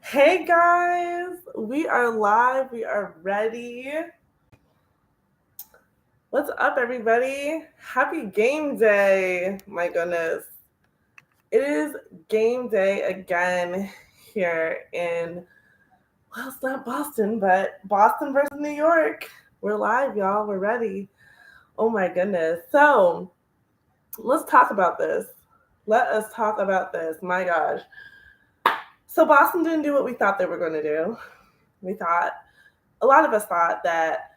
Hey guys, we are live. We are ready. What's up, everybody? Happy game day. My goodness. It is game day again here in, well, it's not Boston, but Boston versus New York. We're live, y'all. We're ready. Oh my goodness. So let's talk about this. Let us talk about this. My gosh. So Boston didn't do what we thought they were going to do. A lot of us thought that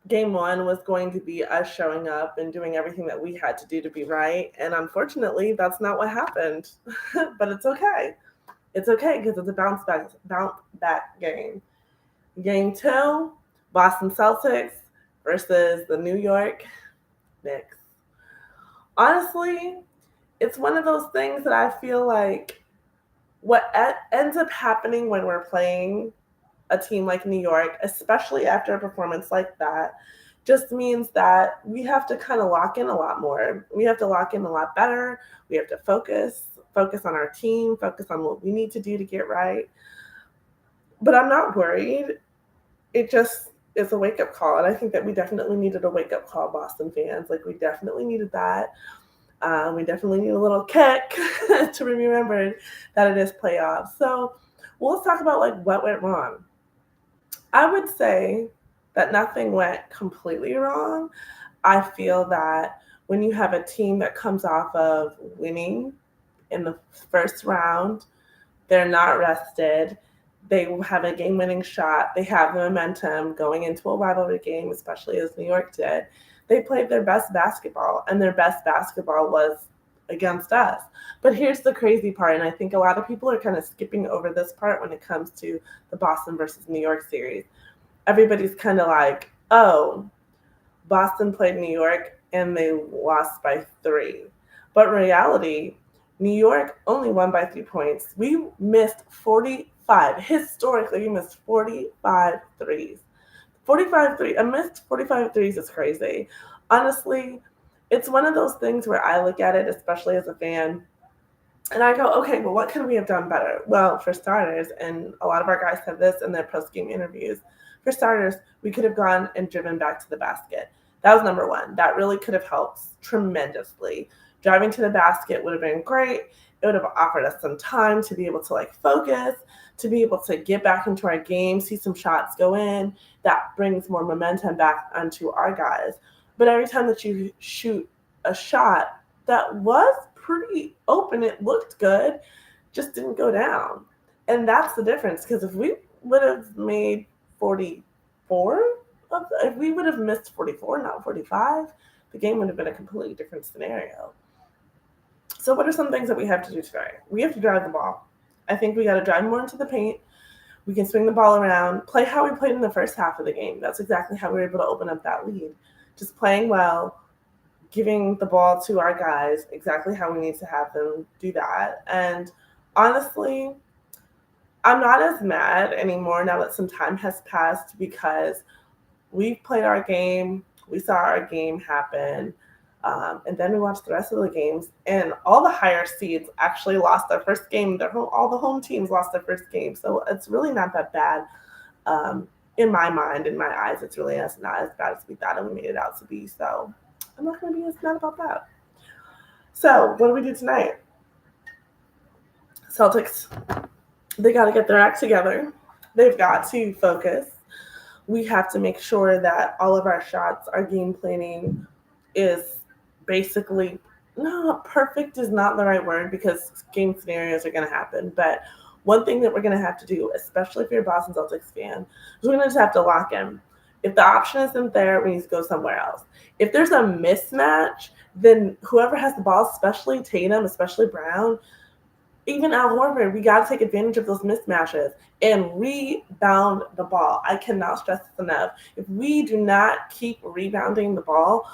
game one was going to be us showing up and doing everything that we had to do to be right. And unfortunately, that's not what happened. But it's okay. It's okay because it's a bounce back game. Game two, Boston Celtics versus the New York Knicks. Honestly, it's one of those things that I feel like what ends up happening when we're playing a team like New York, especially after a performance like that, just means that we have to kind of lock in a lot more. We have to lock in a lot better. We have to focus on our team, focus on what we need to do to get right. But I'm not worried. It just is a wake up call. And I think that we definitely needed a wake up call, Boston fans. Like, we definitely needed that. We definitely need a little kick to remember that it is playoffs. So, well, let's talk about like what went wrong. I would say that nothing went completely wrong. I feel that when you have a team that comes off of winning in the first round, they're not rested. They have a game winning shot. They have the momentum going into a rivalry game, especially as New York did. They played their best basketball, and their best basketball was against us. But here's the crazy part, and I think a lot of people are kind of skipping over this part when it comes to the Boston versus New York series. Everybody's kind of like, oh, Boston played New York and they lost by 3. But in reality, New York only won by 3 points. We missed 45. Historically, we missed 45 threes. 45 threes. A missed 45 threes is crazy. Honestly, it's one of those things where I look at it, especially as a fan, and I go, okay, well, what could we have done better? Well, for starters, and a lot of our guys have this in their post game interviews, for starters, we could have gone and driven back to the basket. That was number one. That really could have helped tremendously. Driving to the basket would have been great. It would have offered us some time to be able to like focus, to be able to get back into our game, see some shots go in. That brings more momentum back onto our guys. But every time that you shoot a shot that was pretty open, it looked good, just didn't go down. And that's the difference, because if we would have made 44, if we would have missed 44, not 45, the game would have been a completely different scenario. So what are some things that we have to do today? We have to drive the ball. I think we got to drive more into the paint. We can swing the ball around, play how we played in the first half of the game. That's exactly how we were able to open up that lead. Just playing well, giving the ball to our guys exactly how we need to have them do that. And honestly, I'm not as mad anymore now that some time has passed, because we've played our game, we saw our game happen, and then we watched the rest of the games, and all the higher seeds actually lost their first game. All the home teams lost their first game, so it's really not that bad. In my mind, in my eyes, it's really not as bad as we thought and we made it out to be. So I'm not going to be as mad about that. So what do we do tonight? Celtics, they got to get their act together. They've got to focus. We have to make sure that all of our shots, our game planning is basically, no, perfect is not the right word, because game scenarios are going to happen. But one thing that we're going to have to do, especially if you're a Boston Celtics fan, is we're going to just have to lock in. If the option isn't there, we need to go somewhere else. If there's a mismatch, then whoever has the ball, especially Tatum, especially Brown, even Al Horford, we got to take advantage of those mismatches and rebound the ball. I cannot stress this enough. If we do not keep rebounding the ball,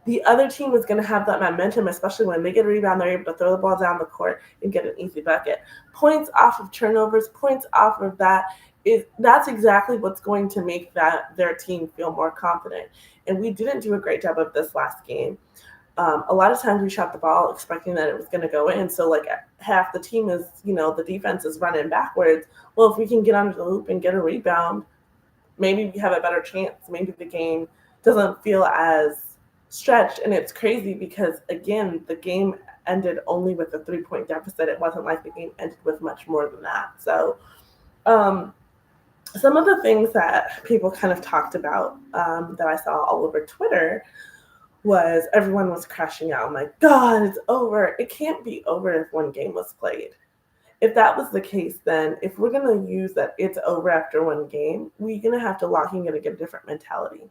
the other team is going to have that momentum, especially when they get a rebound, they're able to throw the ball down the court and get an easy bucket. Points off of turnovers, points off of that's exactly what's going to make their team feel more confident. And we didn't do a great job of this last game. A lot of times we shot the ball expecting that it was going to go in. So like half the team is, the defense is running backwards. Well, if we can get under the hoop and get a rebound, maybe we have a better chance. Maybe the game doesn't feel as stretched. And it's crazy because, again, the game ended only with a 3-point deficit. It wasn't like the game ended with much more than that. So some of the things that people kind of talked about that I saw all over Twitter was everyone was crashing out. I'm like, God, it's over. It can't be over if one game was played. If that was the case, then if we're going to use that it's over after one game, we're going to have to lock in and get a different mentality.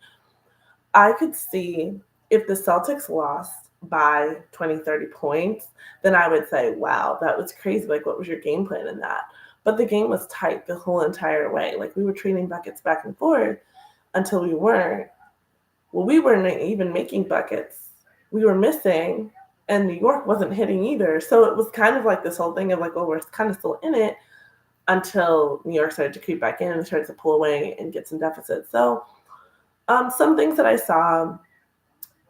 I could see if the Celtics lost by 20, 30 points, then I would say, wow, that was crazy. Like, what was your game plan in that? But the game was tight the whole entire way. Like, we were trading buckets back and forth until we weren't. Well, we weren't even making buckets. We were missing, and New York wasn't hitting either. So it was kind of like this whole thing of like, oh, we're kind of still in it until New York started to creep back in and started to pull away and get some deficits. So some things that I saw,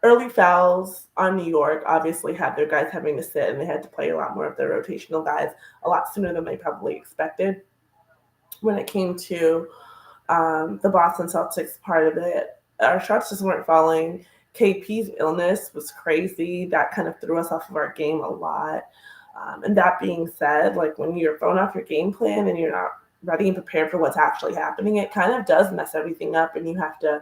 early fouls on New York obviously had their guys having to sit, and they had to play a lot more of their rotational guys a lot sooner than they probably expected. When it came to the Boston Celtics part of it, our shots just weren't falling. KP's illness was crazy. That kind of threw us off of our game a lot. And that being said, like when you're thrown off your game plan and you're not ready and prepared for what's actually happening, it kind of does mess everything up, and you have to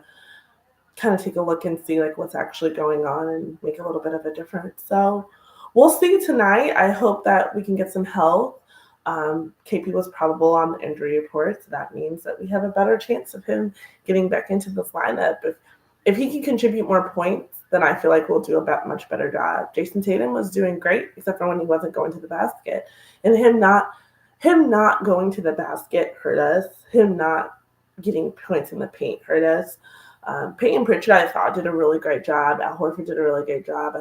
kind of take a look and see like what's actually going on and make a little bit of a difference. So we'll see tonight. I hope that we can get some help. KP was probable on the injury report, so that means that we have a better chance of him getting back into this lineup. If he can contribute more points, then I feel like we'll do a much better job. Jason Tatum was doing great, except for when he wasn't going to the basket, and him not going to the basket hurt us. Him not getting points in the paint hurt us. Peyton Pritchard, I thought, did a really great job. Al Horford did a really great job.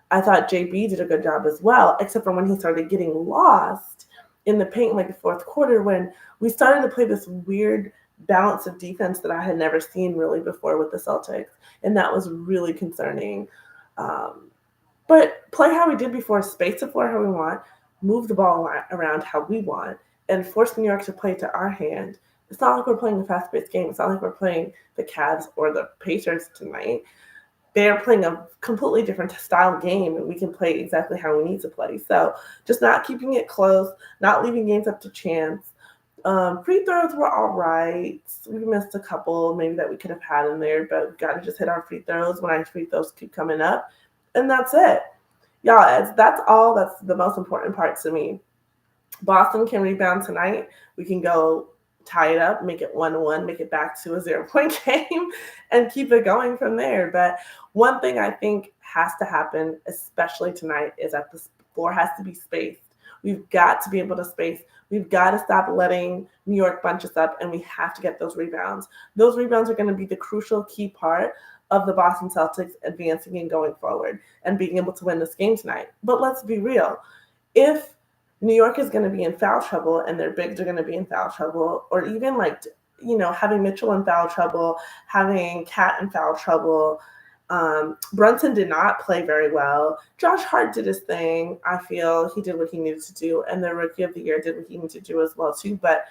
I thought JB did a good job as well, except for when he started getting lost in the paint, like the fourth quarter, when we started to play this weird balance of defense that I had never seen really before with the Celtics, and that was really concerning. But play how we did before, space the floor how we want, move the ball around how we want, and force New York to play to our hand. It's not like we're playing a fast-paced game. It's not like we're playing the Cavs or the Pacers tonight. They're playing a completely different style game, and we can play exactly how we need to play. So just not keeping it close, not leaving games up to chance. Free throws were all right. We missed a couple maybe that we could have had in there, but we got to just hit our free throws when our free throws keep coming up. And that's it. Y'all, that's all. That's the most important part to me. Boston can rebound tonight. We can go tie it up, make it 1-1, make it back to a 0-point game, and keep it going from there. But one thing I think has to happen, especially tonight, is that the floor has to be spaced. We've got to be able to space. We've got to stop letting New York bunch us up, and we have to get those rebounds. Those rebounds are going to be the crucial key part of the Boston Celtics advancing and going forward and being able to win this game tonight. But let's be real. If New York is going to be in foul trouble and their bigs are going to be in foul trouble, or even having Mitchell in foul trouble, having Cat in foul trouble. Brunson did not play very well. Josh Hart did his thing. I feel he did what he needed to do, and the Rookie of the Year did what he needed to do as well too. But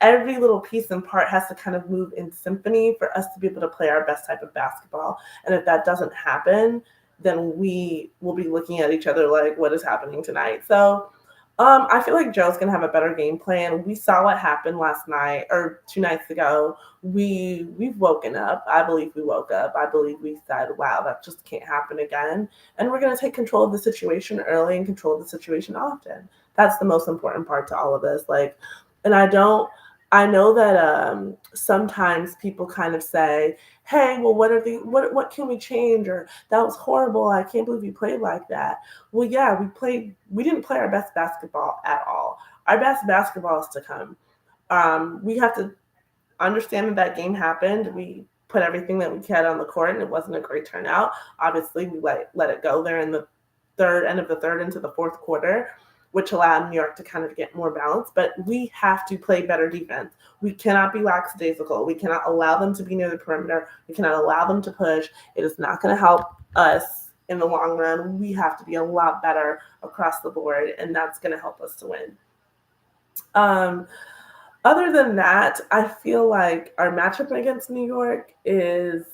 every little piece and part has to kind of move in symphony for us to be able to play our best type of basketball. And if that doesn't happen, then we will be looking at each other like, what is happening tonight? So I feel like Joe's going to have a better game plan. We saw what happened last night or 2 nights ago. We've woken up. I believe we woke up. I believe we said, wow, that just can't happen again. And we're going to take control of the situation early and control the situation often. That's the most important part to all of this. I know that sometimes people kind of say, hey, well, what can we change? Or that was horrible. I can't believe you played like that. Well, yeah, we didn't play our best basketball at all. Our best basketball is to come. We have to understand that game happened. We put everything that we had on the court, and it wasn't a great turnout. Obviously, we let it go there in the end of the third into the fourth quarter. which allowed New York to kind of get more balance. But we have to play better defense. We cannot be lackadaisical. We cannot allow them to be near the perimeter. We cannot allow them to push. It is not going to help us in the long run. We have to be a lot better across the board, and that's going to help us to win. Other than that, I feel like our matchup against New York is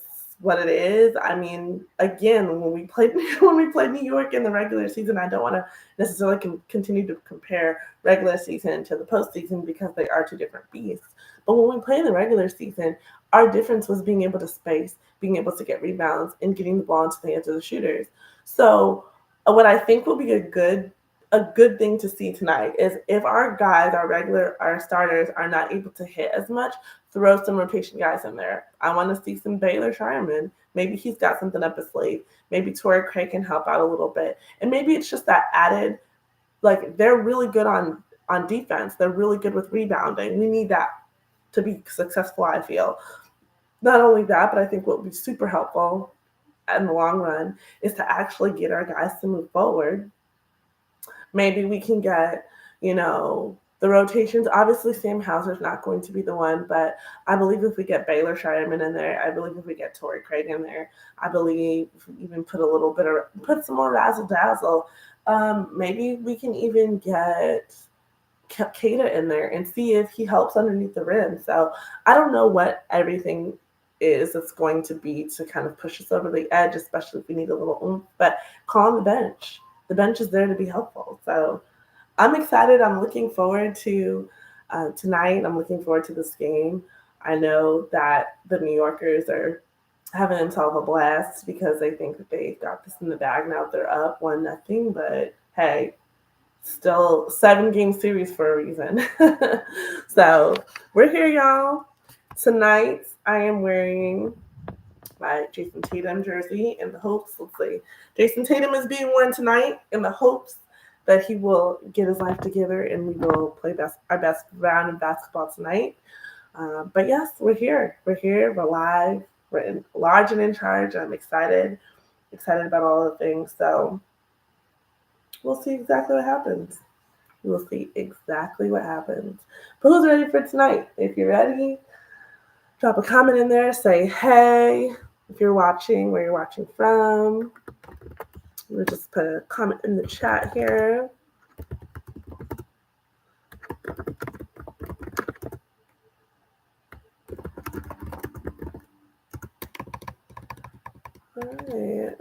what it is. I mean, again, when we played New York in the regular season, I don't want to necessarily continue to compare regular season to the postseason because they are two different beasts. But when we played in the regular season, our difference was being able to space, being able to get rebounds, and getting the ball into the hands of the shooters. So, what I think will be a good thing to see tonight is if our guys, our starters are not able to hit as much, throw some rotation guys in there. I want to see some Baylor Shireman. Maybe he's got something up his sleeve. Maybe Torrey Craig can help out a little bit. And maybe it's just that added, like they're really good on defense. They're really good with rebounding. We need that to be successful, I feel. Not only that, but I think what would be super helpful in the long run is to actually get our guys to move forward. Maybe we can get, the rotations. Obviously, Sam Hauser's not going to be the one, but I believe if we get Baylor Shireman in there, I believe if we get Torrey Craig in there, I believe if we even put some more razzle dazzle, maybe we can even get Kata in there and see if he helps underneath the rim. So I don't know what everything is that's going to be to kind of push us over the edge, especially if we need a little oomph, but call on the bench. The bench is there to be helpful. So I'm excited. I'm looking forward to tonight. I'm looking forward to this game. I know that the New Yorkers are having themselves a blast because they think that they got this in the bag. Now they're up 1-0, but hey, still 7-game series for a reason. So we're here, y'all. Tonight I am wearing my Jason Tatum jersey in the hopes, let's see, Jason Tatum is being worn tonight in the hopes that he will get his life together and we will play our best round of basketball tonight. But yes, we're here. We're live. We're large and in charge. I'm excited about all the things. So we'll see exactly what happens. We'll see exactly what happens. But who's ready for tonight? If you're ready, drop a comment in there. Say hey. If you're watching, where you're watching from. We'll just put a comment in the chat here. All right.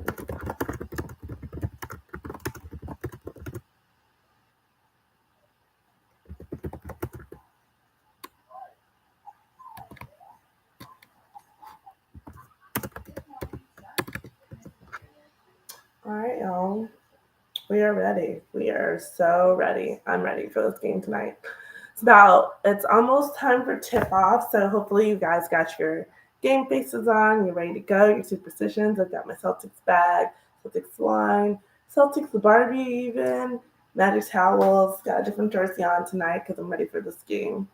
All right, y'all. We are ready. We are so ready. I'm ready for this game tonight. It's almost time for tip-off, so hopefully you guys got your game faces on. You're ready to go. Your superstitions. I've got my Celtics bag, Celtics line, Celtics Barbie even, Magic towels. Got a different jersey on tonight because I'm ready for this game.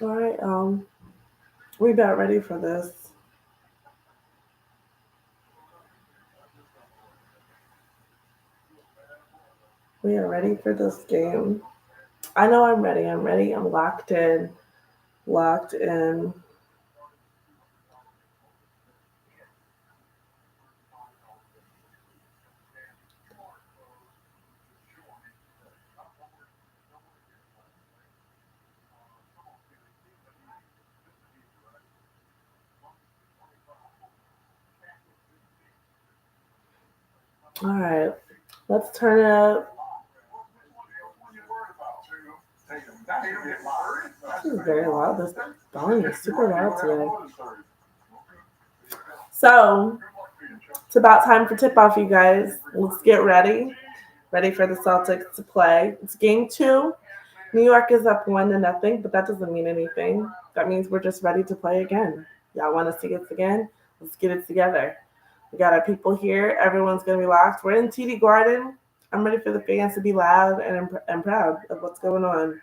All right, we about ready for this. We are ready for this game. I know I'm ready. I'm locked in. All right, let's turn it up. This is very loud. This volume is super loud today. So it's about time for tip off, you guys. Let's get ready. ready for the Celtics to play. It's game 2. New York is up 1-0, but that doesn't mean anything. That means we're just ready to play again. Y'all want to see us again? Let's get it together. We got our people here. Everyone's going to be locked. We're in TD Garden. I'm ready for the fans to be loud and proud of what's going on.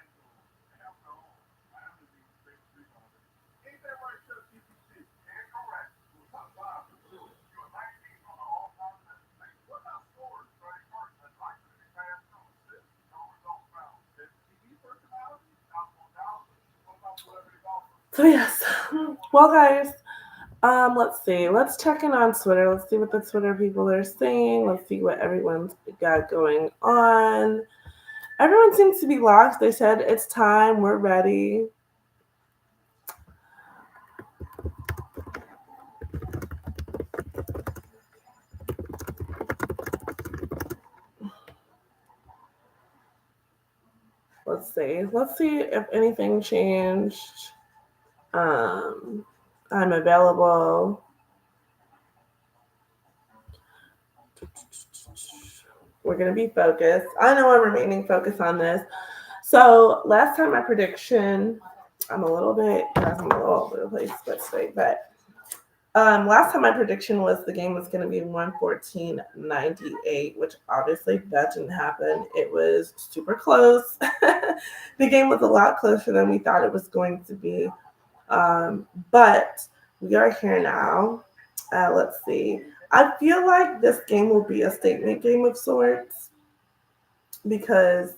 So yes, well guys, let's see. Let's check in on Twitter. Let's see what the Twitter people are saying. Let's see what everyone's got going on. Everyone seems to be locked. They said it's time. We're ready. Let's see. Let's see if anything changed. I'm available. We're going to be focused. I know I'm remaining focused on this. So last time my prediction, I'm a little all over the place but last time my prediction was the game was going to be 114-98, which obviously that didn't happen. It was super close. The game was a lot closer than we thought it was going to be. But we are here now. Let's see. I feel like this game will be a statement game of sorts because,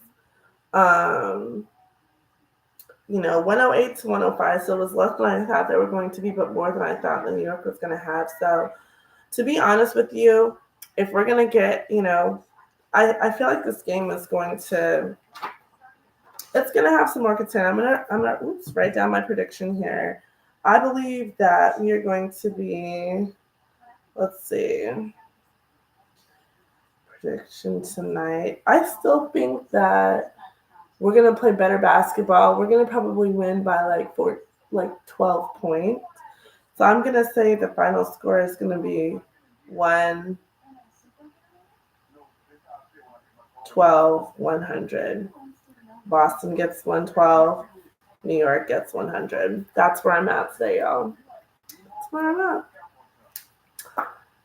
108 to 105. So it was less than I thought they were going to be, but more than I thought the New York was going to have. So to be honest with you, if we're going to get, I feel like this game is going to, it's going to have some more concern. I'm going to write down my prediction here. I believe that we are going to be, let's see, prediction tonight. I still think that we're going to play better basketball. We're going to probably win by 12 points. So I'm going to say the final score is going to be 112-100. Boston gets 112. New York gets 100. That's where I'm at today, y'all. That's where I'm at.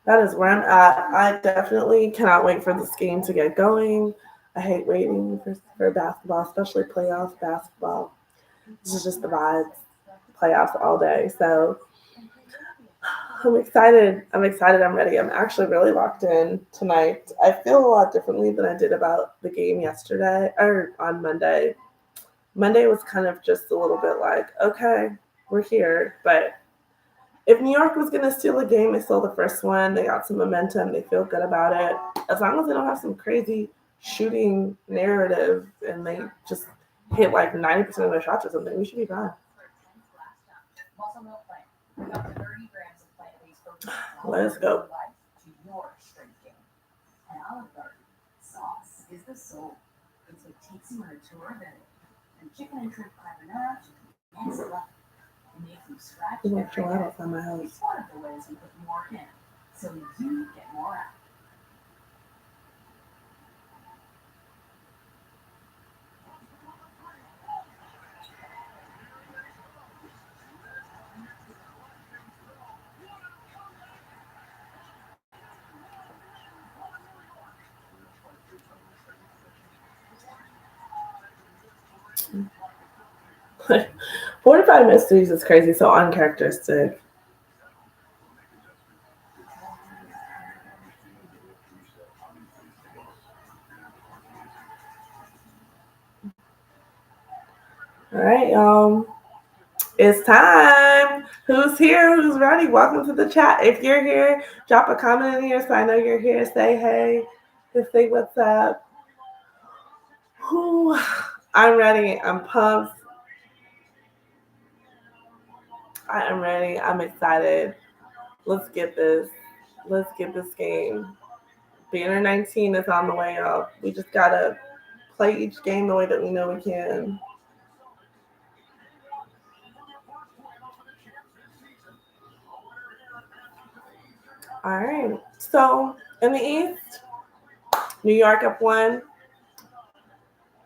That is where I'm at. I definitely cannot wait for this game to get going. I hate waiting for basketball, especially playoff basketball. This is just the vibes. Playoffs all day. So I'm excited. I'm ready. I'm actually really locked in tonight. I feel a lot differently than I did about the game yesterday or on Monday. Monday was kind of just a little bit like, okay, we're here. But if New York was going to steal a game, they stole the first one. They got some momentum. They feel good about it. As long as they don't have some crazy shooting narrative and they just hit 90% of their shots or something, we should be fine. Let's go. Sauce is the soul. And so it takes you on a tour of it. And chicken and shrimp carbonara, and stuff. Make you scratch every day. It's one of the ways we put more in, so you get more out. Like 45 mysteries is crazy, so uncharacteristic. All right, y'all. It's time. Who's here? Who's ready? Welcome to the chat. If you're here, drop a comment in here so I know you're here. Say hey. Just say what's up. Whew. I'm ready. I'm pumped. I am ready. I'm excited. Let's get this. Let's get this game. Banner 19 is on the way up. We just gotta play each game the way that we know we can. All right. So in the East, New York up 1.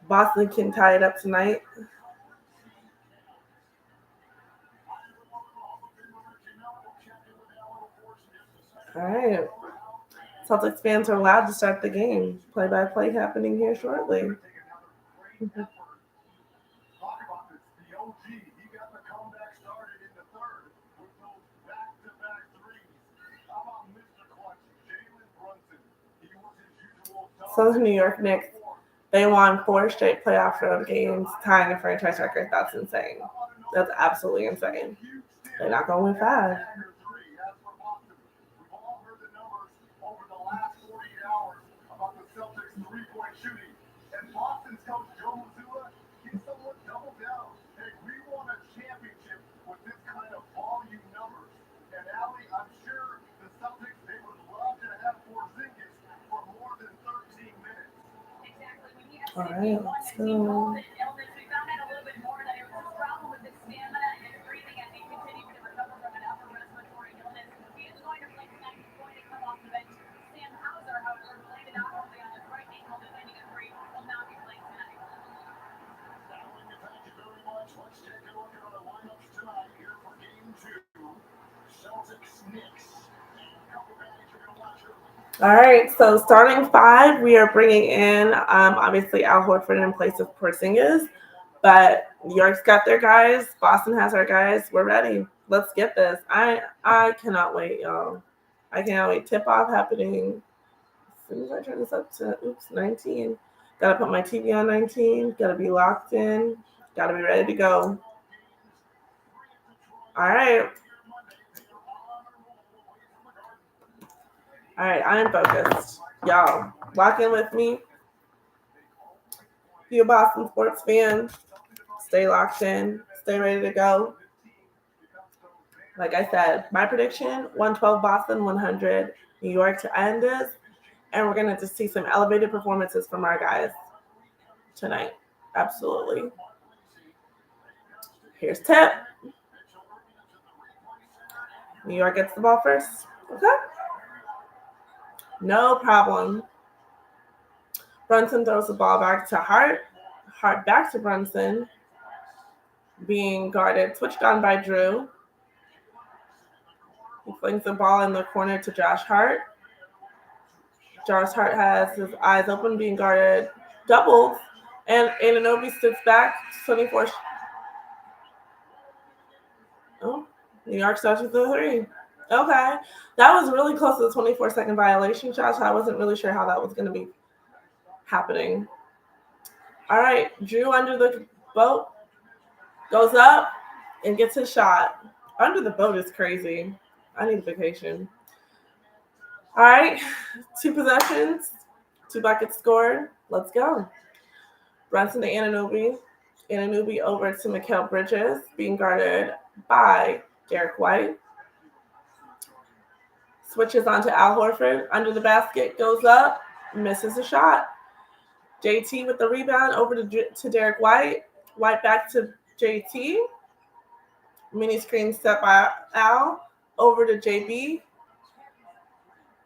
Boston can tie it up tonight. All right. Celtics fans are allowed to start the game. Play-by-play happening here shortly. So the New York Knicks, they won 4 straight playoff road games, tying a franchise record. That's insane. That's absolutely insane. They're not going to win 5. All right, let's go. All right, so starting 5, we are bringing in obviously Al Horford in place of Porzingis, but New York's got their guys. Boston has our guys. We're ready. Let's get this. I cannot wait, y'all. I cannot wait. Tip-off happening as soon as I turn this up to 19. Gotta put my TV on 19. Gotta be locked in. Gotta be ready to go. All right. All right, I am focused. Y'all, lock in with me. If you're a Boston sports fan, stay locked in. Stay ready to go. Like I said, my prediction, 112 Boston, 100 New York to end this. And we're going to just see some elevated performances from our guys tonight. Absolutely. Here's tip. New York gets the ball first. Okay. No problem. Brunson throws the ball back to Hart. Hart back to Brunson. Being guarded, switched on by Drew. He flings the ball in the corner to Josh Hart. Josh Hart has his eyes open, being guarded, doubled, and Anunoby sits back, 24. Oh, New York starts with the 3. Okay. That was really close to the 24-second violation, Josh. I wasn't really sure how that was going to be happening. All right, Drew under the boat, goes up and gets his shot. Under the boat is crazy. I need a vacation. All right, 2 possessions, 2 buckets scored. Let's go. Brunson to Anunoby. Anunoby over to Mikal Bridges, being guarded by Derek White. Switches onto Al Horford. Under the basket, goes up, misses a shot. JT with the rebound over to Derek White. White back to JT. Mini screen set by Al. Over to JB.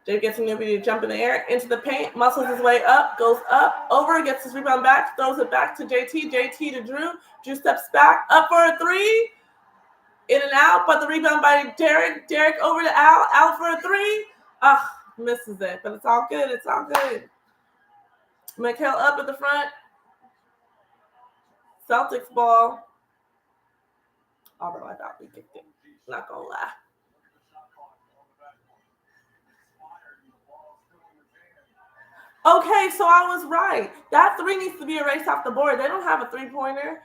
JB gets Anunoby to jump in the air, into the paint, muscles his way up, goes up, over, gets his rebound back, throws it back to JT. JT to Drew. Drew steps back, up for a 3. In and out, but the rebound by Derek. Derek over to Al. Al for a 3. Misses it, but it's all good. It's all good. Mikal up at the front. Celtics ball. Although I thought we kicked it. Not gonna lie. Okay, so I was right. That 3 needs to be erased off the board. They don't have a 3-pointer.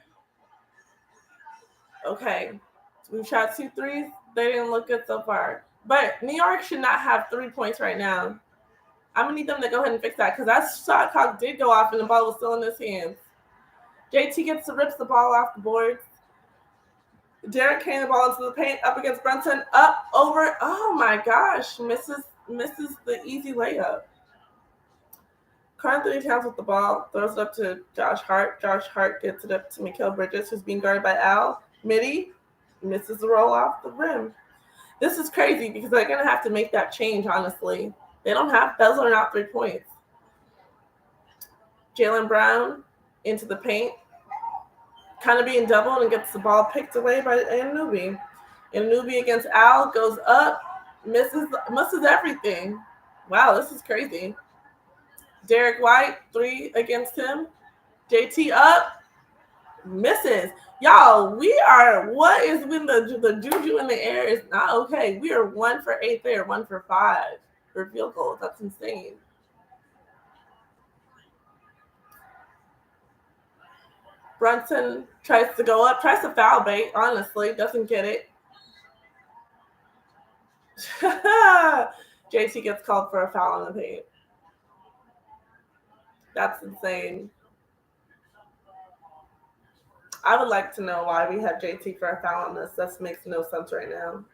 Okay. We've shot 2 threes. They didn't look good so far. But New York should not have 3 points right now. I'm going to need them to go ahead and fix that because that shot clock did go off and the ball was still in his hands. JT rips the ball off the board. Derek carrying the ball into the paint, up against Brunson, up, over. Oh, my gosh. Misses the easy layup. Karl-Anthony Towns with the ball, throws it up to Josh Hart. Josh Hart gets it up to Mikal Bridges, who's being guarded by Al. Midi misses the roll off the rim. This is crazy because they're going to have to make that change, honestly. They don't have – those are not 3 points. Jaylen Brown into the paint, kind of being doubled and gets the ball picked away by Anunoby. Anunoby against Al, goes up, misses everything. Wow, this is crazy. Derek White, 3 against him. JT up, misses. Y'all, what is when the juju in the air is not okay. We are 1 for 8 there, 1 for 5 for field goals. That's insane. Brunson tries to go up, tries to foul bait, honestly, doesn't get it. JT gets called for a foul in the paint. That's insane. I would like to know why we have JT for a foul on this. This makes no sense right now.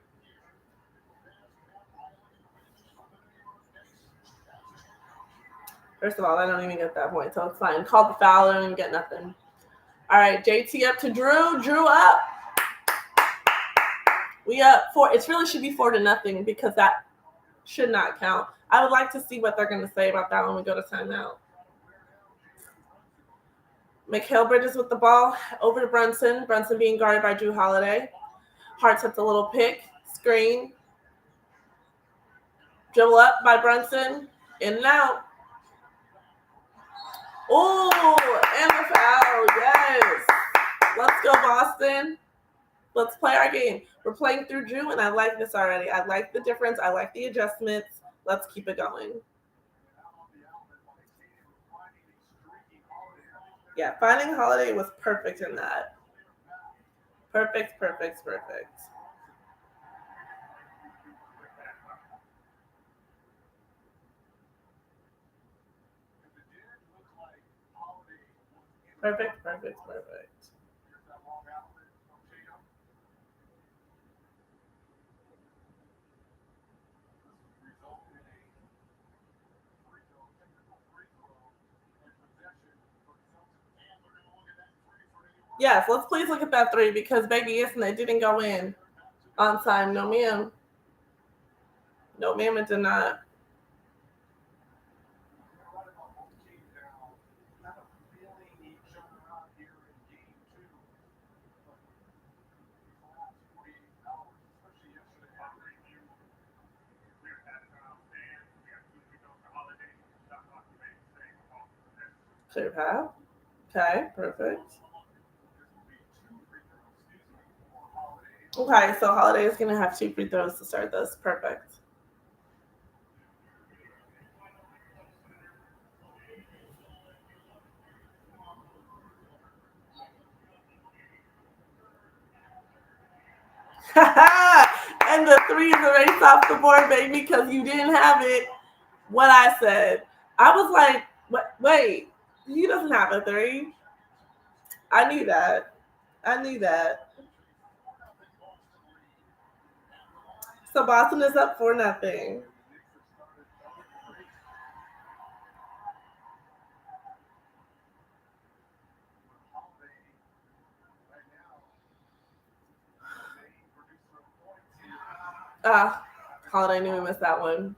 First of all, I don't even get that point, so it's fine. Called the foul, I don't even get nothing. All right, JT up to Drew. Drew up. We up 4. It really should be 4-0 because that should not count. I would like to see what they're going to say about that when we go to timeout. Mikal Bridges with the ball over to Brunson. Brunson being guarded by Jrue Holiday. Hart hits a little pick, screen. Dribble up by Brunson. In and out. Oh, and the foul. Yes. Let's go, Boston. Let's play our game. We're playing through Jrue, and I like this already. I like the difference. I like the adjustments. Let's keep it going. Yeah, finding Holiday was perfect in that. Perfect. Perfect. Yes, let's please look at that 3 because baby, it didn't go in on time. No, ma'am. No, ma'am, it did not. Clear path. Okay, perfect. Okay, so Holiday is going to have 2 free throws to start this. Perfect. And the 3 is erased off the board, baby, because you didn't have it. What I said. I was like, wait, he doesn't have a 3. I knew that. So Boston is up 4-0. Holiday knew we missed that one.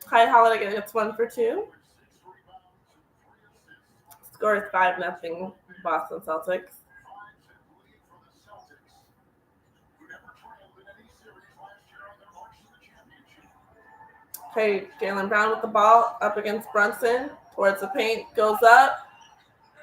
Kai Holiday gets 1 for 2. Score is 5-0 Boston Celtics. Okay, Jaylen Brown with the ball up against Brunson towards the paint, goes up.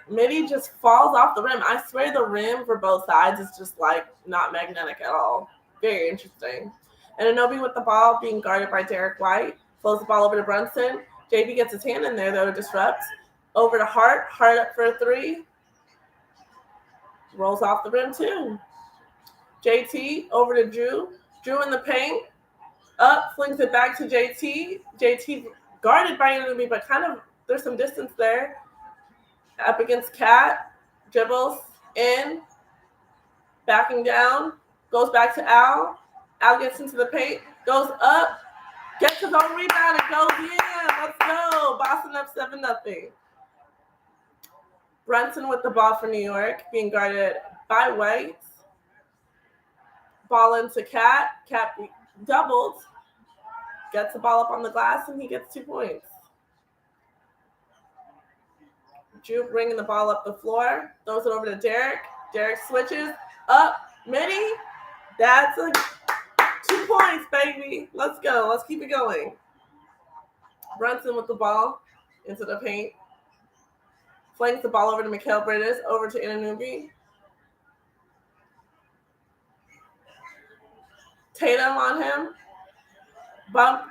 Midi just falls off the rim. I swear the rim for both sides is just like not magnetic at all. Very interesting. And Anunoby with the ball being guarded by Derek White. Flows the ball over to Brunson. JB gets his hand in there though to disrupt. Over to Hart. Hart up for a 3. Rolls off the rim too. JT over to Jrue. Jrue in the paint. Up, flings it back to JT. JT guarded by Anunoby, but kind of there's some distance there. Up against Cat. Dribbles in. Backing down. Goes back to Al. Al gets into the paint. Goes up. Gets his own rebound and goes in. Let's go. Boston up 7-0. Brunson with the ball for New York, being guarded by White. Ball into Cat. Cat doubled. Gets the ball up on the glass, and he gets 2 points. Drew bringing the ball up the floor, throws it over to Derek. Derek switches up, midi. That's 2 points, baby. Let's go. Let's keep it going. Brunson with the ball into the paint. Flanks the ball over to Mikal Bridges, over to Anunoby. Tatum on him. Bump.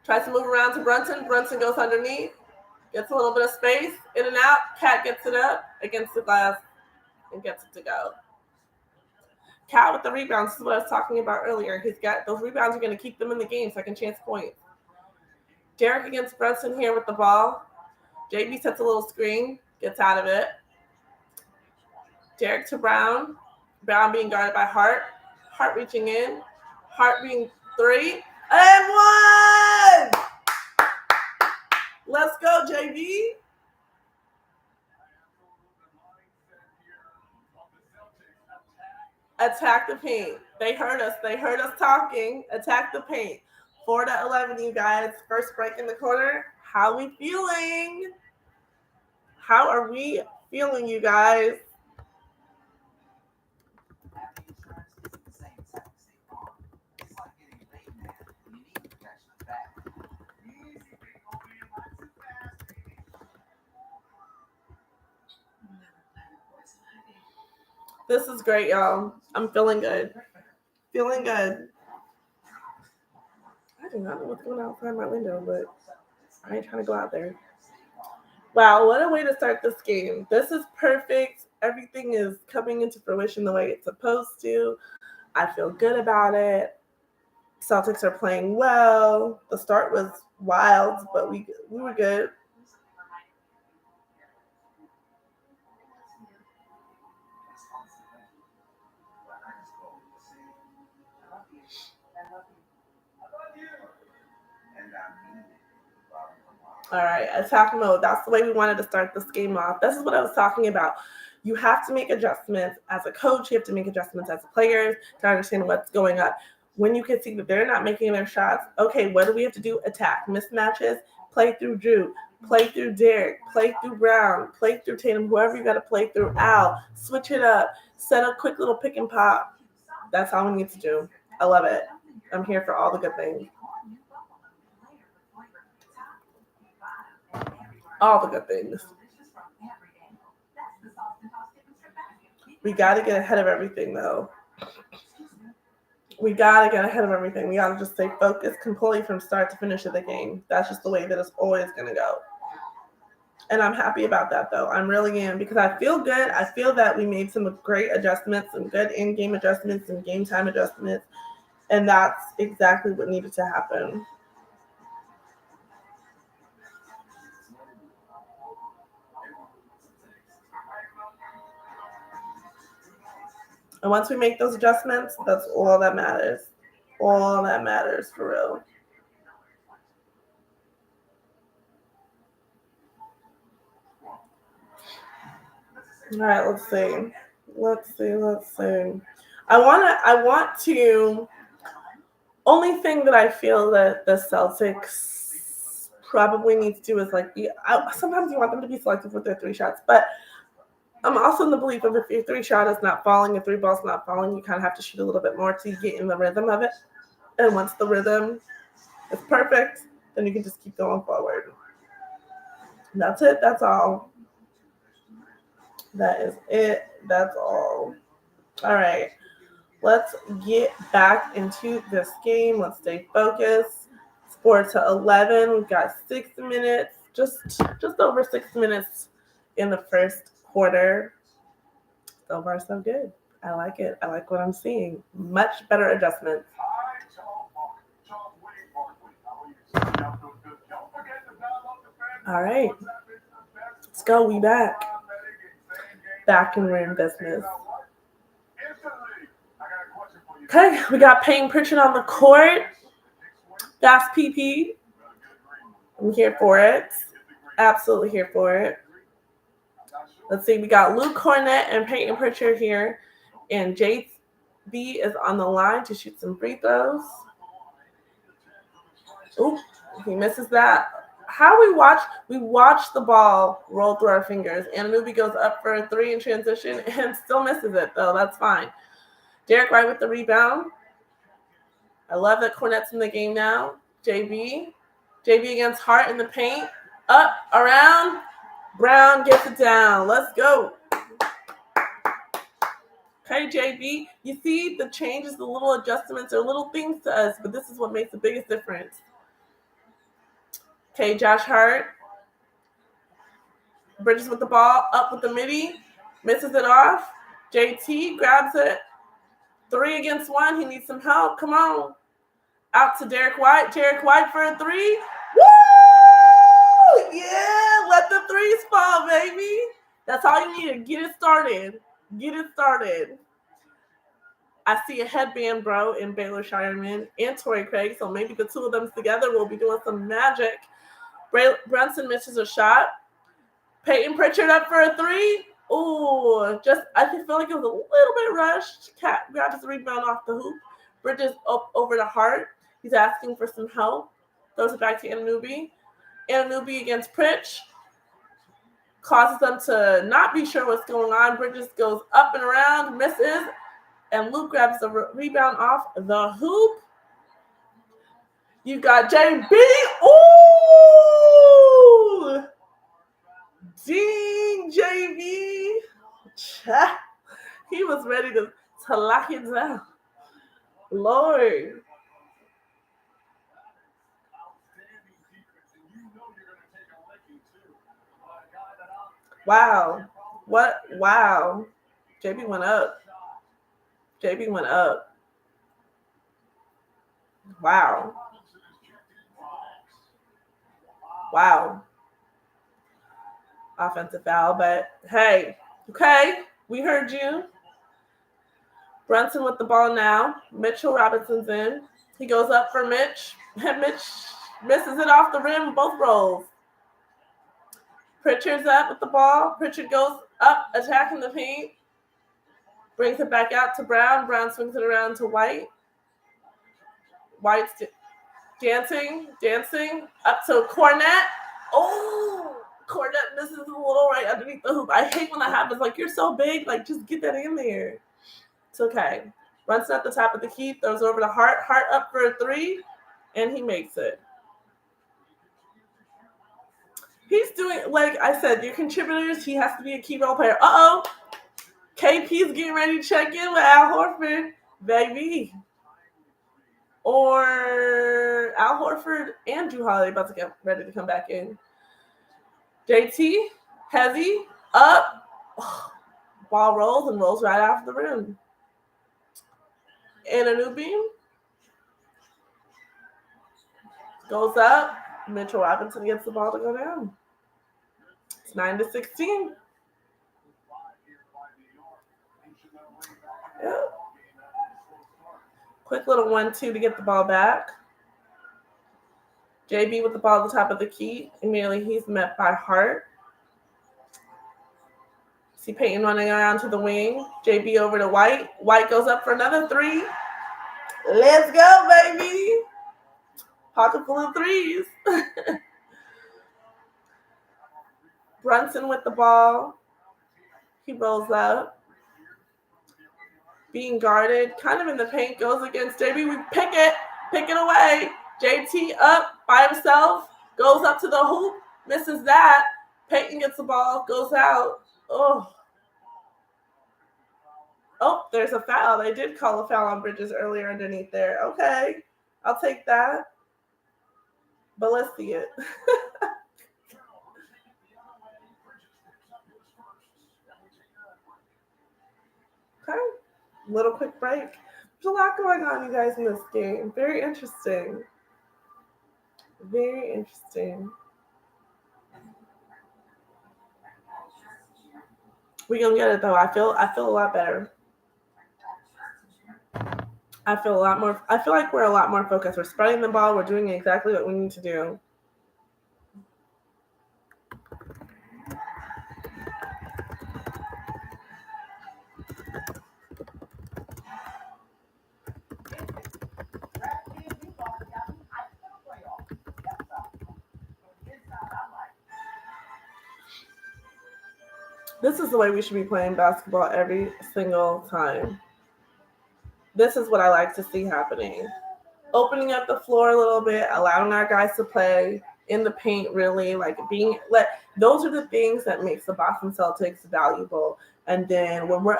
Tries to move around to Brunson. Brunson goes underneath. Gets a little bit of space. In and out. Cat gets it up against the glass and gets it to go. Cat with the rebounds. This is what I was talking about earlier. He's got those rebounds are going to keep them in the game, second chance points. Derek against Brunson here with the ball. JB sets a little screen. Gets out of it. Derek to Brown. Brown being guarded by Hart. Hart reaching in. Hart being 3. And 1! Let's go, JB. Attack the paint. They heard us. They heard us talking. Attack the paint. 4-11, you guys. First break in the quarter. How are we feeling? How are we feeling, you guys? This is great, y'all. I'm feeling good. Feeling good. I do not know what's going on outside my window, but I ain't trying to go out there. Wow, what a way to start this game. This is perfect. Everything is coming into fruition the way it's supposed to. I feel good about it. Celtics are playing well. The start was wild, but we were good. All right, attack mode. That's the way we wanted to start this game off. This is what I was talking about. You have to make adjustments as a coach. You have to make adjustments as players to understand what's going on. When you can see that they're not making their shots, okay, what do we have to do? Attack. Mismatches, play through Drew, play through Derek, play through Brown, play through Tatum, whoever you got to play through. Al, switch it up, set a quick little pick and pop. That's all we need to do. I love it. I'm here for all the good things. All the good things. We got to get ahead of everything, though. We got to get ahead of everything. We got to just stay focused completely from start to finish of the game. That's just the way that it's always going to go. And I'm happy about that, though. I'm really am, because I feel good. I feel that we made some great adjustments, some good in-game adjustments, and game time adjustments. And that's exactly what needed to happen. And once we make those adjustments, that's all that matters. All that matters, for real. All right, let's see. I want to. Only thing that I feel that the Celtics probably need to do is sometimes you want them to be selective with their 3 shots, but I'm also in the belief of if your 3 shot is not falling, if 3 ball's not falling, you kind of have to shoot a little bit more to get in the rhythm of it. And once the rhythm is perfect, then you can just keep going forward. And that's it. That's all. That is it. That's all. All right. Let's get back into this game. Let's stay focused. It's 4-11. We've got 6 minutes, just over 6 minutes in the first quarter. So far, so good. I like it. I like what I'm seeing. Much better adjustments. All right. Let's go. We back. Back and we're in business. Okay, we got Payne Pritchard on the court. That's PP. I'm here for it. Absolutely here for it. Let's see, we got Luke Cornett and Payne Pritchard here. And JB is on the line to shoot some free throws. Oop, he misses that. how we watch the ball roll through our fingers. And Anunoby goes up for a 3 in transition and still misses it, though. That's fine. Derek White with the rebound. I love that Cornette's in the game now. JB against Hart in the paint. Up, around. Brown gets it down. Let's go. Okay, JB, you see the changes, the little adjustments, are little things to us, but this is what makes the biggest difference. Okay, Josh Hart. Bridges with the ball, up with the midi, misses it off. JT grabs it. 3 against 1. He needs some help. Come on. Out to Derek White. Derek White for a 3. Woo! Yeah, let the threes fall, baby. That's all you need to get it started. Get it started. I see a headband, bro, in Baylor Shireman and Torrey Craig, so maybe the two of them together will be doing some magic. Brunson misses a shot. Peyton Pritchard up for a 3. Ooh, I feel like it was a little bit rushed. Cat grabs the rebound off the hoop. Bridges up over to Hart. He's asking for some help. Throws it back to Anunoby. Anunoby against Pritch. Causes them to not be sure what's going on. Bridges goes up and around, misses, and Luke grabs the rebound off the hoop. You got JB. Ooh! Ding, JB. He was ready to lock it down. Lord. Wow. What? Wow. JB went up. JB went up. Wow. Wow. Offensive foul, but hey, okay, we heard you. Brunson with the ball now. Mitchell Robinson's in. He goes up for Mitch. Mitch misses it off the rim, both rolls. Pritchard's up with the ball. Pritchard goes up, attacking the paint. Brings it back out to Brown. Brown swings it around to White. White's dancing, up to Cornette. Oh, Cornette misses a little right underneath the hoop. I hate when that happens. Like, you're so big. Like, just get that in there. It's okay. Runs at the top of the key, throws over to Hart. Hart up for a 3, and he makes it. He's doing, like I said, your contributors, he has to be a key role player. Uh-oh. KP's getting ready to check in with Al Horford, baby. Or Al Horford and Drew Holiday about to get ready to come back in. JT, heavy, up. Oh, ball rolls right off the rim. And Anunoby goes up. Mitchell Robinson gets the ball to go down. It's 9-16. Yep. Quick little 1-2 to get the ball back. JB with the ball at the top of the key. Immediately he's met by Hart. See Peyton running around to the wing. JB over to White. White goes up for another 3. Let's go, baby. Pocket full of 3s. Brunson with the ball. He rolls up. Being guarded. Kind of in the paint. Goes against JB. We pick it away. JT up by himself. Goes up to the hoop. Misses that. Peyton gets the ball. Goes out. Oh, there's a foul. They did call a foul on Bridges earlier underneath there. Okay. I'll take that. But let's see it. Okay. Little quick break. There's a lot going on, you guys, in this game. Very interesting. Very interesting. We're gonna get it though. I feel a lot better. I feel like we're a lot more focused. We're spreading the ball. We're doing exactly what we need to do. This is the way we should be playing basketball every single time. This is what I like to see happening. Opening up the floor a little bit, allowing our guys to play in the paint, really like being let. Those are the things that makes the Boston Celtics valuable. And then when we're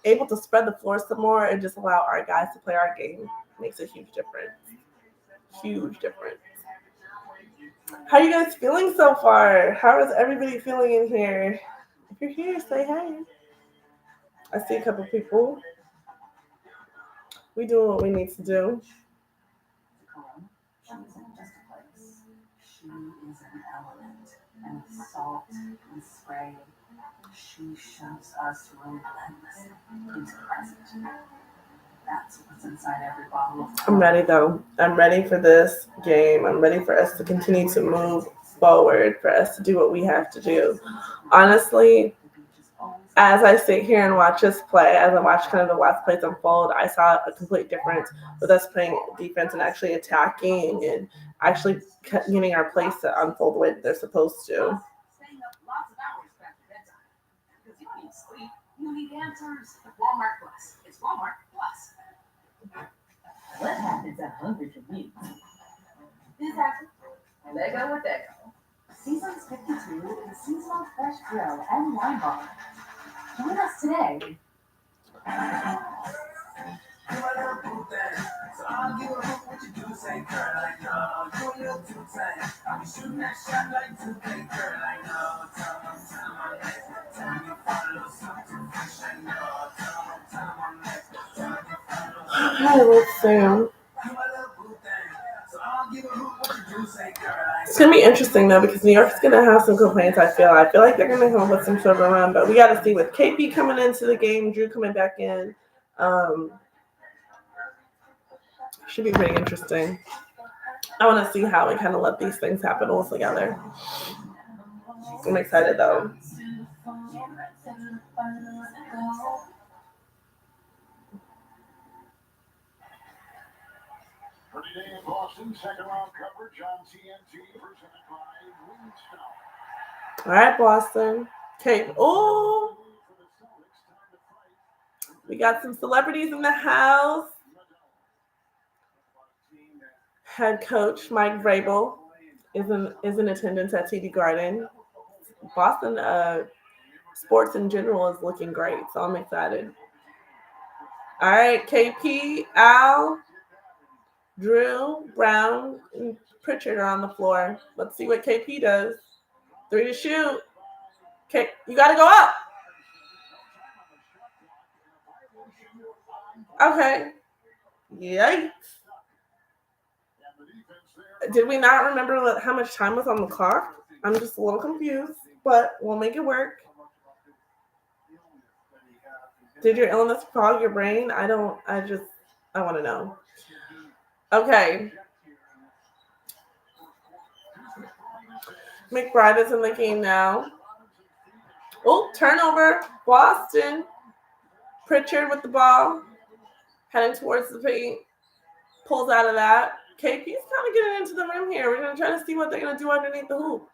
able to spread the floor some more and just allow our guys to play our game, makes a huge difference. Huge difference. How are you guys feeling so far? How is everybody feeling in here? If you're here, say hey. I see a couple people. We doing what we need to do. She isn't just a place. She is an element. And with salt and spray, she shoves us relentlessly into the present. That's what's inside every bottle of I'm ready though. I'm ready for this game. I'm ready for us to continue to move forward, for us to do what we have to do. Honestly, as I sit here and watch us play, as I watch kind of the last plays unfold, I saw a complete difference with us playing defense and actually attacking and actually getting our plays to unfold the way that they're supposed to. Staying up lots of hours past bedtime. Because you don't need sleep, you need answers. Walmart Plus. It's Walmart Plus. What happens at Hungry for Me? This happens. Lego with Echo. Seasons 52 in seasonal fresh grill and wine bar. Join us today. Let's see. It's gonna be interesting though because New York's gonna have some complaints. I feel like they're gonna come up with some sort of a run, but we got to see with KP coming into the game, Drew coming back in. Should be pretty interesting. I want to see how we kind of let these things happen all together. I'm excited though. For today in Boston, second round coverage on TNT presented by Wingstop. All right, Boston. Okay. Oh, we got some celebrities in the house. Head coach Mike Vrabel is in attendance at TD Garden. Boston sports in general is looking great, so I'm excited. All right, KP, Al, Drew, Brown, and Pritchard are on the floor. Let's see what KP does. 3 to shoot. Okay, you got to go up. Okay. Yikes. Did we not remember how much time was on the clock? I'm just a little confused, but we'll make it work. Did your illness fog your brain? I want to know. Okay. McBride is in the game now. Oh, turnover. Boston. Pritchard with the ball. Heading towards the paint. Pulls out of that. KP's kind of getting into the rim here. We're going to try to see what they're going to do underneath the hoop.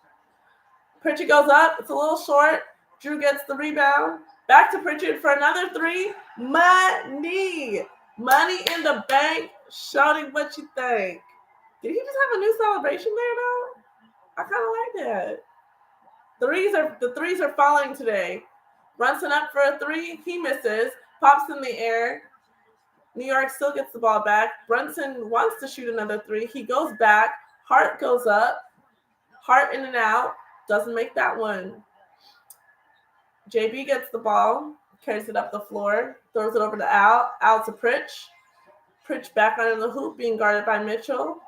Pritchard goes up. It's a little short. Drew gets the rebound. Back to Pritchard for another 3. Money. Money in the bank. Shouting what you think. Did he just have a new celebration there, though? I kind of like that. The threes are falling today. Brunson up for a 3. He misses. Pops in the air. New York still gets the ball back. Brunson wants to shoot another 3. He goes back. Hart goes up. Hart in and out. Doesn't make that one. JB gets the ball. Carries it up the floor. Throws it over to Al. Al to Pritch. Pritch back under the hoop, being guarded by Mitchell.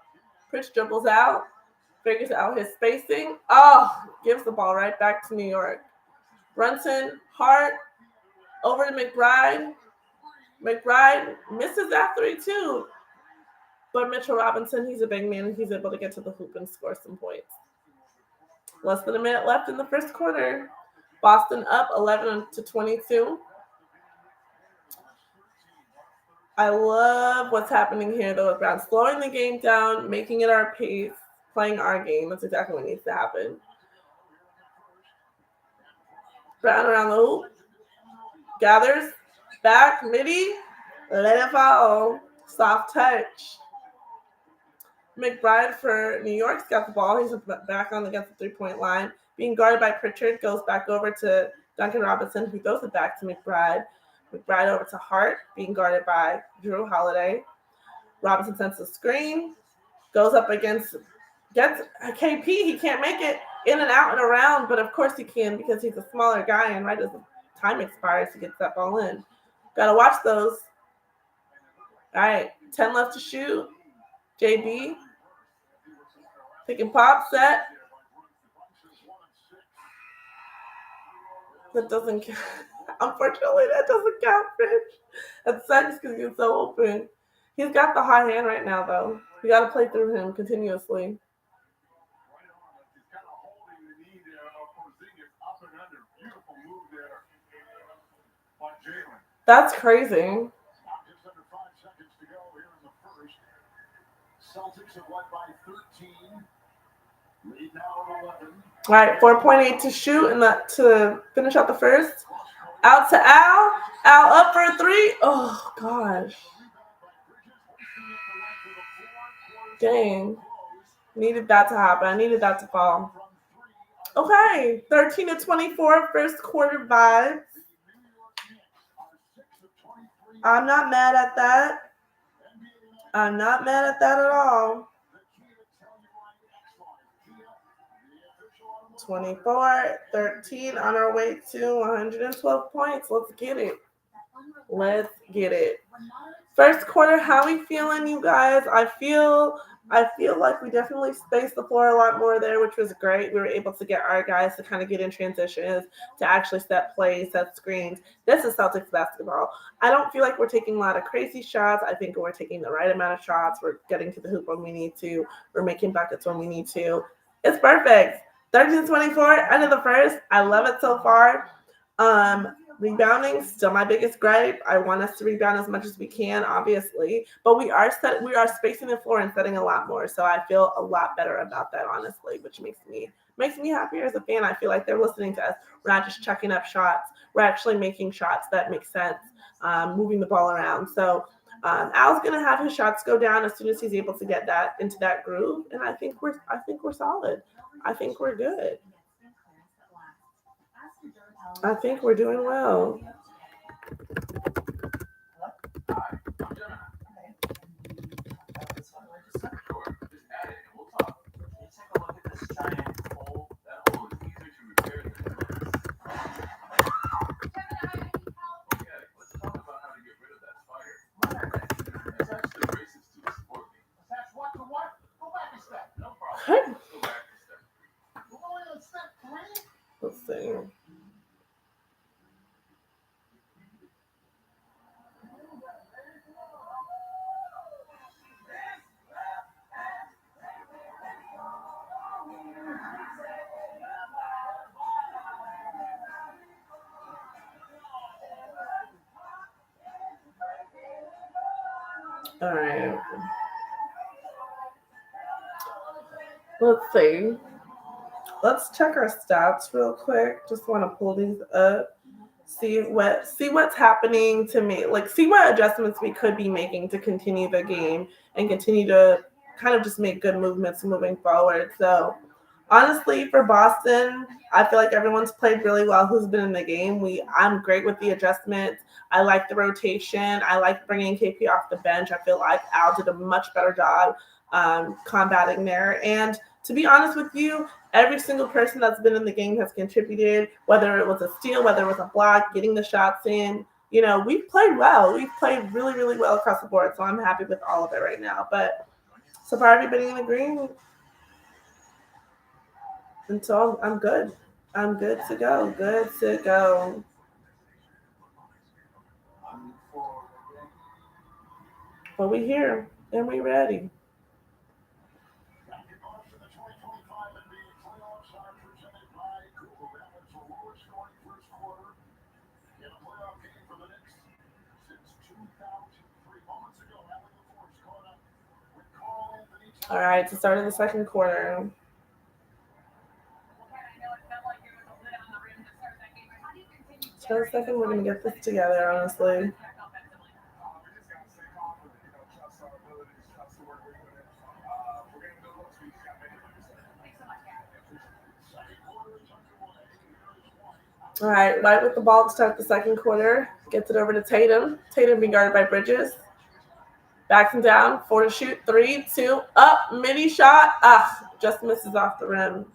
Pritch dribbles out. Figures out his spacing. Oh, gives the ball right back to New York. Brunson, Hart, over to McBride. McBride misses that 3 too. But Mitchell Robinson, he's a big man. He's able to get to the hoop and score some points. Less than a minute left in the first quarter. Boston up 11-22. I love what's happening here, though, with Brown. Slowing the game down, making it our pace, playing our game. That's exactly what needs to happen. Brown around the hoop. Gathers. Back. Midi. Let it fall. Soft touch. McBride for New York's got the ball. He's back on against the 3-point line. Being guarded by Pritchard, goes back over to Duncan Robinson, who throws it back to McBride. McBride over to Hart, being guarded by Drew Holiday. Robinson sends the screen, goes up against, gets a KP. He can't make it in and out and around, but of course he can because he's a smaller guy, and right as the time expires, he gets that ball in. Got to watch those. All right, 10 left to shoot. JB. Pick and pop, set. That doesn't count. Unfortunately, that doesn't count, Rich. That sucks because he's so open. He's got the high hand right now, though. We got to play through him continuously. That's crazy. Just under 5 seconds to go here in the first. Celtics have led by 13. Lead now at 11. All right, 4.8 to shoot and to finish out the first. Out to Al. Al up for a 3. Oh, gosh. Dang. Needed that to happen. I needed that to fall. Okay, 13 to 24, first quarter vibes. I'm not mad at that. I'm not mad at that at all. 24-13 on our way to 112 points. Let's get it. Let's get it. First quarter, how we feeling, you guys? I feel like we definitely spaced the floor a lot more there, which was great. We were able to get our guys to kind of get in transitions, to actually set plays, set screens. This is Celtics basketball. I don't feel like we're taking a lot of crazy shots. I think we're taking the right amount of shots. We're getting to the hoop when we need to. We're making buckets when we need to. It's perfect. 13-24, end of the first. I love it so far. Rebounding, still my biggest gripe. I want us to rebound as much as we can, obviously. But we are spacing the floor and setting a lot more. So I feel a lot better about that, honestly, which makes me happier as a fan. I feel like they're listening to us. We're not just chucking up shots. We're actually making shots that make sense, moving the ball around. So Al's gonna have his shots go down as soon as he's able to get that into that groove. And I think we're solid. I think we're good. I think we're doing well. Let's see. All right. Let's see. Let's check our stats real quick. Just want to pull these up. See what's happening to me. Like, see what adjustments we could be making to continue the game and continue to kind of just make good movements moving forward. So honestly, for Boston, I feel like everyone's played really well who's been in the game. I'm great with the adjustments. I like the rotation. I like bringing KP off the bench. I feel like Al did a much better job combating there. And to be honest with you, every single person that's been in the game has contributed, whether it was a steal, whether it was a block, getting the shots in. You know, we've played well. We've played really, really well across the board. So I'm happy with all of it right now. But so far, everybody in the green. And so I'm good. I'm good to go. Good to go. But we here and we ready. All right, to start of the second quarter. For a second, we're going to get this together, honestly. All right, White with the ball to start the second quarter. Gets it over to Tatum. Tatum being guarded by Bridges. Backs him down. 4 to shoot. 3, 2, up. Mini shot. Just misses off the rim.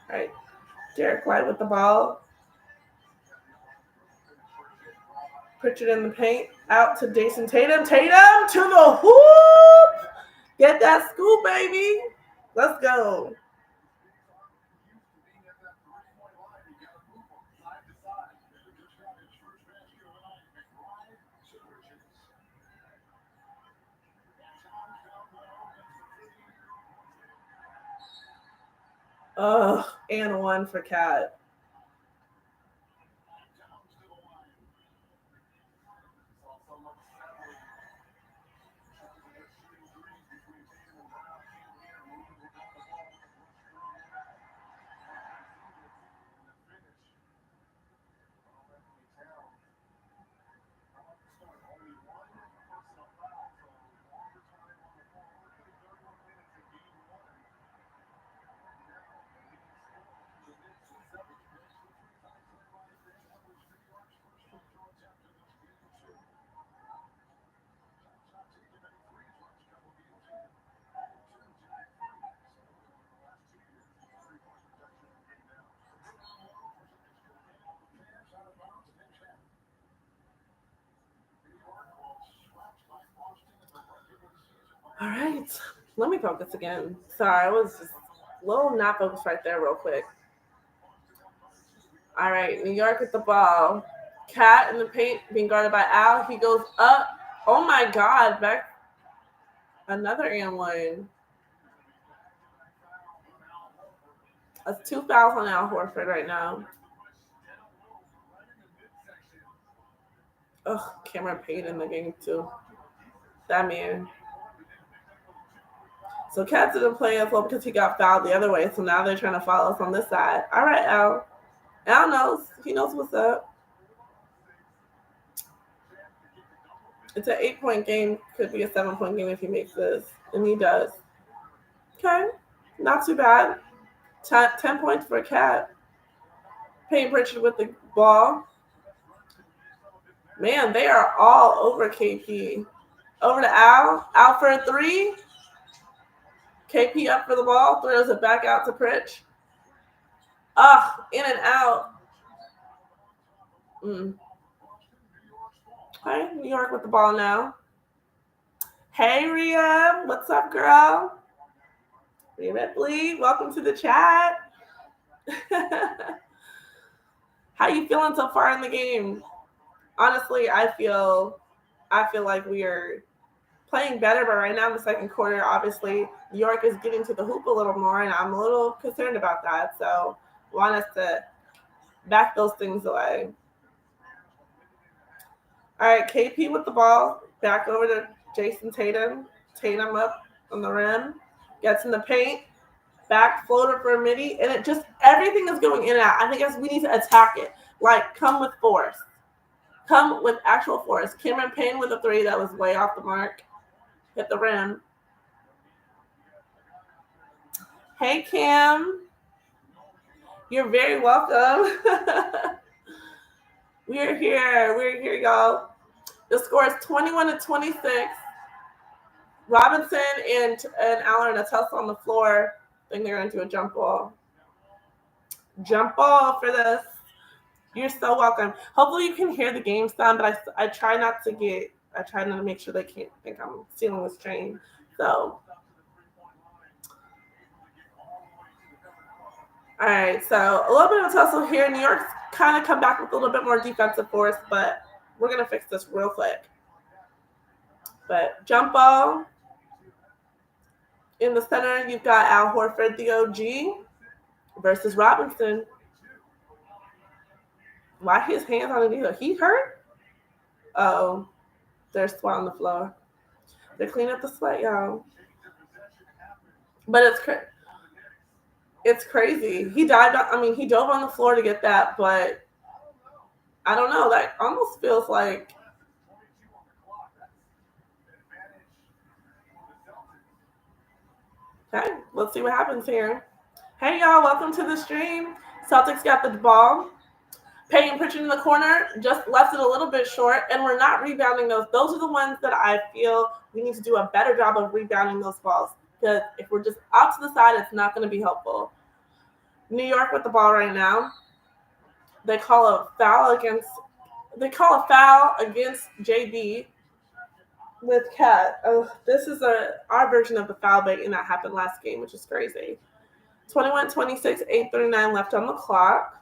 All right, Derek White with the ball. Pritchard in the paint. Out to Jason Tatum. Tatum to the hoop. Get that scoop, baby. Let's go. And 1 for Cat. All right, let me focus again. Sorry, I was just a little not focused right there real quick. All right, New York with the ball. Cat in the paint being guarded by Al. He goes up. Oh my God, back. Another and 1. That's 2 fouls on Al Horford right now. Cameron Payne in the game too. That man. So Cat didn't play as well because he got fouled the other way. So now they're trying to foul us on this side. All right, Al. Al knows. He knows what's up. It's an 8-point game. Could be a 7-point game if he makes this. And he does. Okay. Not too bad. 10 points for Cat. Payne Pritchard with the ball. Man, they are all over KP. Over to Al. Al for a 3. KP up for the ball. Throws it back out to Pritch. In and out. Okay, New York with the ball now. Hey, Rhea. What's up, girl? Rhea Ripley, welcome to the chat. How you feeling so far in the game? Honestly, I feel like we are playing better, but right now in the second quarter, obviously, New York is getting to the hoop a little more, and I'm a little concerned about that. So I want us to back those things away. All right, KP with the ball. Back over to Jason Tatum. Tatum up on the rim. Gets in the paint. Back floater for a midi. And it just, everything is going in and out. I think we need to attack it. Like, come with force. Come with actual force. Cameron Payne with a 3 that was way off the mark. Hit the rim. Hey, Cam. You're very welcome. We're here, y'all. The score is 21-26. Robinson and Allen are tussle on the floor. I think they're going to do a jump ball. Jump ball for this. You're so welcome. Hopefully you can hear the game sound, but I try not to make sure they can't think I'm stealing this train. So, all right. So a little bit of a tussle here. New York's kind of come back with a little bit more defensive force, but we're going to fix this real quick. But jump ball. In the center, you've got Al Horford, the OG, versus Robinson. Why his hands on the needle? He hurt? Oh, there's sweat on the floor. They clean up the sweat, y'all. But it's crazy. He dived. He dove on the floor to get that, but I don't know. That almost feels like. Okay, let's see what happens here. Hey, y'all, welcome to the stream. Celtics got the ball. Payton Pritchard in the corner, just left it a little bit short, and we're not rebounding those. Those are the ones that I feel we need to do a better job of rebounding those balls. Because if we're just out to the side, it's not going to be helpful. New York with the ball right now. They call a foul against JB with Cat. Oh, this is our version of the foul baiting that happened last game, which is crazy. 21-26, 8:39 left on the clock.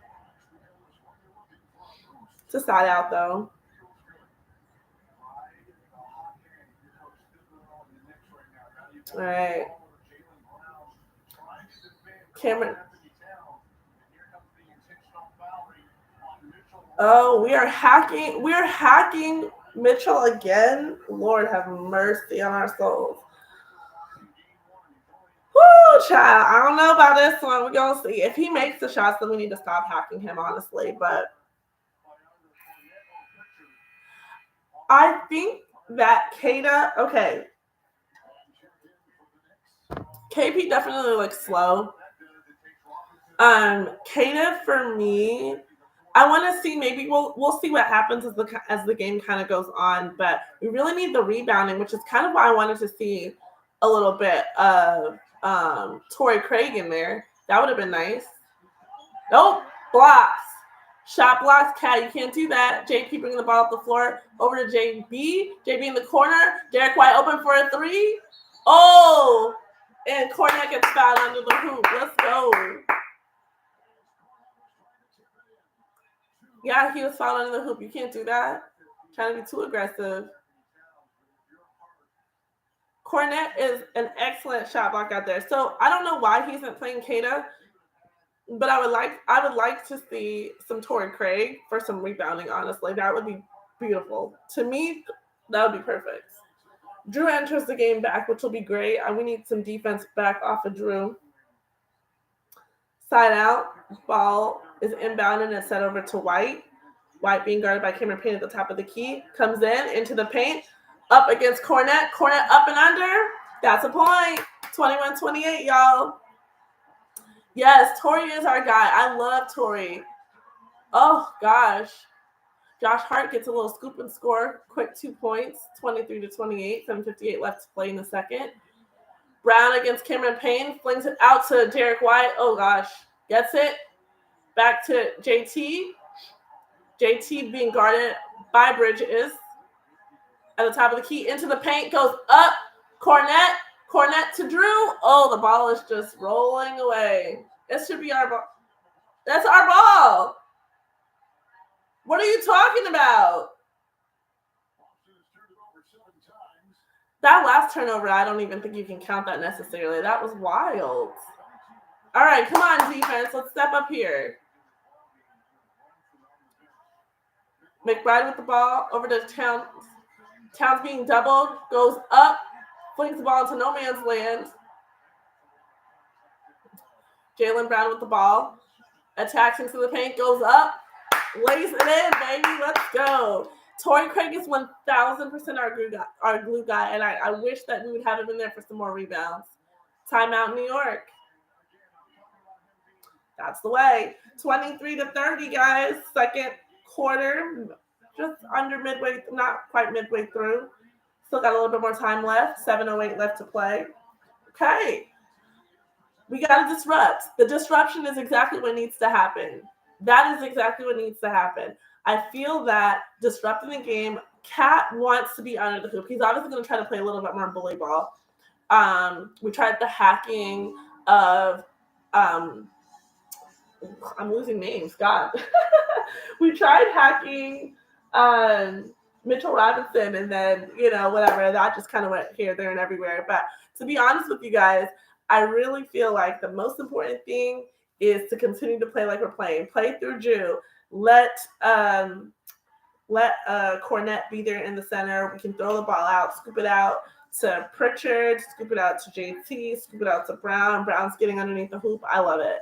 It's a side out, though. All right. Cameron. Oh, we are hacking. We're hacking Mitchell again. Lord have mercy on our souls. Woo, child. I don't know about this one. We're going to see. If he makes the shots, then we need to stop hacking him, honestly. But I think that Kada, okay. KP definitely looks slow. Kada, for me, I want to see, maybe we'll see what happens as the game kind of goes on, but we really need the rebounding, which is kind of why I wanted to see a little bit of Torrey Craig in there. That would have been nice. Nope, blocks. Shot blocks, Cat, you can't do that. JP bringing the ball up the floor over to JB. JB in the corner. Derek White open for a three. Oh, and Kornet gets fouled under the hoop. Let's go. Yeah, he was fouled under the hoop. You can't do that. Trying to be too aggressive. Kornet is an excellent shot block out there. So I don't know why he isn't playing Kada, but I would like to see some Torrey Craig for some rebounding, honestly. That would be beautiful. To me, that would be perfect. Drew enters the game back, which will be great. We need some defense back off of Drew. Side out. Ball is inbounded and set over to White. White being guarded by Cameron Payne at the top of the key. Comes into the paint. Up against Kornet. Kornet up and under. That's a point. 21-28, y'all. Yes, Torrey is our guy. I love Torrey. Oh, gosh. Josh Hart gets a little scoop and score. Quick 2 points. 23-28. 7:58 left to play in the second. Brown against Cameron Payne. Flings it out to Derek White. Oh, gosh. Gets it. Back to JT. JT being guarded by Bridges. At the top of the key. Into the paint. Goes up. Kornet. Kornet to Drew. Oh, the ball is just rolling away. It should be our ball. That's our ball. What are you talking about? That last turnover, I don't even think you can count that necessarily. That was wild. All right, come on, defense. Let's step up here. McBride with the ball over to Towns. Towns being doubled. Goes up. Flings the ball into no man's land. Jaylen Brown with the ball. Attacks into the paint. Goes up. Lays it in, baby. Let's go. Torrey Craig is 1,000% our glue guy, and I wish that we would have him in there for some more rebounds. Timeout, New York. That's the way. 23-30, guys. Second quarter. Just under midway, not quite midway through. Still got a little bit more time left. 7:08 left to play. Okay. We got to disrupt. The disruption is exactly what needs to happen. That is exactly what needs to happen. I feel that disrupting the game, Cat wants to be under the hoop. He's obviously going to try to play a little bit more bully ball. We tried the hacking of I'm losing names. God. We tried hacking Mitchell Robinson, and then, whatever. That just kind of went here, there, and everywhere. But to be honest with you guys, I really feel like the most important thing is to continue to play like we're playing. Play through Drew. Let Cornette be there in the center. We can throw the ball out, scoop it out to Pritchard, scoop it out to JT, scoop it out to Brown. Brown's getting underneath the hoop. I love it.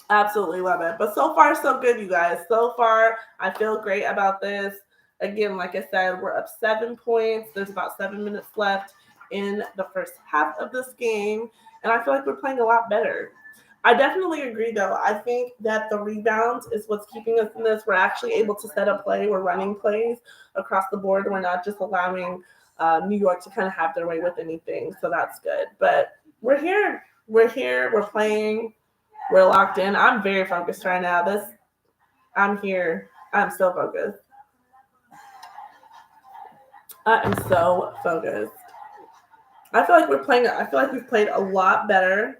Absolutely love it. But so far, so good, you guys. So far, I feel great about this. Again, like I said, we're up 7 points. There's about 7 minutes left in the first half of this game. And I feel like we're playing a lot better. I definitely agree, though. I think that the rebounds is what's keeping us in this. We're actually able to set up play. We're running plays across the board. We're not just allowing New York to kind of have their way with anything. So that's good. But we're here. We're here. We're playing. We're locked in. I'm very focused right now. I'm here. I'm so focused. I am so focused. I feel like we've played a lot better.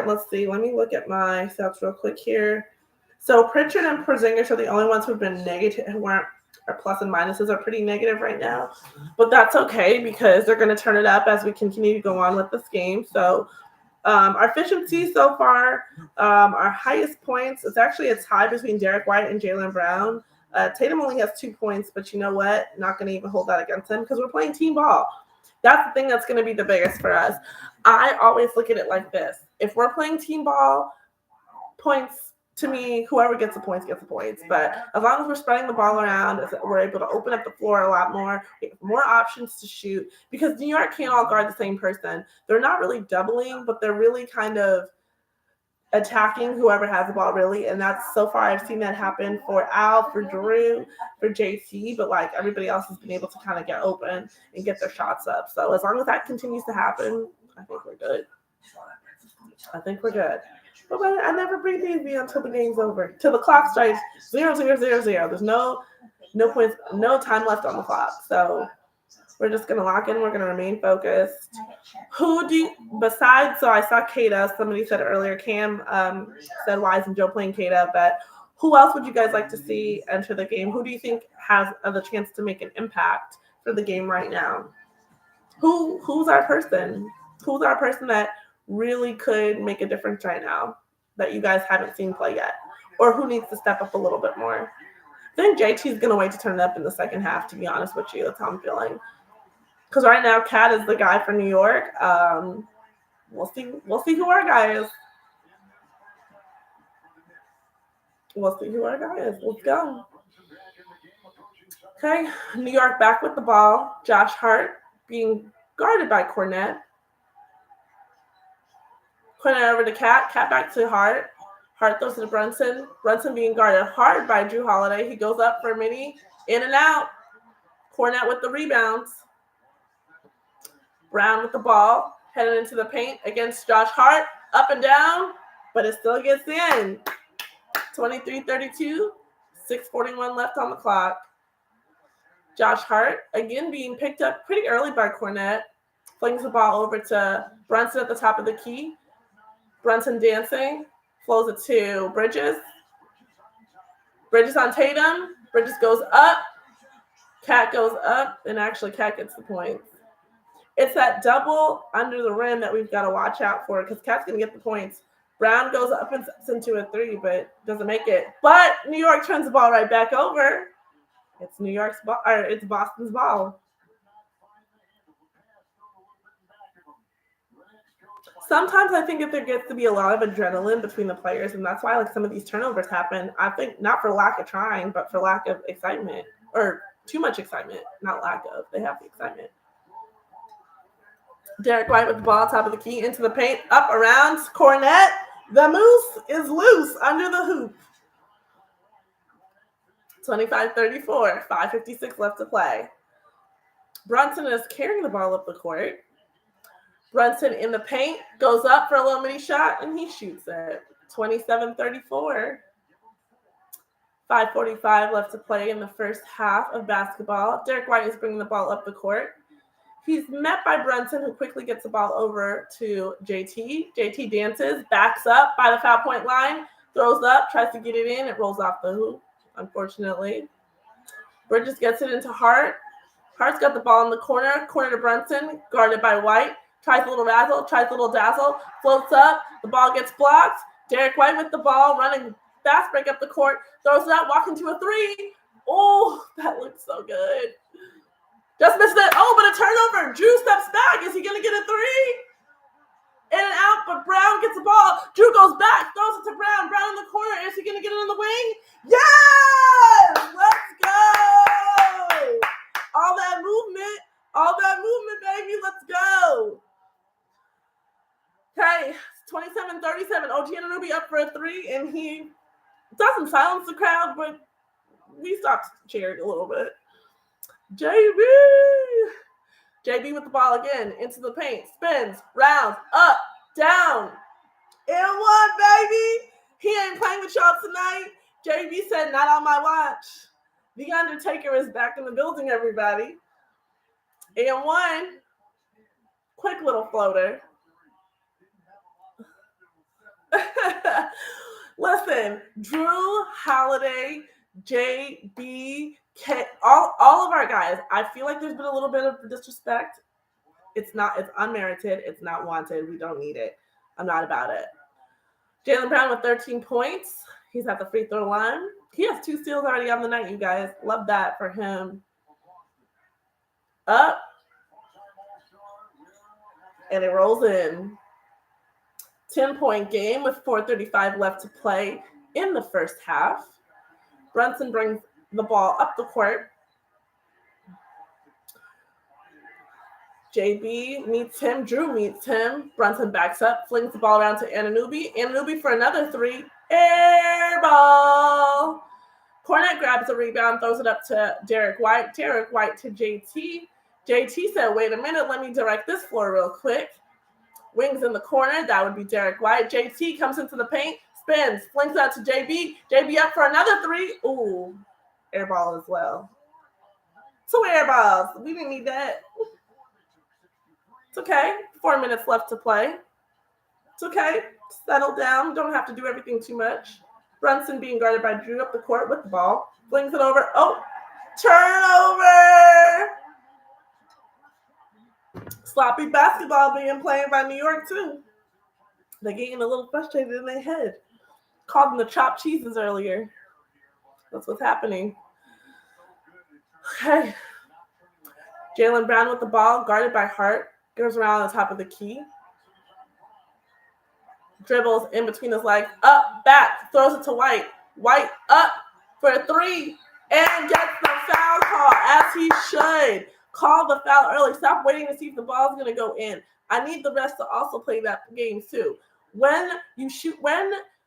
Let's see. Let me look at my stats real quick here. So Pritchard and Porzingis are the only ones who've been negative, who aren't. Our plus and minuses are pretty negative right now, but that's okay because they're going to turn it up as we continue to go on with this game. So our efficiency so far, our highest points, it's actually a tie between Derek White and Jaylen Brown. Tatum only has 2 points, but you know what? Not going to even hold that against him because we're playing team ball. That's the thing that's going to be the biggest for us. I always look at it like this. If we're playing team ball, points, to me, whoever gets the points gets the points. But as long as we're spreading the ball around, we're able to open up the floor a lot more. We have more options to shoot because New York can't all guard the same person. They're not really doubling, but they're really kind of attacking whoever has the ball, really. And that's so far I've seen that happen for Al, for Drew, for JT, but like everybody else has been able to kind of get open and get their shots up. So as long as that continues to happen, I think we're good. But I never breathe easy until the game's over. Till the clock strikes 0-0-0-0. There's no points, no time left on the clock. So we're just gonna lock in. We're gonna remain focused. So I saw Kata. Somebody said earlier, Cam said, why isn't Joe playing Kata? But who else would you guys like to see enter the game? Who do you think has the chance to make an impact for the game right now? Who's our person? Who's our person that really could make a difference right now that you guys haven't seen play yet? Or who needs to step up a little bit more? I think JT's going to wait to turn it up in the second half, to be honest with you. That's how I'm feeling. Because right now, Kat is the guy for New York. We'll see who our guy is. Let's go. Okay, New York back with the ball. Josh Hart being guarded by Cornette. Cornette over to Cat. Cat back to Hart. Hart throws to Brunson. Brunson being guarded hard by Drew Holiday. He goes up for a mini. In and out. Cornette with the rebounds. Brown with the ball. Headed into the paint against Josh Hart. Up and down. But it still gets in. 23-32. 6:41 left on the clock. Josh Hart, again, being picked up pretty early by Cornette. Flings the ball over to Brunson at the top of the key. Brunson dancing. Flows it to Bridges. Bridges on Tatum. Bridges goes up. Cat goes up. And actually, Cat gets the points. It's that double under the rim that we've got to watch out for because Cat's going to get the points. Brown goes up and sets into a three, but doesn't make it. But New York turns the ball right back over. It's New York's ball, or it's Boston's ball. Sometimes I think if there gets to be a lot of adrenaline between the players, and that's why like some of these turnovers happen. I think not for lack of trying, but for lack of excitement or too much excitement, not lack of. They have the excitement. Derek White with the ball, top of the key, into the paint, up around Cornette. The moose is loose under the hoop. 25-34, 5:56 left to play. Brunson is carrying the ball up the court. Brunson in the paint, goes up for a little mini shot, and he shoots it. 27-34. 5:45 left to play in the first half of basketball. Derek White is bringing the ball up the court. He's met by Brunson, who quickly gets the ball over to JT. JT dances, backs up by the foul point line, throws up, tries to get it in. It rolls off the hoop, unfortunately. Bridges gets it into Hart. Hart's got the ball in the corner to Brunson, guarded by White. tries a little razzle, tries a little dazzle, floats up, the ball gets blocked. Derek White with the ball, running fast break up the court, throws it out, walking to a three. Oh, that looks so good. Just missed it. Oh, but a turnover. Drew steps back. Is he going to get a three? In and out, but Brown gets the ball. Drew goes back, throws it to Brown. Brown in the corner. Is he going to get it on the wing? Yes! Let's go! All that movement, baby. Let's go. Okay, 27-37. OG Anunoby up for a three, and he doesn't silence the crowd, but we stopped cheering a little bit. JB with the ball again, into the paint, spins, rounds, up, down, and one, baby. He ain't playing with y'all tonight. JB said, not on my watch. The Undertaker is back in the building, everybody. And one, quick little floater. Listen, Drew, Holiday, JB, all of our guys, I feel like there's been a little bit of disrespect. It's unmerited. It's not wanted. We don't need it. I'm not about it. Jaylen Brown with 13 points. He's at the free throw line. He has 2 steals already on the night, you guys. Love that for him. Up. And it rolls in. 10-point game with 4:35 left to play in the first half. Brunson brings the ball up the court. JB meets him. Drew meets him. Brunson backs up, flings the ball around to Anunoby. Anunoby for another three. Air ball. Cornette grabs the rebound, throws it up to Derek White. Derek White to JT. JT said, wait a minute, let me direct this floor real quick. Wings in the corner. That would be Derek White. JT comes into the paint, spins, flings out to JB. JB up for another three. Ooh, air ball as well. 2 air balls. We didn't need that. It's okay. 4 minutes left to play. It's okay. Settle down. Don't have to do everything too much. Brunson being guarded by Drew up the court with the ball. Flings it over. Oh, turnover. Sloppy basketball being played by New York, too. They're getting a little frustrated in their head. Called them the chopped cheeses earlier. That's what's happening. Okay. Jaylen Brown with the ball, guarded by Hart. Goes around on the top of the key. Dribbles in between his legs. Up, back, throws it to White. White up for a three. And gets the foul call, as he should. Call the foul early. Stop waiting to see if the ball's going to go in. I need the rest to also play that game too. When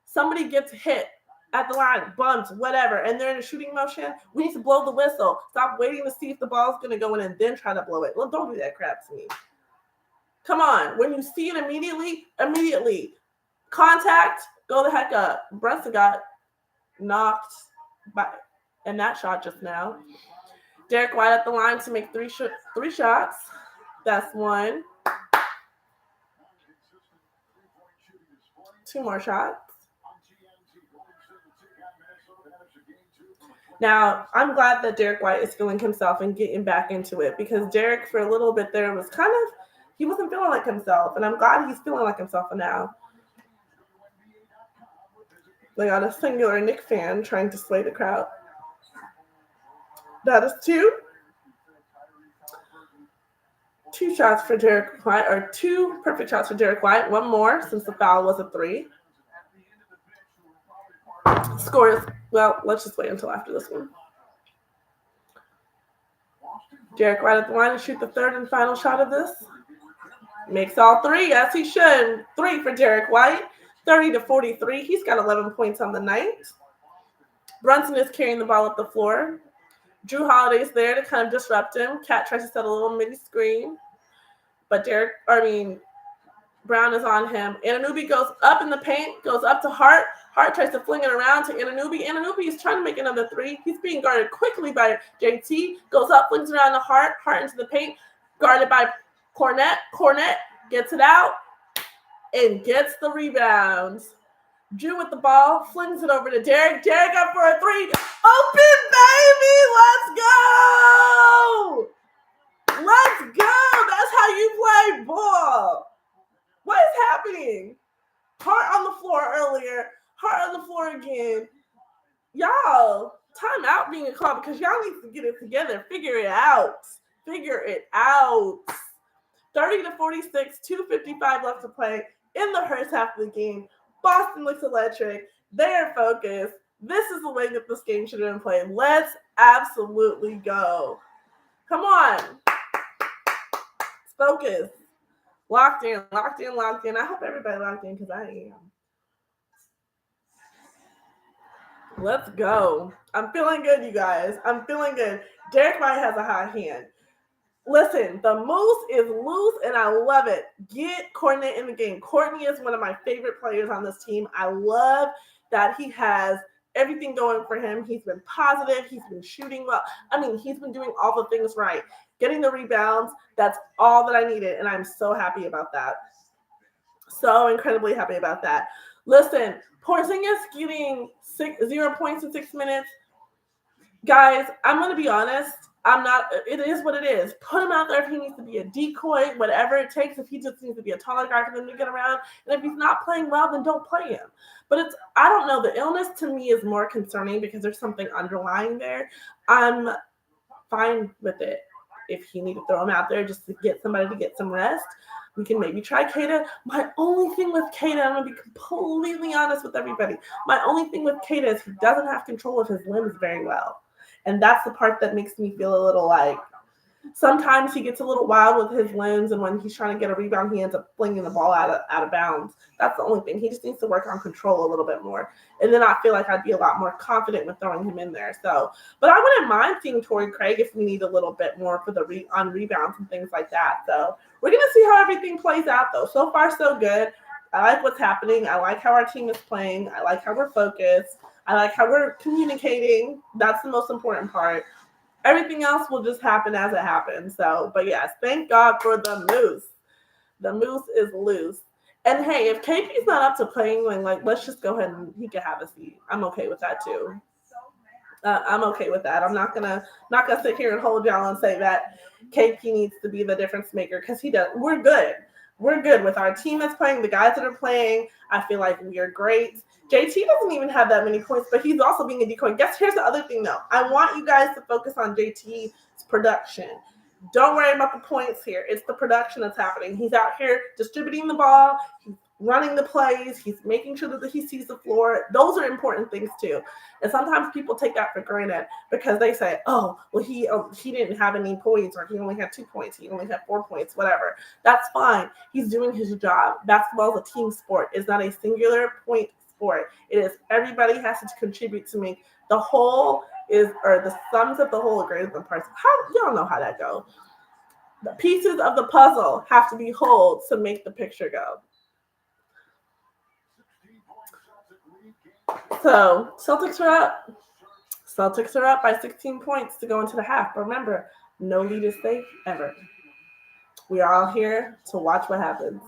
somebody gets hit at the line, bumped, whatever, and they're in a shooting motion, we need to blow the whistle. Stop waiting to see if the ball's going to go in and then try to blow it. Well, don't do that crap to me. Come on. When you see it immediately. Contact, go the heck up. Brunson got knocked by in that shot just now. Derek White at the line to make three shots. That's one. 2 more shots. Now, I'm glad that Derek White is feeling himself and getting back into it, because Derek, for a little bit there, was he wasn't feeling like himself, and I'm glad he's feeling like himself now. They got a singular Knicks fan trying to sway the crowd. That is 2. 2 shots for Derek White, or 2 perfect shots for Derek White. 1 more since the foul was a 3. Scores. Well, let's just wait until after this one. Derek White at the line to shoot the 3rd and final shot of this. Makes all 3, as he should. 3 for Derek White. 30-43. He's got 11 points on the night. Brunson is carrying the ball up the floor. Drew Holiday's there to kind of disrupt him. Cat tries to set a little mini screen, but Brown is on him. Anunoby goes up in the paint, goes up to Hart. Hart tries to fling it around to Anunoby. Anunoby is trying to make another 3. He's being guarded quickly by JT. Goes up, flings around to Hart. Hart into the paint, guarded by Cornette. Cornette gets it out and gets the rebounds. Drew with the ball, flings it over to Derek. Derek up for a 3. Open, baby! Let's go! Let's go! That's how how you play ball. What is happening? Hart on the floor earlier. Hart on the floor again. Y'all, timeout being called because y'all need to get it together. Figure it out. Figure it out. 30-46, 2:55 left to play in the first half of the game. Boston looks electric. They're focused. This is the way that this game should have been played. Let's absolutely go. Come on. Let's focus. Locked in, locked in, locked in. I hope everybody locked in because I am. Let's go. I'm feeling good, you guys. I'm feeling good. Derek White has a hot hand. Listen, the Moose is loose, and I love it. Get Courtney in the game. Courtney is one of my favorite players on this team. I love that he has everything going for him. He's been positive. He's been shooting well. I mean, he's been doing all the things right. Getting the rebounds, that's all that I needed, and I'm so happy about that. So incredibly happy about that. Listen, Porzingis getting 0 points in 6 minutes. Guys, I'm going to be honest. It is what it is. Put him out there if he needs to be a decoy, whatever it takes. If he just needs to be a taller guy for them to get around. And if he's not playing well, then don't play him. But I don't know. The illness to me is more concerning because there's something underlying there. I'm fine with it. If you need to throw him out there just to get somebody to get some rest, we can maybe try Kata. My only thing with Kata, I'm going to be completely honest with everybody. My only thing with Kata is he doesn't have control of his limbs very well. And that's the part that makes me feel a little like sometimes he gets a little wild with his limbs, and when he's trying to get a rebound, he ends up flinging the ball out of bounds. That's the only thing. He just needs to work on control a little bit more. And then I feel like I'd be a lot more confident with throwing him in there. So, but I wouldn't mind seeing Torrey Craig if we need a little bit more for the on rebounds and things like that. So we're going to see how everything plays out, though. So far, so good. I like what's happening. I like how our team is playing. I like how we're focused. I like how we're communicating. That's the most important part. Everything else will just happen as it happens. So, but yes, thank God for the Moose. The Moose is loose. And hey, if KP's not up to playing, like let's just go ahead and he can have a seat. I'm okay with that too. I'm okay with that. I'm not gonna sit here and hold y'all and say that KP needs to be the difference maker because he does. We're good. We're good with our team that's playing, the guys that are playing. I feel like we are great. JT doesn't even have that many points, but he's also being a decoy. Here's the other thing, though. I want you guys to focus on JT's production. Don't worry about the points here. It's the production that's happening. He's out here distributing the ball. He's running the plays. He's making sure that he sees the floor. Those are important things, too. And sometimes people take that for granted because they say, oh, well, he didn't have any points, or he only had 2 points. He only had 4 points, whatever. That's fine. He's doing his job. Basketball is a team sport. It's not a singular point sport. It is everybody has to contribute to make the whole the sums of the whole are greater than parts. Y'all know how that goes. The pieces of the puzzle have to be whole to make the picture go. So Celtics are up. Celtics are up by 16 points to go into the half. But remember, no lead is safe ever. We are all here to watch what happens.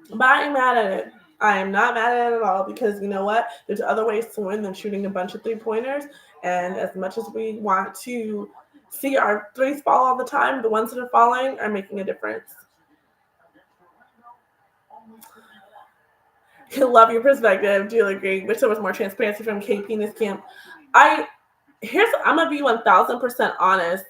But I ain't mad at it. I am not mad at it at all because you know what? There's other ways to win than shooting a bunch of 3-pointers. And as much as we want to see our threes fall all the time, the ones that are falling are making a difference. I love your perspective. Do you agree? Wish there was more transparency from KP in this camp. I'm going to be 1,000% honest.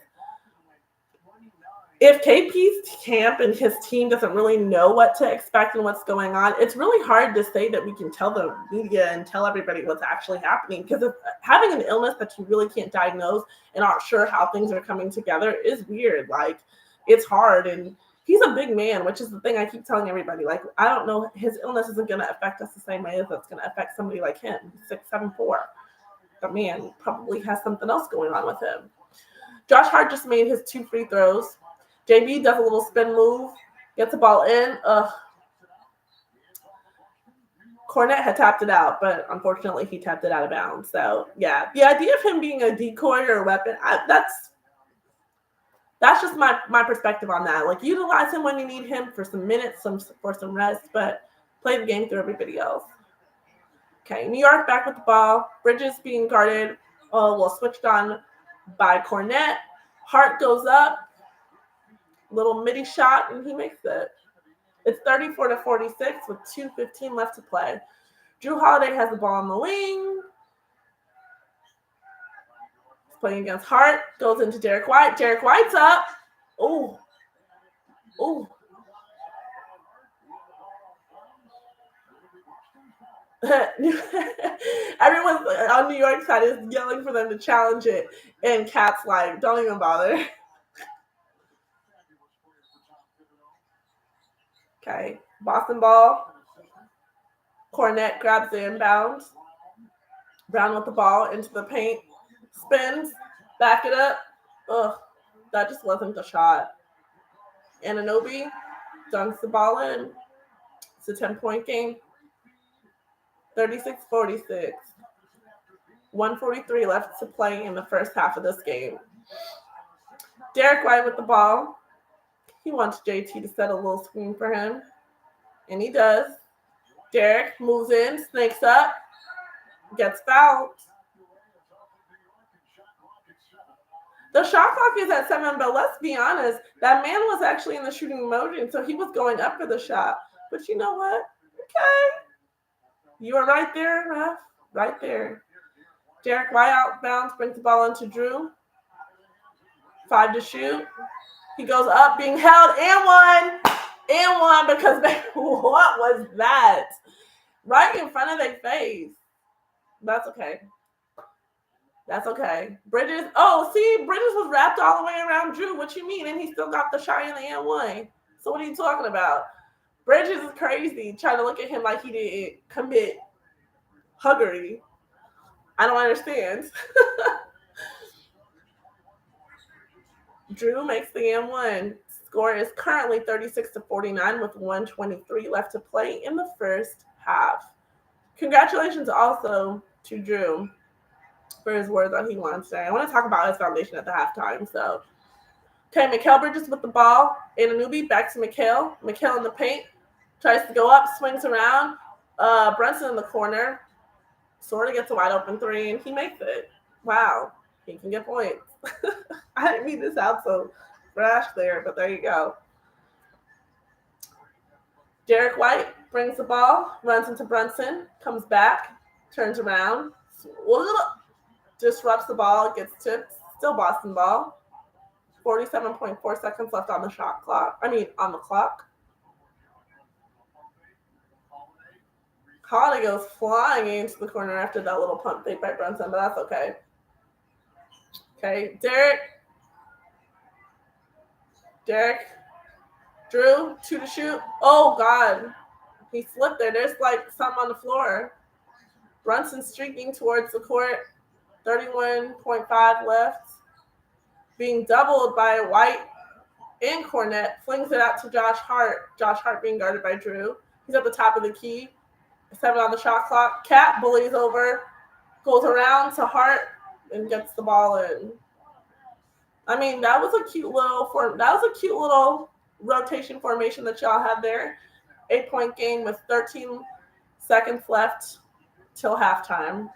If KP's camp and his team doesn't really know what to expect and what's going on, it's really hard to say that we can tell the media and tell everybody what's actually happening. Because having an illness that you really can't diagnose and aren't sure how things are coming together is weird. Like, it's hard. And he's a big man, which is the thing I keep telling everybody. Like, I don't know, his illness isn't going to affect us the same way as it's going to affect somebody like him, 6'7", 4. The man probably has something else going on with him. Josh Hart just made his 2 free throws. JB does a little spin move, gets the ball in. Cornette had tapped it out, but unfortunately he tapped it out of bounds. So, yeah, the idea of him being a decoy or a weapon, that's just my perspective on that. Like, utilize him when you need him for some minutes, for some rest, but play the game through everybody else. Okay, New York back with the ball. Bridges being guarded. Switched on by Cornette. Hart goes up, little midi shot, and he makes it. It's 34-46 with 2:15 left to play. Jrue Holiday has the ball on the wing. He's playing against Hart. Goes into Derek White. Derek White's up. Oh. Oh. Everyone on New York side is yelling for them to challenge it, and Cat's like, don't even bother. Okay, Boston ball. Cornette grabs the inbound. Brown with the ball into the paint. Spins. Back it up. Ugh, that just wasn't the shot. Anunoby dunks the ball in. It's a 10-point game. 36-46. 1:43 left to play in the first half of this game. Derek White with the ball. He wants JT to set a little screen for him. And he does. Derek moves in, snakes up, gets fouled. The shot clock is at 7, but let's be honest, that man was actually in the shooting motion, so he was going up for the shot. But you know what? Okay. You were right there, ref. Right there. Derek White outbounds, brings the ball into Jrue. 5 to shoot. He goes up, being held, and one. And one, because what was that? Right in front of their face. That's okay. That's okay. Bridges. Oh, see, Bridges was wrapped all the way around Jrue. What you mean? And he still got the shot in the and one. So what are you talking about? Bridges is crazy. Trying to look at him like he didn't commit huggery. I don't understand. Jrue makes the and one. Score is currently 36-49 with 1:23 left to play in the first half. Congratulations also to Jrue for his words that he won today. I want to talk about his foundation at the halftime. So, okay, Mikal Bridges with the ball. Anunoby back to Mikal. Mikal in the paint. Tries to go up, swings around. Brunson in the corner. Sort of gets a wide open three, and he makes it. Wow. He can get points. I didn't mean to sound so brash there, but there you go. Derek White brings the ball, runs into Brunson, comes back, turns around, disrupts the ball, gets tipped. Still Boston ball. 47.4 seconds left on the shot clock. On the clock. Holiday goes flying into the corner after that little pump fake by Brunson, but that's okay. Okay, Derek. Jrue, 2 to shoot. Oh, God. He slipped there. There's like something on the floor. Brunson streaking towards the court. 31.5 left. Being doubled by White and Cornette. Flings it out to Josh Hart. Josh Hart being guarded by Jrue. He's at the top of the key. 7 on the shot clock. Cat bullies over. Goes around to Hart and gets the ball in. That was a cute little rotation formation that y'all had there. 8-point game with 13 seconds left till halftime.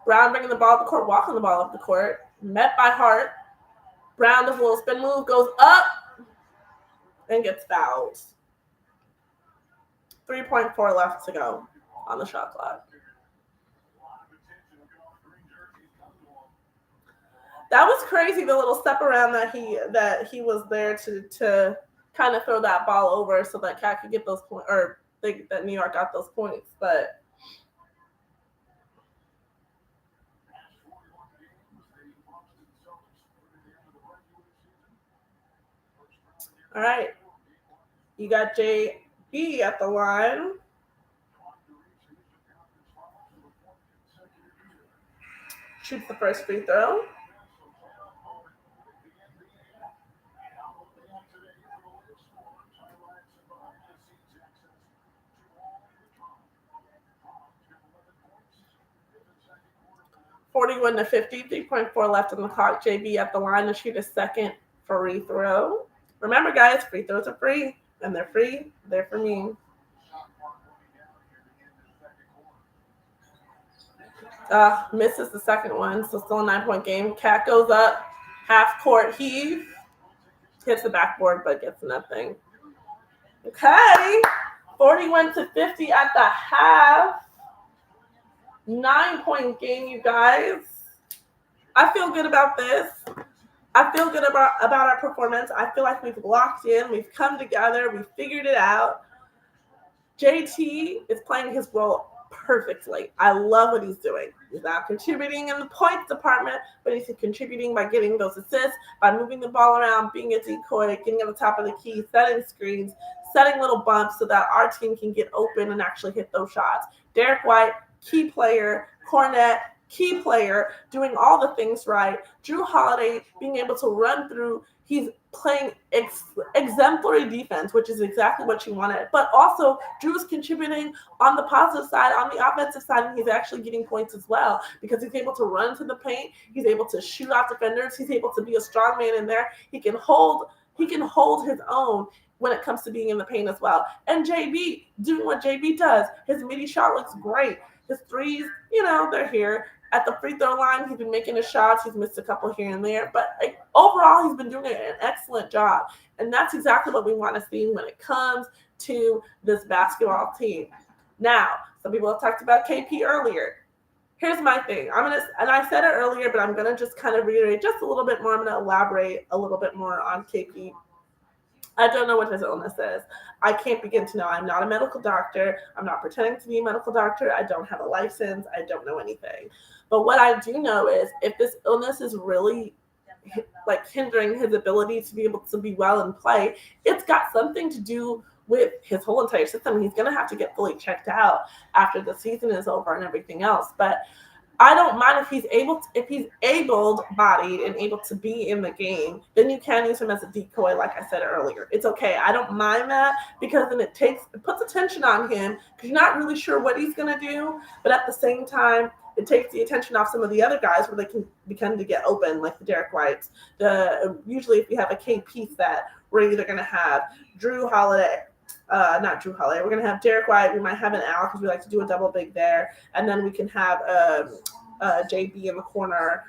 Brown bringing the ball up the court, walking the ball up the court. Met by Hart. Brown does a little spin move, goes up, and gets fouled. 3.4 left to go on the shot clock. That was crazy, the little step around that he was there to kind of throw that ball over so that Cat could get those points, or that New York got those points. But all right, you got JB at the line. Shoots the first free throw. (41-50), 3.4 left on the clock. JB at the line to shoot a second free throw. Remember, guys, free throws are free, and they're free. They're for me. Misses the second one, so still a 9-point game. Cat goes up, half court heave, hits the backboard, but gets nothing. Okay, 41-50 at the half. 9-point game, you guys. I feel good about this. I feel good about our performance. I feel like we've locked in. We've come together. We've figured it out. JT is playing his role perfectly. I love what he's doing. He's not contributing in the points department, but he's contributing by getting those assists, by moving the ball around, being a decoy, getting at the top of the key, setting screens, setting little bumps so that our team can get open and actually hit those shots. Derek White, key player. Cornette, key player, doing all the things right. Drew Holiday being able to run through. He's playing exemplary defense, which is exactly what you wanted. But also, Drew's contributing on the positive side, on the offensive side, and he's actually getting points as well because he's able to run to the paint. He's able to shoot off defenders. He's able to be a strong man in there. He can hold his own when it comes to being in the paint as well. And JB doing what JB does. His midi shot looks great. His threes, they're here. At the free throw line, he's been making his shots. He's missed a couple here and there. But overall, he's been doing an excellent job. And that's exactly what we want to see when it comes to this basketball team. Now, some people have talked about KP earlier. Here's my thing. And I said it earlier, but I'm going to just kind of reiterate just a little bit more. I'm going to elaborate a little bit more on KP. I don't know what his illness is. I can't begin to know. I'm not a medical doctor. I'm not pretending to be a medical doctor. I don't have a license. I don't know anything. But what I do know is if this illness is really hindering his ability to be able to be well and play, it's got something to do with his whole entire system. He's going to have to get fully checked out after the season is over and everything else. But I don't mind if he's able-bodied and able to be in the game, then you can use him as a decoy, like I said earlier. It's okay. I don't mind that because then it puts attention on him because you're not really sure what he's going to do. But at the same time, it takes the attention off some of the other guys where they can begin to get open, like the Derek Whites. Usually if you have a KP set, we're either going to have Drew Holiday. Not Drew Holiday. We're going to have Derek White. We might have an Al because we like to do a double big there. And then we can have JB in the corner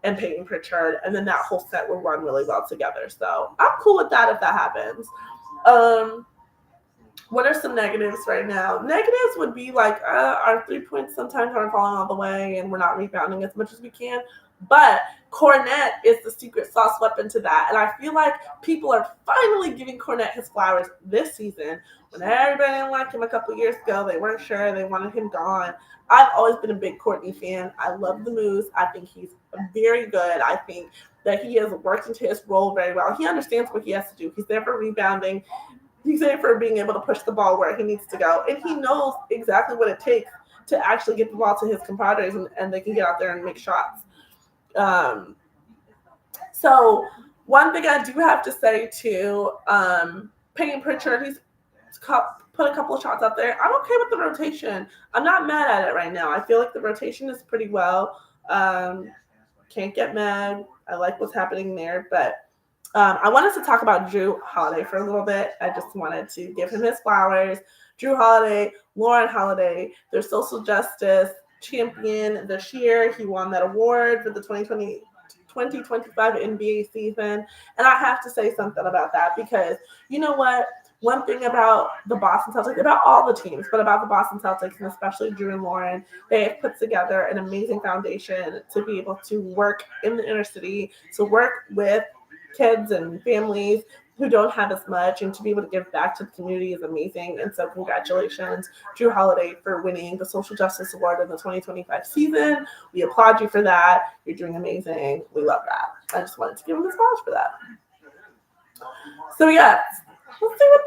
and Peyton Pritchard. And then that whole set will run really well together. So I'm cool with that if that happens. What are some negatives right now? Negatives would be our 3 points sometimes aren't falling all the way and we're not rebounding as much as we can. But Cornette is the secret sauce weapon to that. And I feel like people are finally giving Cornette his flowers this season. When everybody didn't like him a couple years ago, they weren't sure. They wanted him gone. I've always been a big Courtney fan. I love the moves. I think he's very good. I think that he has worked into his role very well. He understands what he has to do. He's there for rebounding. He's there for being able to push the ball where he needs to go. And he knows exactly what it takes to actually get the ball to his compadres and they can get out there and make shots. So one thing I do have to say too, Peyton Pritchard, he's put a couple of shots out there. I'm okay with the rotation. I'm not mad at it right now. I feel like the rotation is pretty well. Can't get mad. I like what's happening there, but I wanted to talk about Drew Holiday for a little bit. I just wanted to give him his flowers. Drew Holiday, Lauren Holiday, their social justice champion this year. He won that award for the 2025 NBA season. And I have to say something about that because you know what? One thing about the Boston Celtics, about all the teams, but about the Boston Celtics and especially Drew and Lauren, they have put together an amazing foundation to be able to work in the inner city, to work with kids and families who don't have as much, and to be able to give back to the community is amazing. And so congratulations, Drew Holiday, for winning the Social Justice Award in the 2025 season. We applaud you for that. You're doing amazing. We love that. I just wanted to give him a flowers for that. So yeah, let's see what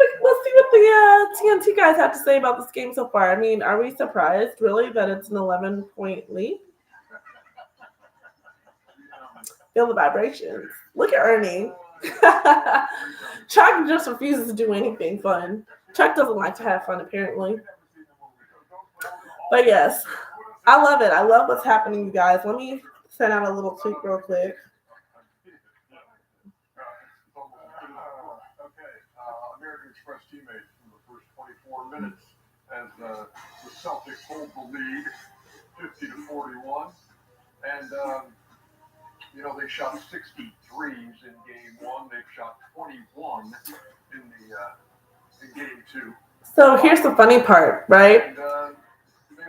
the TNT guys have to say about this game so far. I mean, are we surprised really that it's an 11-point lead? Feel the vibrations. Look at Ernie. Chuck just refuses to do anything fun. Chuck doesn't like to have fun, apparently. But yes, I love it. I love what's happening, you guys. Let me send out a little tweet real quick. American Express teammates from the first 24 minutes as the Celtics hold the lead. 50-41. And, they shot 63s in game one. They've shot 21 in game two. So here's the funny part, right? And,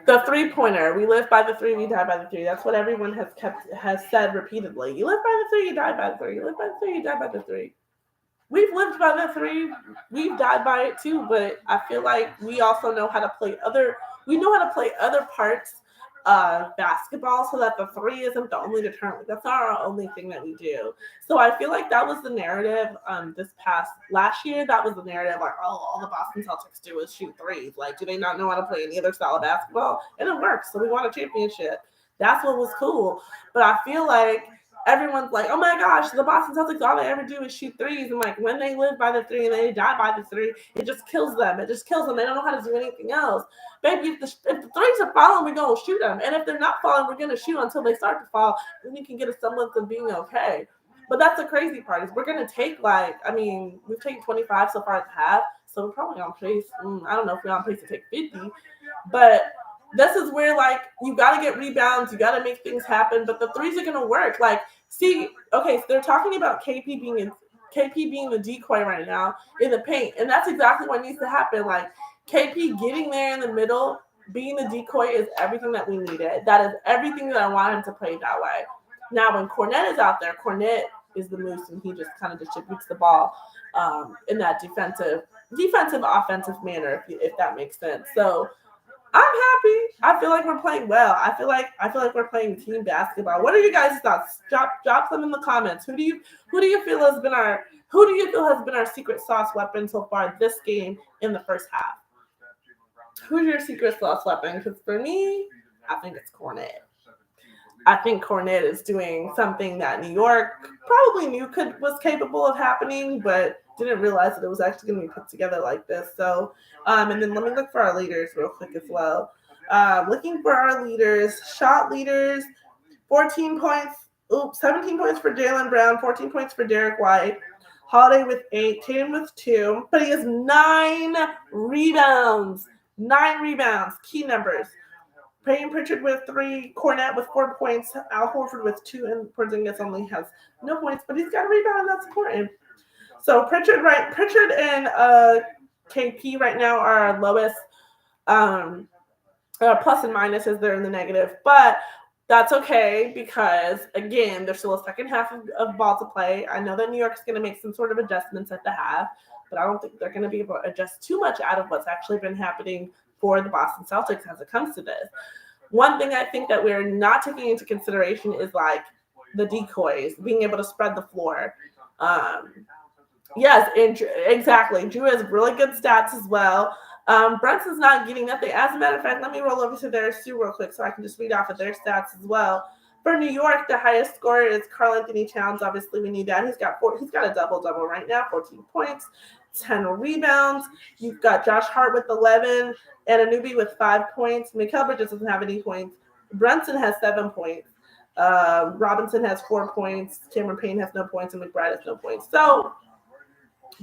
the 3-pointer. We live by the 3, we die by the 3. That's what everyone has said repeatedly. You live by the 3, you die by the 3. You live by the 3, you die by the 3. We've lived by the 3. We've died by it too, but I feel like we also know how to play other parts of basketball so that the 3 isn't the only deterrent. That's not our only thing that we do. So I feel like that was the narrative last year. That was the narrative, like, oh, all the Boston Celtics do is shoot 3s. Like, do they not know how to play any other style of basketball? And it works. So we won a championship. That's what was cool. But I feel like everyone's like, oh my gosh, the Boston Celtics, all they ever do is shoot 3s. And like, when they live by the 3 and they die by the 3, it just kills them. It just kills them. They don't know how to do anything else. Baby, if the 3s are falling, we're going to shoot them. And if they're not falling, we're going to shoot until they start to fall. Then you can get a semblance of being okay. But that's the crazy part is we're going to take we've taken 25 so far at half. So we're probably on pace. I don't know if we're on pace to take 50. But this is where, like, you got to get rebounds. You got to make things happen. But the 3s are going to work. Like, see, okay, so they're talking about KP being the decoy right now in the paint. And that's exactly what needs to happen. Like, KP getting there in the middle, being the decoy is everything that we needed. That is everything that I want him to play that way. Now, when Kornet is out there, Kornet is the moose, and he just kind of distributes the ball in that defensive, offensive manner, if that makes sense. So I'm happy. I feel like we're playing well. I feel like we're playing team basketball. What are you guys' thoughts? Drop them in the comments. Who do you feel has been our secret sauce weapon so far this game in the first half? Who's your secret sauce weapon? Because for me, I think it's Kornet. I think Kornet is doing something that New York probably knew was capable of happening, but didn't realize that it was actually going to be put together like this. So, and then let me look for our leaders real quick as well. Looking for our leaders, shot leaders, 14 points. 17 points for Jaylen Brown, 14 points for Derek White. Holiday with 8, Tatum with 2, but he has 9 rebounds. 9 rebounds, key numbers. Payton Pritchard with 3, Kornet with 4 points, Al Horford with 2, and Porzingis only has no points, but he's got a rebound, and that's important. So Pritchard and KP right now are our lowest plus and minuses. They're in the negative, but that's okay because, again, there's still a second half of ball to play. I know that New York's going to make some sort of adjustments at the half, but I don't think they're going to be able to adjust too much out of what's actually been happening for the Boston Celtics as it comes to this. One thing I think that we're not taking into consideration is, like, the decoys, being able to spread the floor. Yes, exactly. Drew has really good stats as well. Brunson's not getting nothing. As a matter of fact, let me roll over to theirs too real quick so I can just read off of their stats as well. For New York, the highest scorer is Karl-Anthony Towns. Obviously, we need that. He's got a double-double right now, 14 points, 10 rebounds. You've got Josh Hart with 11, and Anunoby with 5 points. Mikal Bridges doesn't have any points. Brunson has 7 points. Robinson has 4 points. Cameron Payne has no points, and McBride has no points. So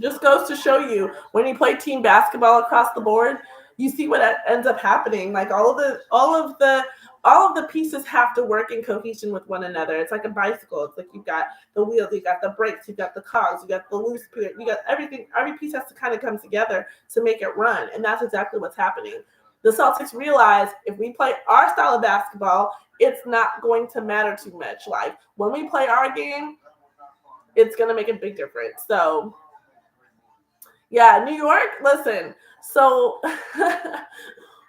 just goes to show you when you play team basketball across the board, you see what ends up happening. Like all of the pieces have to work in cohesion with one another. It's like a bicycle. It's like you've got the wheels, you've got the brakes, you've got the cogs, you got the loose period, you got everything. Every piece has to kind of come together to make it run, and that's exactly what's happening. The Celtics realize if we play our style of basketball, it's not going to matter too much. Like when we play our game, it's going to make a big difference. So yeah, New York, listen. So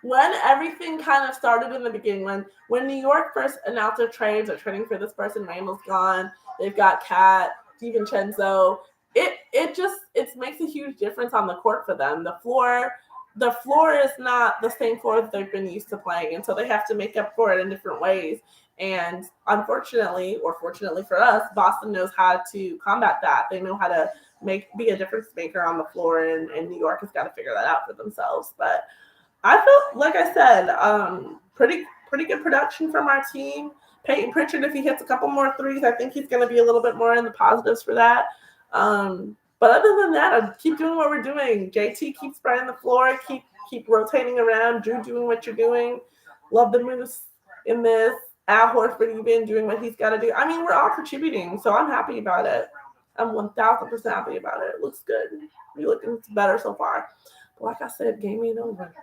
when everything kind of started in the beginning, when New York first announced their trades, they're trading for this person, Randall's gone, they've got Kat, DiVincenzo, it makes a huge difference on the court for them. The floor is not the same floor that they've been used to playing, and so they have to make up for it in different ways. And unfortunately, or fortunately for us, Boston knows how to combat that. They know how to be a difference maker on the floor, and New York has got to figure that out for themselves. But I feel, like I said, pretty good production from our team. Payton Pritchard, if he hits a couple more threes, I think he's going to be a little bit more in the positives for that. But other than that, I keep doing what we're doing. JT keeps spreading the floor, keep rotating around. Drew doing what you're doing. Love the moose. in this. Al Horford even doing what he's got to do. I mean, we're all contributing, so I'm happy about it. I'm 1,000% happy about it. It looks good. We're looking better so far. But like I said, game ain't over.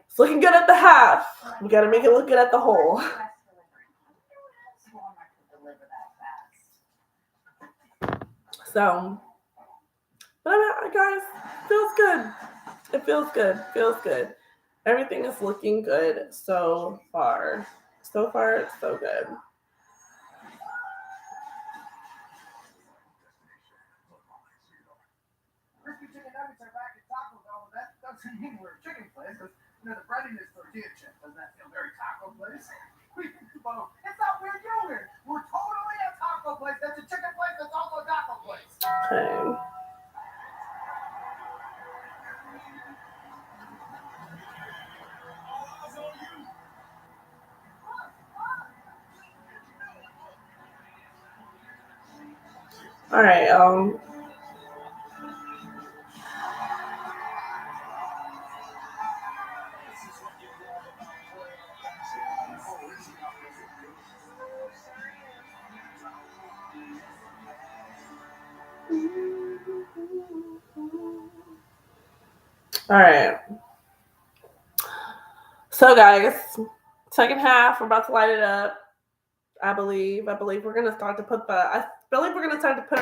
It's looking good at the half. We got to make it look good at the whole. So, but guys, feels good. It feels good. Feels good. Everything is looking good so far. So far, it's so good. Crispy chicken nuggets are back at Taco Bell, but that doesn't mean we're a chicken place, because the breading is tortilla chip. Doesn't that feel very taco place? Well, it's not weird yogurt. We're totally a taco place. That's a chicken place. That's also a taco place. Okay. All right. All right. So, guys, second half, we're about to light it up. I believe we're gonna start to put our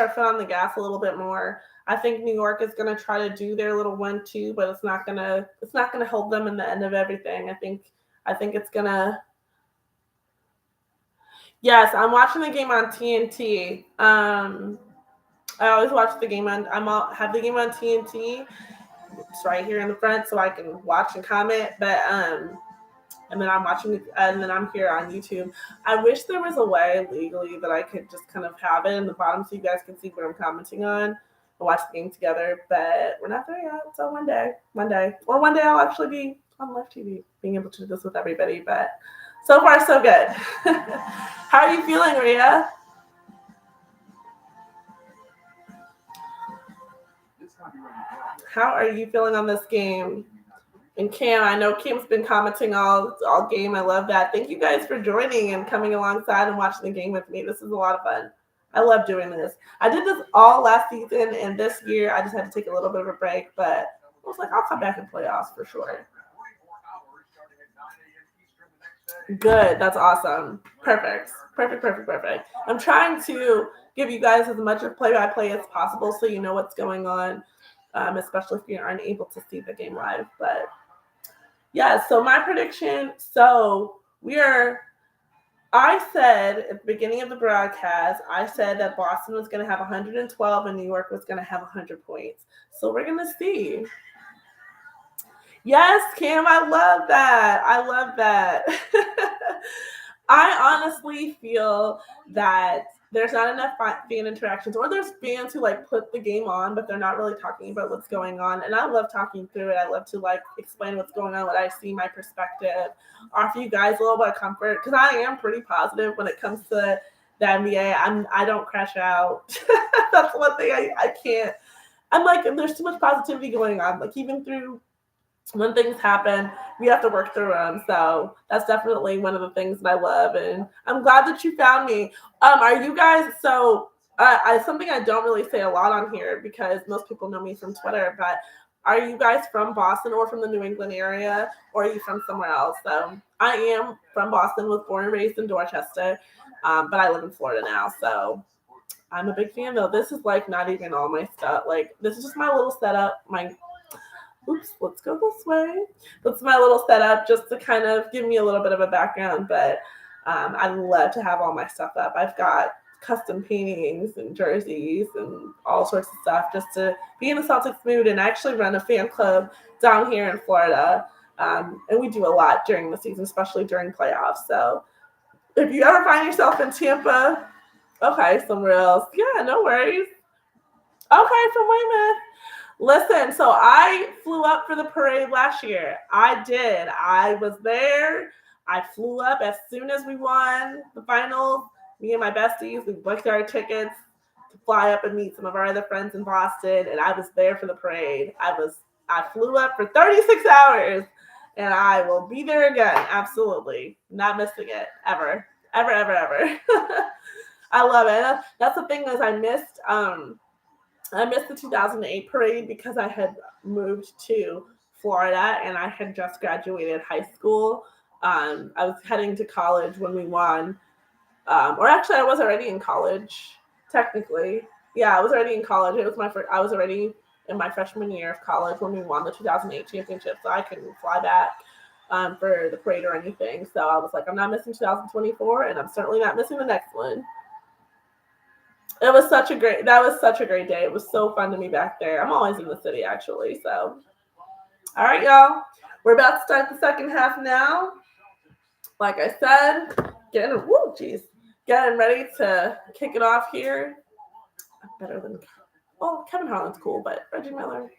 foot on the gas a little bit more. I think New York is gonna try to do their little 1-2, but it's not gonna hold them in the end of everything. I think it's gonna. Yes, I'm watching the game on TNT. I always watch the game on. Have the game on TNT. It's right here in the front, so I can watch and comment. But and then I'm here on YouTube. I wish there was a way legally that I could just kind of have it in the bottom so you guys can see what I'm commenting on and watch the game together. But we're not there yet. So one day, I'll actually be on live TV, being able to do this with everybody. But so far, so good. How are you feeling, Rhea? How are you feeling on this game? And Cam, I know Cam's been commenting all game. I love that. Thank you guys for joining and coming alongside and watching the game with me. This is a lot of fun. I love doing this. I did this all last season, and this year I just had to take a little bit of a break, but I was like, I'll come back in playoffs for sure. Good. That's awesome. Perfect. I'm trying to give you guys as much of play-by-play as possible so you know what's going on, especially if you aren't able to see the game live. But yeah, so my prediction. So I said at the beginning of the broadcast, I said that Boston was going to have 112 and New York was going to have 100 points. So we're going to see. Yes, Cam, I love that. I honestly feel that there's not enough fan interactions, or there's fans who like put the game on, but they're not really talking about what's going on. And I love talking through it. I love to like explain what's going on, what I see, my perspective, offer you guys a little bit of comfort, because I am pretty positive when it comes to the NBA. I don't crash out. That's one thing I can't. I'm like, there's too much positivity going on. Like even through when things happen, we have to work through them. So that's definitely one of the things that I love. And I'm glad that you found me. Are you guys, so something I don't really say a lot on here because most people know me from Twitter, but are you guys from Boston or from the New England area, or are you from somewhere else? So I am from Boston, was born and raised in Dorchester, but I live in Florida now. So I'm a big fan though. This is like not even all my stuff. Like this is just my little setup, let's go this way. That's my little setup just to kind of give me a little bit of a background. But I love to have all my stuff up. I've got custom paintings and jerseys and all sorts of stuff just to be in the Celtics mood. And I actually run a fan club down here in Florida. And we do a lot during the season, especially during playoffs. So if you ever find yourself in Tampa, okay, somewhere else. Yeah, no worries. Okay, from Weymouth. Listen, so I flew up for the parade last year. I did. I was there. I flew up as soon as we won the finals. Me and my besties, we booked our tickets to fly up and meet some of our other friends in Boston, and I was there for the parade. I flew up for 36 hours, And I will be there again. Absolutely. Not missing it. Ever. Ever, ever, ever. I love it. That's the thing is I missed the 2008 parade because I had moved to Florida and I had just graduated high school. I was heading to college when we won. Or actually, I was already in college, technically. Yeah, I was already in college. It was I was already in my freshman year of college when we won the 2008 championship, so I couldn't fly back for the parade or anything. So I was like, I'm not missing 2024, and I'm certainly not missing the next one. That was such a great day. It was so fun to be back there. I'm always in the city, actually. So, all right, y'all. We're about to start the second half now. Like I said, getting ready to kick it off here. Better than Kevin Harlan's cool, but Reggie Miller.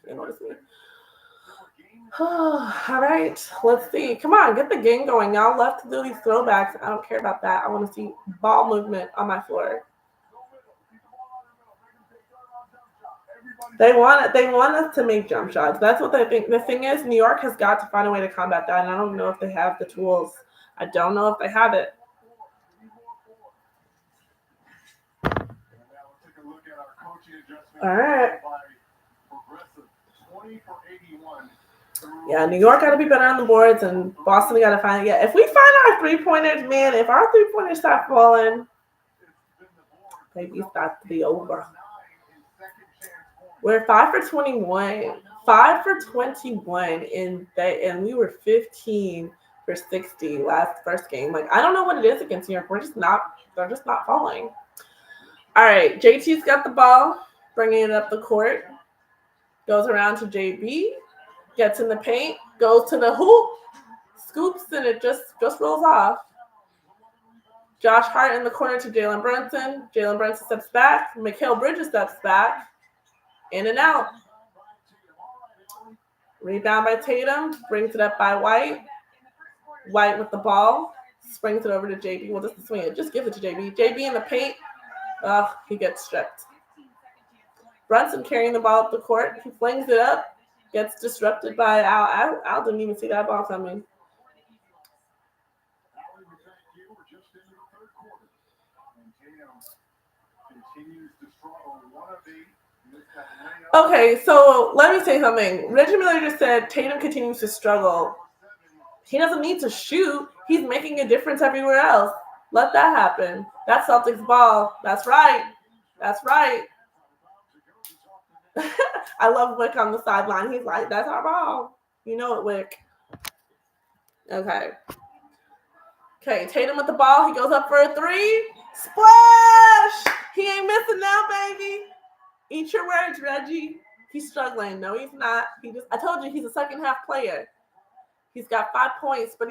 You notice me. All right, let's see. Come on, get the game going. Y'all love to do these throwbacks. I don't care about that. I want to see ball movement on my floor. They want us to make jump shots. That's what they think. The thing is, New York has got to find a way to combat that, and I don't know if they have the tools. I don't know if they have it. All right. Yeah, New York got to be better on the boards, and Boston got to find it. Yeah, if we find our three-pointers, man, if our three-pointers start falling, maybe it's about to be over. We're 5 for 21. 5 for 21 and we were 15 for 60 first game. Like, I don't know what it is against New York. They're just not falling. All right, JT's got the ball, bringing it up the court. Goes around to JB, gets in the paint, goes to the hoop, scoops, and it just rolls off. Josh Hart in the corner to Jalen Brunson. Jalen Brunson steps back. Mikal Bridges steps back. In and out. Rebound by Tatum. Brings it up by White. White with the ball. Springs it over to JB. Well, doesn't swing it. Just give it to JB. JB in the paint. He gets stripped. Brunson carrying the ball up the court. He flings it up. Gets disrupted by Al. Al didn't even see that ball coming. Okay, so let me say something. Reggie Miller just said Tatum continues to struggle. He doesn't need to shoot. He's making a difference everywhere else. Let that happen. That's Celtics ball. That's right. That's right. I love Wick on the sideline. He's like, that's our ball. You know it, Wick. Okay, Tatum with the ball. He goes up for a three. Splash! He ain't missing now, baby. Eat your words, Reggie. He's struggling. No, he's not. I told you he's a second half player. He's got 5 points, but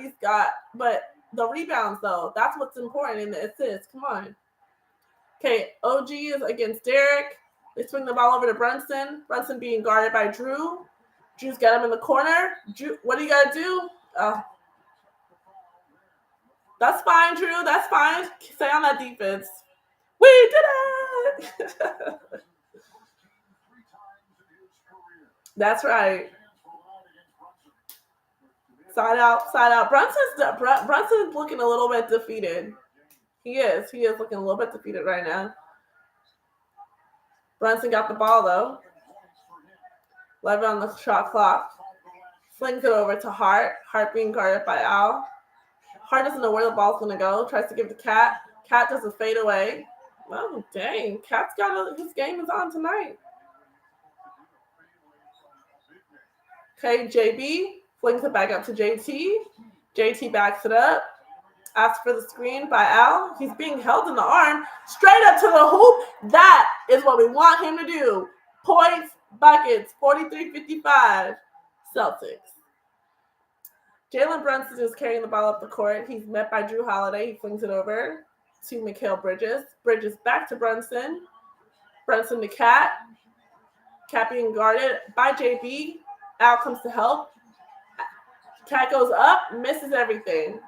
the rebounds though, that's what's important in the assists. Come on. Okay, OG is against Derek. They swing the ball over to Brunson. Brunson being guarded by Drew. Drew's got him in the corner. Drew, what do you gotta do? That's fine, Drew. That's fine. Stay on that defense. We did it. That's right. Side out. Brunson's looking a little bit defeated. He is looking a little bit defeated right now. Brunson got the ball though. 11 on the shot clock. Flings it over to Hart. Hart being guarded by Al. Hart doesn't know where the ball's gonna go. Tries to give it to Cat. Cat does a fade away. Oh dang! Cat's his game is on tonight. Okay, JB flings it back up to JT. JT backs it up. Asks for the screen by Al. He's being held in the arm. Straight up to the hoop. That is what we want him to do. Points, buckets, 43-55. Celtics. Jalen Brunson is carrying the ball up the court. He's met by Drew Holiday. He flings it over to Mikal Bridges. Bridges back to Brunson. Brunson to Cat. Cat being guarded by JB. Al comes to help. Cat goes up, misses everything.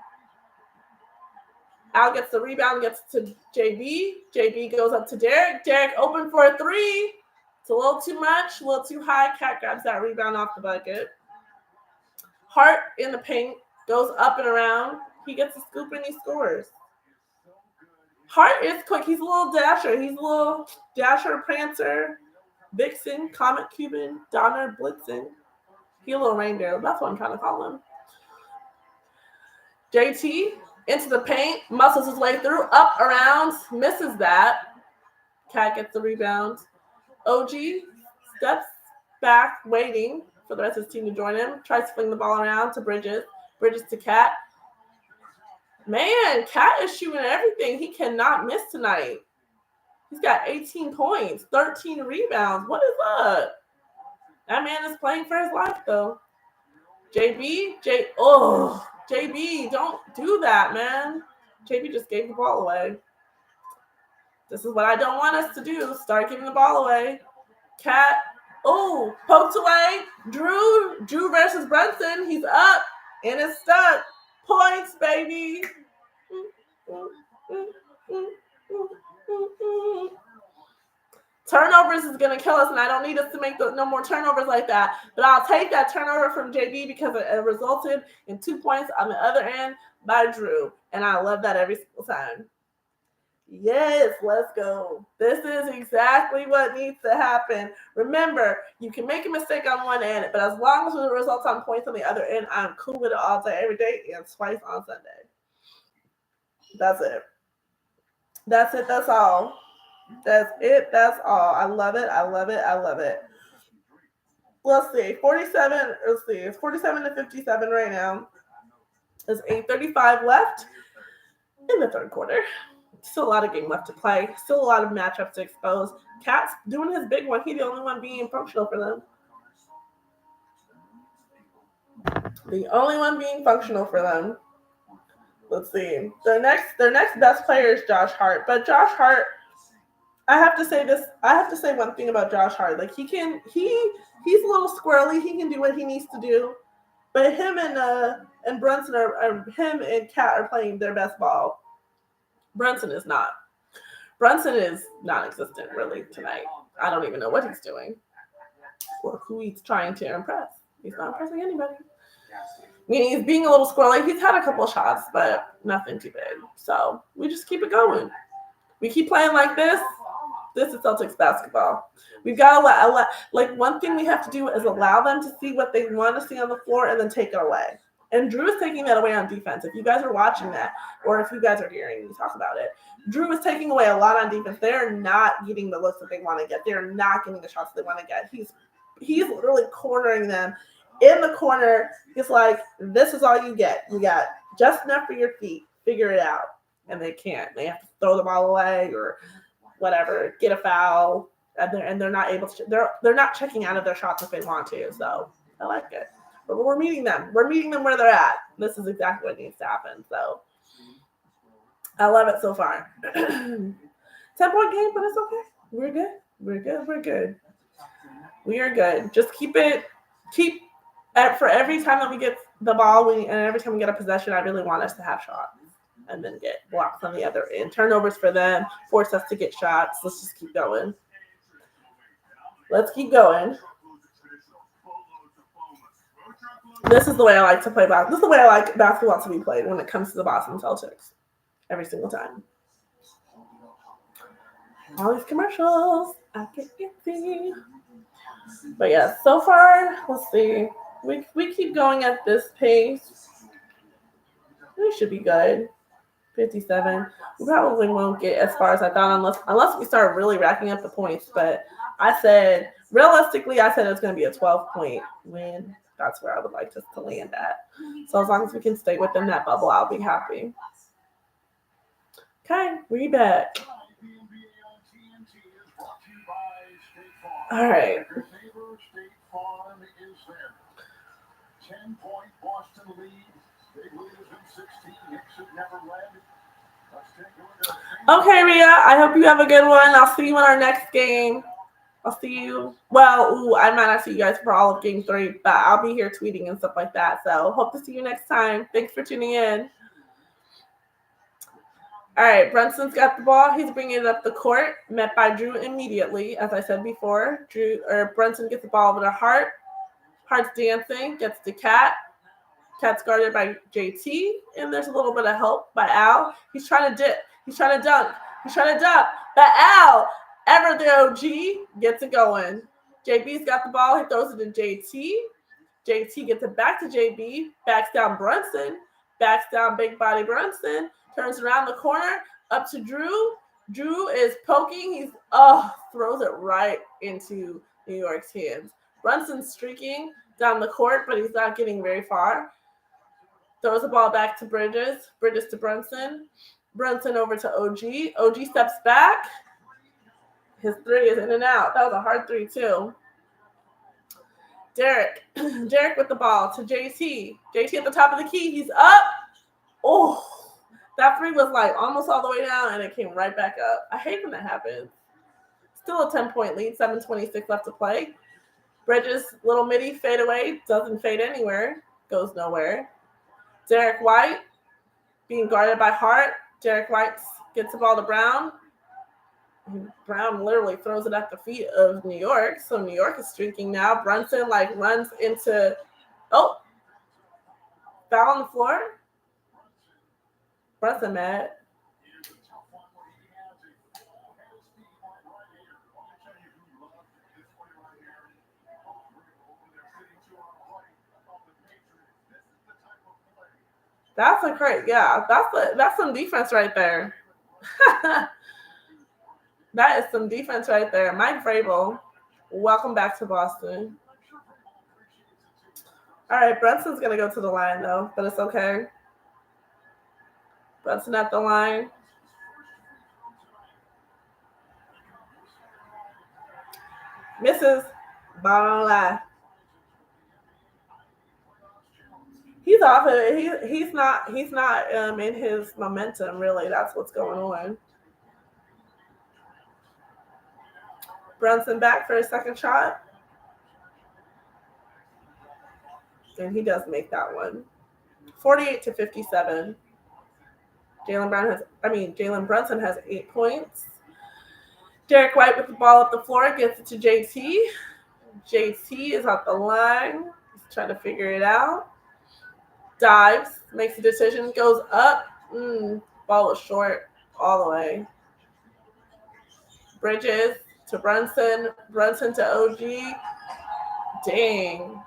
Al gets the rebound, gets to JB. JB goes up to Derek. Derek open for a three. It's a little too much, a little too high. Cat grabs that rebound off the bucket. Hart in the paint, goes up and around. He gets a scoop and he scores. Hart is quick. He's a little dasher. He's a little dasher, prancer, vixen, comet Cuban, Donner, blitzing. He's a little reindeer. That's what I'm trying to call him. JT into the paint, muscles his way through, up, around, misses that. Cat gets the rebound. OG steps back, waiting for the rest of his team to join him. Tries to fling the ball around to Bridges. Bridges to Cat. Man, Cat is shooting everything. He cannot miss tonight. He's got 18 points, 13 rebounds. What is up? That man is playing for his life, though. JB, don't do that, man. JB just gave the ball away. This is what I don't want us to do. Start giving the ball away. Cat, poked away. Drew versus Brunson. He's up and it's stuck. Points, baby. Turnovers is going to kill us, and I don't need us to make no more turnovers like that. But I'll take that turnover from JB because it resulted in 2 points on the other end by Drew. And I love that every single time. Yes, let's go. This is exactly what needs to happen. Remember, you can make a mistake on one end, but as long as it results on points on the other end, I'm cool with it all day, every day, and twice on Sunday. That's it. That's it. That's all. That's it. That's all. I love it. I love it. I love it. Let's see. 47. Let's see. It's 47 to 57 right now. There's 8:35 left in the third quarter. Still a lot of game left to play. Still a lot of matchups to expose. Cat's doing his big one. He's the only one being functional for them. The only one being functional for them. Let's see. Their next best player is Josh Hart. But Josh Hart, I have to say one thing about Josh Hart. Like he's a little squirrely. He can do what he needs to do. But him and Brunson him and Cat are playing their best ball. Brunson is not. Brunson is non-existent really tonight. I don't even know what he's doing or who he's trying to impress. He's not impressing anybody. I mean, he's being a little squirrely. He's had a couple of shots, but nothing too big. So we just keep it going. We keep playing like this. This is Celtics basketball. We've got to like one thing we have to do is allow them to see what they want to see on the floor and then take it away. And Drew is taking that away on defense. If you guys are watching that, or if you guys are hearing me talk about it, Drew is taking away a lot on defense. They're not getting the looks that they want to get. They're not getting the shots they want to get. He's literally cornering them in the corner. He's like, this is all you get. You got just enough for your feet. Figure it out. And they can't. They have to throw the ball away or whatever, get a foul, and they're not able to. They're not checking out of their shots if they want to. So I like it. But we're meeting them. We're meeting them where they're at. This is exactly what needs to happen. So I love it so far. 10-point game, but it's okay. We're good. We're good. We're good. We are good. Just keep for every time that we get the ball, and every time we get a possession, I really want us to have shots and then get blocks on the other end. Turnovers for them, force us to get shots. Let's just keep going. Let's keep going. This is the way I like to play basketball. This is the way I like basketball to be played when it comes to the Boston Celtics. Every single time. All these commercials. I get iffy. But yeah, so far, let's see. We keep going at this pace. We should be good. 57. We probably won't get as far as I thought unless we start really racking up the points. But realistically, I said it's going to be a 12-point win. That's where I would like us to land at. So as long as we can stay within that bubble, I'll be happy. Okay, we back. All right. 10-point Boston lead. Big lead has been 16. Knicks have never led. Okay, Rhea, I hope you have a good one. I'll see you in our next game. I'll see you. Well, I might not see you guys for all of game 3, but I'll be here tweeting and stuff like that. So hope to see you next time. Thanks for tuning in. All right, Brunson's got the ball. He's bringing it up the court, met by Drew immediately, as I said before. Brunson gets the ball over to Hart. Hart's dancing, gets to Cat. Cat's guarded by JT, and there's a little bit of help by Al. He's trying to dip. He's trying to dunk. He's trying to dunk. But Al, ever the OG, gets it going. JB's got the ball. He throws it to JT. JT gets it back to JB. Backs down Brunson. Backs down big body Brunson. Turns around the corner. Up to Drew. Drew is poking. He's, throws it right into New York's hands. Brunson's streaking down the court, but he's not getting very far. Throws the ball back to Bridges. Bridges to Brunson. Brunson over to OG. OG steps back. His three is in and out. That was a hard three, too. Derek. Derek with the ball to JT. JT at the top of the key. He's up. Oh, that three was like almost all the way down, and it came right back up. I hate when that happens. Still a 10-point lead. 7:26 left to play. Bridges, little midi fade away. Doesn't fade anywhere. Goes nowhere. Derek White being guarded by Hart. Derek White gets the ball to Brown. Brown literally throws it at the feet of New York. So New York is streaking now. Brunson runs into, foul on the floor. Brunson mad. That's a great, that's some defense right there. That is some defense right there. Mike Vrabel, welcome back to Boston. All right, Brunson's going to go to the line, though, but it's okay. Brunson at the line. Misses. Ball on line. He's off of it. He's not in his momentum, really. That's what's going on. Brunson back for his second shot. And he does make that one. 48-57. Jalen Brunson has 8 points. Derek White with the ball up the floor gets it to JT. JT is at the line. He's trying to figure it out. Dives, makes a decision, goes up. Ball was short all the way. Bridges to Brunson. Brunson to OG. Dang.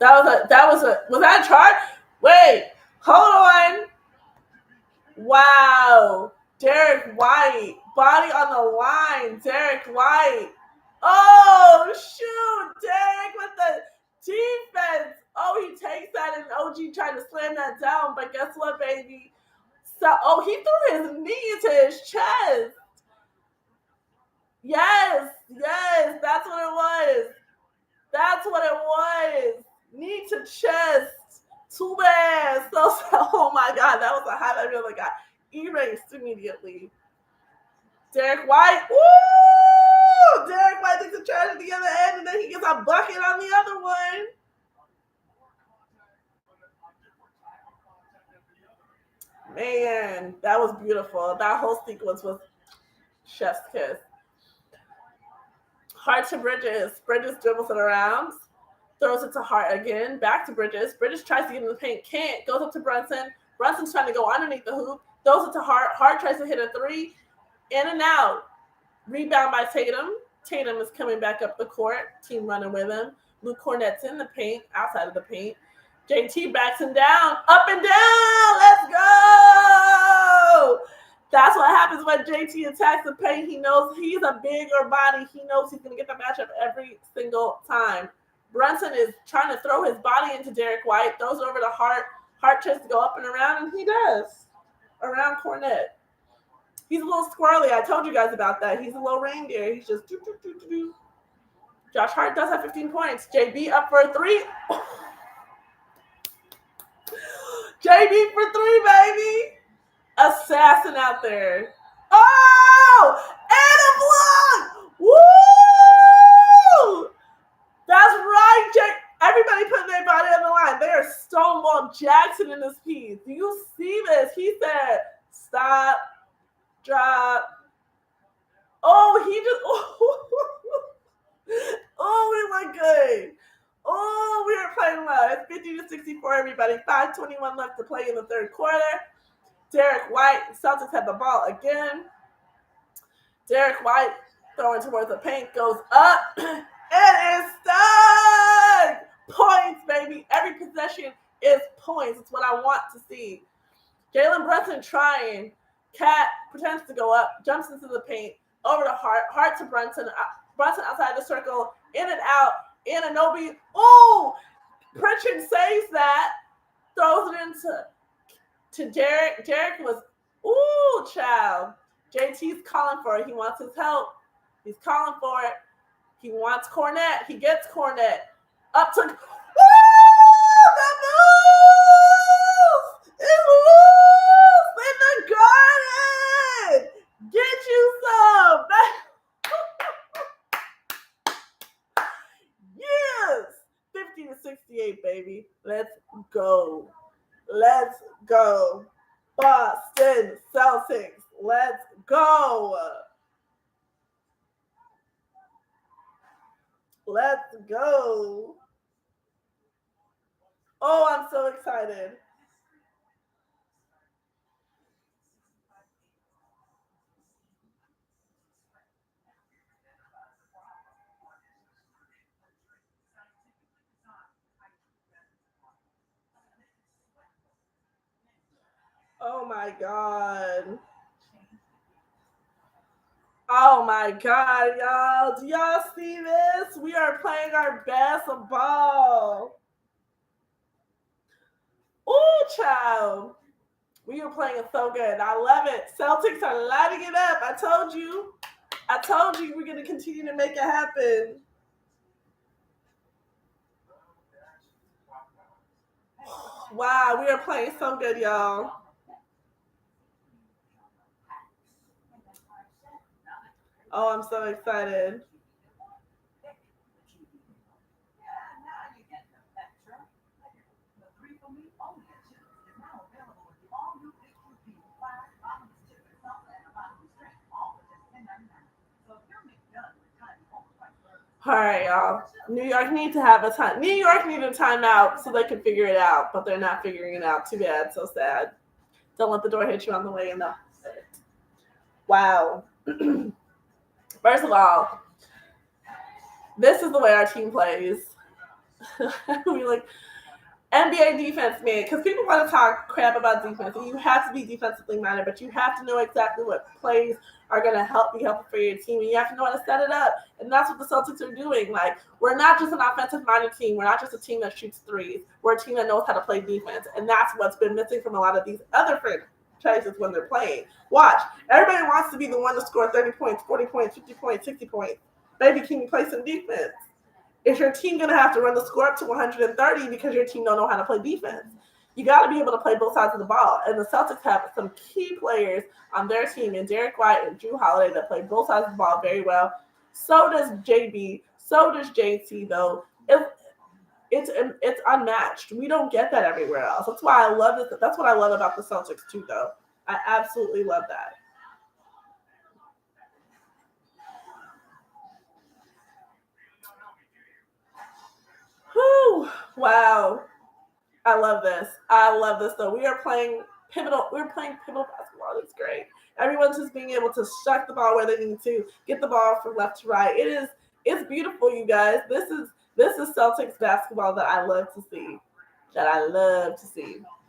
Was that a charge? Wait, hold on. Wow. Derek White, body on the line. Derek White. Oh, shoot. Derek with the defense. Oh, he takes that, and OG tried to slam that down, but guess what, baby? So, he threw his knee into his chest. Yes, that's what it was. That's what it was. Knee to chest. Too bad. So, oh my God, that was a highlight reel that got erased immediately. Derek White. Woo! Derek White takes a charge at the other end, and then he gets a bucket on the other one. Man, that was beautiful. That whole sequence was chef's kiss. Hart to Bridges. Bridges dribbles it around. Throws it to Hart again. Back to Bridges. Bridges tries to get in the paint. Can't. Goes up to Brunson. Brunson's trying to go underneath the hoop. Throws it to Hart. Hart tries to hit a three. In and out. Rebound by Tatum. Tatum is coming back up the court. Team running with him. Luke Cornett's in the paint. Outside of the paint. JT backs him down. Up and down. Let's go. That's what happens when JT attacks the paint. He knows he's a bigger body. He knows he's going to get the matchup every single time. Brunson is trying to throw his body into Derek White. Throws it over to Hart. Hart tries to go up and around, and he does. Around Cornette. He's a little squirrely. I told you guys about that. He's a little reindeer. He's just do. Josh Hart does have 15 points. JB up for a three. JB for three, baby. Assassin out there. Oh! And a block! Woo! That's right, everybody putting their body on the line. They are Stonewall Jackson in this piece. Do you see this? He said, stop, drop. Oh, he just, oh, we look good. Oh, we are drama. It's 50-64, everybody. 5:21 left to play in the third quarter. Derek White, Celtics have the ball again. Derek White throwing towards the paint, goes up. It is stuck! Points, baby. Every possession is points. It's what I want to see. Jalen Brunson trying. Cat pretends to go up, jumps into the paint, over to Hart. Hart to Brunson. Brunson outside the circle, in and out. Anunoby. Ooh! Pritchard saves that. Throws it into Derek. Derek was, ooh, child. JT's calling for it. He wants his help. He's calling for it. He wants Cornette. He gets Cornette. Up to, woo! The moves! It moves in the garden! Get you some! Yes! 50-68, baby. Let's go. Let's go. Boston Celtics. Let's go. Let's go. Oh, I'm so excited. Oh my God. Oh my God, y'all. Do y'all see this? We are playing our best ball. Ooh, child. We are playing so good. I love it. Celtics are lighting it up. I told you. We're going to continue to make it happen. Wow, we are playing so good, y'all. Oh, I'm so excited. All right, y'all. New York needs to have a time. New York need a timeout so they can figure it out, but they're not figuring it out. Too bad. So sad. Don't let the door hit you on the way in. Wow. First of all, this is the way our team plays. We like NBA defense, man, because people want to talk crap about defense, and you have to be defensively minded, but you have to know exactly what plays are going to be helpful for your team, and you have to know how to set it up, and that's what the Celtics are doing. Like, we're not just an offensive-minded team. We're not just a team that shoots threes. We're a team that knows how to play defense, and that's what's been missing from a lot of these other franchises when they're playing. Watch. Everybody wants to be the one to score 30 points, 40 points, 50 points, 60 points. Baby, can you play some defense? Is your team going to have to run the score up to 130 because your team don't know how to play defense? You got to be able to play both sides of the ball. And the Celtics have some key players on their team, and Derek White and Drew Holiday, that play both sides of the ball very well. So does JB. So does JT, though. It's unmatched. We don't get that everywhere else. That's why I love it. That's what I love about the Celtics, too, though. I absolutely love that. Whew, wow. I love this. Though. We are playing pivotal. We're playing pivotal basketball. It's great. Everyone's just being able to strike the ball where they need to, get the ball from left to right. It's beautiful, you guys. This is Celtics basketball that I love to see.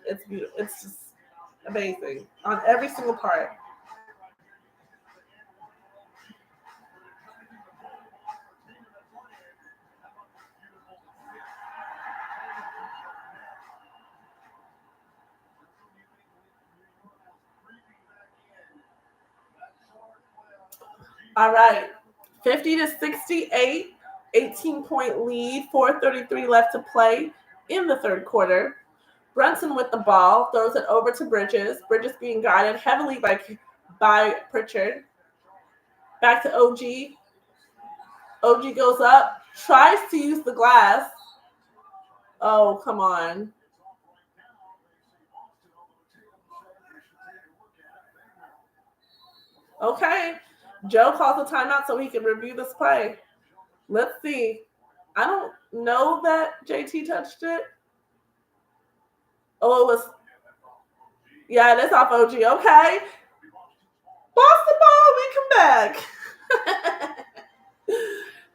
It's beautiful. It's just amazing on every single part. All right, 50-68, 18-point lead, 4:33 left to play in the third quarter. Brunson with the ball, throws it over to Bridges. Bridges being guided heavily by Pritchard. Back to OG. OG goes up, tries to use the glass. Oh, come on. Okay. Joe calls a timeout so he can review this play. Let's see. I don't know that JT touched it. Oh, it was. Yeah, that's off OG. Okay. Boston ball, we come back.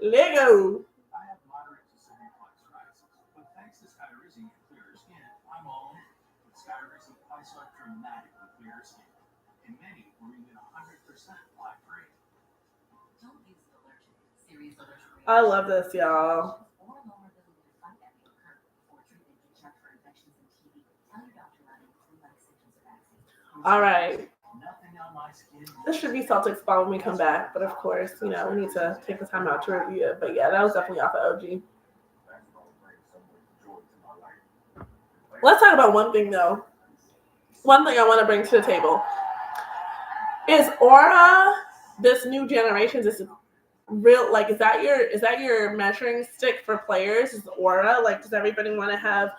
Lego. I have moderate to severe plaque psoriasis, but thanks to Skyrizi and clearer skin, I'm all in. With Skyrizi, I saw dramatically clearer skin, and many were even 100% plaque free. Don't use allergic, serious allergic I reactions. love this, y'all. Or vulnerability to fight that may occur before treatment can check for infections and TB. Tell your doctor about any flu-like symptoms of vaccine. All right. Nothing on my skin. This should be Celtics ball when we come back, but of course, we need to take the time out to review it. But yeah, that was definitely off of OG. Let's talk about one thing though. One thing I want to bring to the table is aura. This new generation, this real, like, is that your measuring stick for players? Is aura? Like, does everybody want to have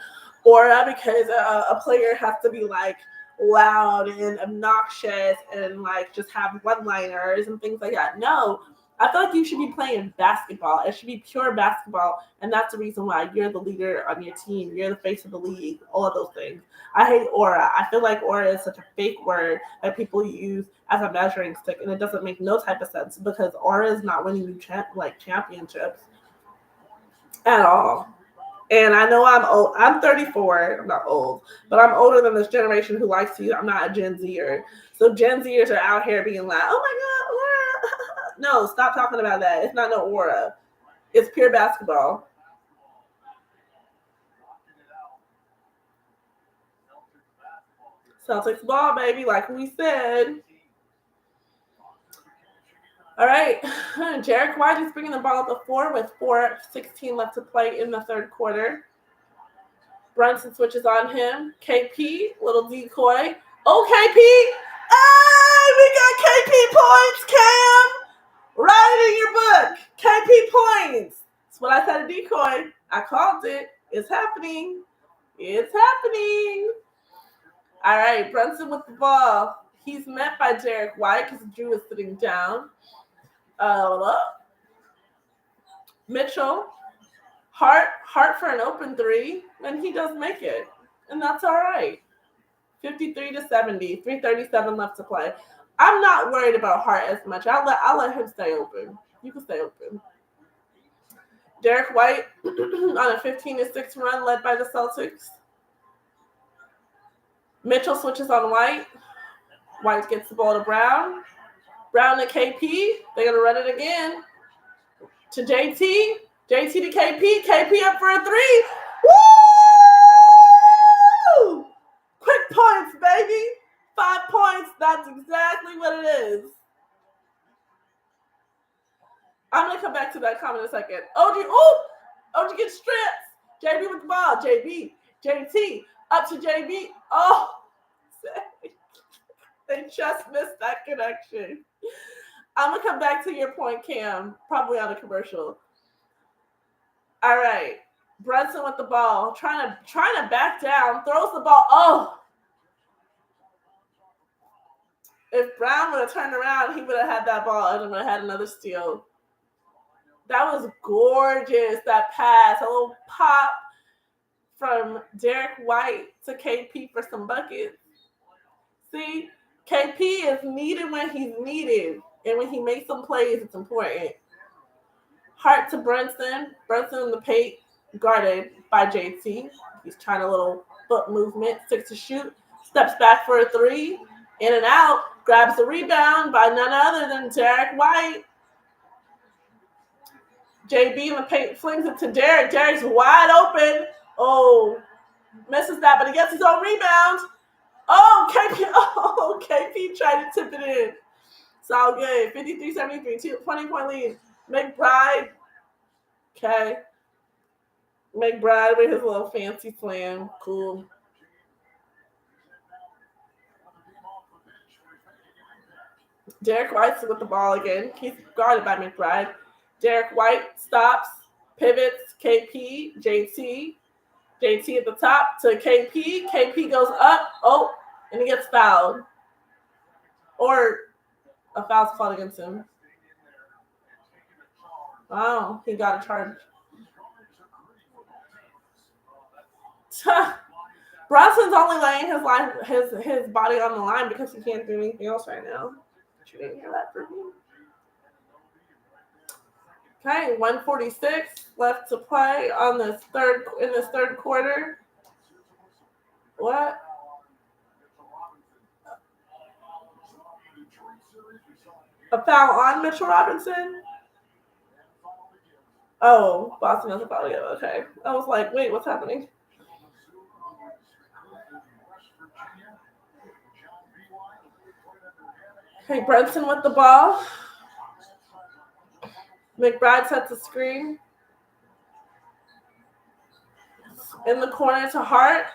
aura because a player has to be like loud and obnoxious and like just have one-liners and things like that? No, I feel like you should be playing basketball. It should be pure basketball, and that's the reason why you're the leader on your team. You're the face of the league. All of those things. I hate aura. I feel like aura is such a fake word that people use as a measuring stick, and it doesn't make no type of sense because aura is not winning you championships at all. And I know I'm old. I'm 34. I'm not old, but I'm older than this generation who likes to use. I'm not a Gen Zer. So Gen Zers are out here being like, oh my God, aura. No, stop talking about that. It's not no aura. It's pure basketball. Celtics ball, baby, like we said. All right. Jarek White is bringing the ball up the floor with 4:16 left to play in the third quarter. Brunson switches on him. KP, little decoy. Oh, KP. Hey, we got KP points, Cam. Write it in your book. KP points. That's what I said, a decoy. I called it. It's happening. It's happening. All right, Brunson with the ball. He's met by Jarek White because Drew is sitting down. Mitchell. Hart for an open three, and he does make it. And that's all right. 53-70, 3:37 left to play. I'm not worried about Hart as much. I'll let him stay open. You can stay open. Derek White on a 15-6 run led by the Celtics. Mitchell switches on White. White gets the ball to Brown. Brown to KP. They're going to run it again. To JT. JT to KP. KP up for a three. Woo! Quick points, baby. 5 points. That's exactly what it is. I'm going to come back to that comment in a second. OG gets stripped. JB with the ball. JB. JT. Up to JB. Oh. They just missed that connection. I'm going to come back to your point, Cam. Probably on a commercial. All right. Brunson with the ball. Trying to back down. Throws the ball. Oh. If Brown would have turned around, he would have had that ball and would have had another steal. That was gorgeous, that pass. A little pop from Derek White to KP for some buckets. See, KP is needed when he's needed. And when he makes some plays, it's important. Hart to Brunson. Brunson in the paint, guarded by JT. He's trying a little foot movement. 6 to shoot. Steps back for a three. In and out. Grabs the rebound by none other than Derek White. JB in the paint flings it to Derek. Derek's wide open. Oh, misses that, but he gets his own rebound. Oh, KP tried to tip it in. It's all good. 53-73, 20-point lead. McBride. Okay. McBride with his little fancy slam. Cool. Derek White's with the ball again. He's guarded by McBride. Derek White stops, pivots, KP, JT. JT at the top to KP. KP goes up. Oh, and he gets fouled. Or a foul's called against him. Wow, he got a charge. Brunson's only laying his body on the line because he can't do anything else right now. You didn't hear that from me. Okay, 146 left to play on this third quarter. What? A foul on Mitchell Robinson? Oh, Boston has a foul together. Okay. I was like, wait, what's happening? Okay, Brunson with the ball. McBride sets a screen. In the corner to Hart.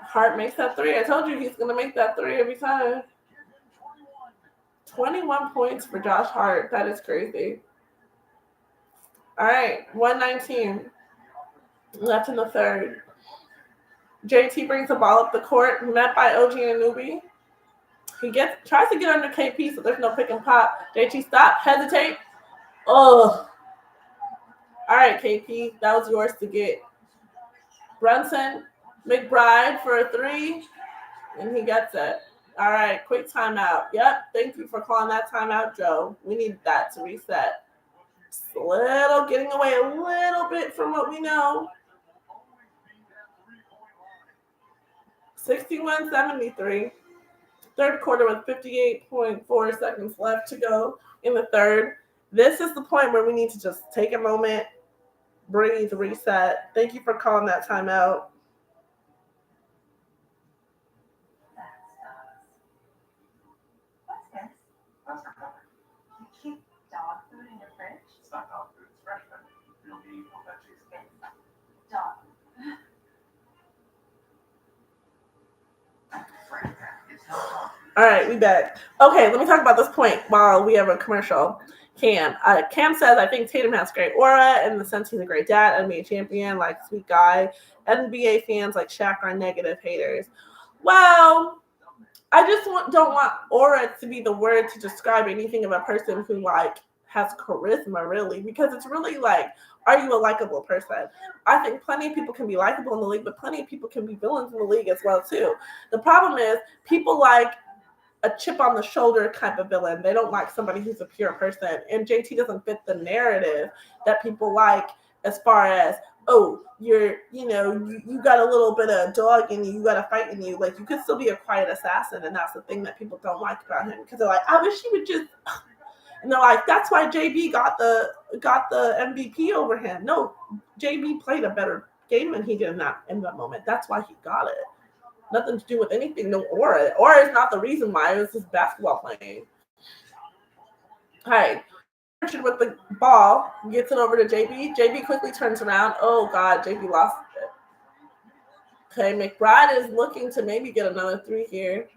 Hart makes that three. I told you he's going to make that three every time. 21 points for Josh Hart. That is crazy. All right, 119 left in the third. JT brings the ball up the court, met by OG Anunoby. He tries to get under KP, so there's no pick and pop. JT, stop, hesitate. Oh. All right, KP, that was yours to get. Brunson, McBride for a three, and he gets it. All right, quick timeout. Yep, thank you for calling that timeout, Joe. We need that to reset. Just getting away a little bit from what we know. 61-73. Third quarter with 58.4 seconds left to go in the third. This is the point where we need to just take a moment, breathe, reset. Thank you for calling that timeout. What's this? That's for cover. You keep dog food in your fridge? It's not dog food, it's fresh food. Real beef, all that cheese. It's dog. It's not dog food. All right, we back. Okay, let me talk about this point while we have a commercial. Cam says, I think Tatum has great aura in the sense he's a great dad, NBA champion, like sweet guy. NBA fans like Shaq are negative haters. Well, I just don't want aura to be the word to describe anything of a person who like has charisma, really, because it's really like, are you a likable person? I think plenty of people can be likable in the league, but plenty of people can be villains in the league as well too. The problem is people like a chip on the shoulder type of villain. They don't like somebody who's a pure person. And JT doesn't fit the narrative that people like as far as, oh, you got a little bit of dog in you, you got a fight in you. Like, you could still be a quiet assassin, and that's the thing that people don't like about him. Because they're like, I wish he would just... And they're like, that's why JB got the MVP over him. No, JB played a better game than he did in that moment. That's why he got it. Nothing to do with anything. No aura. Aura is not the reason why. It was just basketball playing. All right. Richard with the ball gets it over to JB. JB quickly turns around. Oh, God. JB lost it. Okay. McBride is looking to maybe get another three here.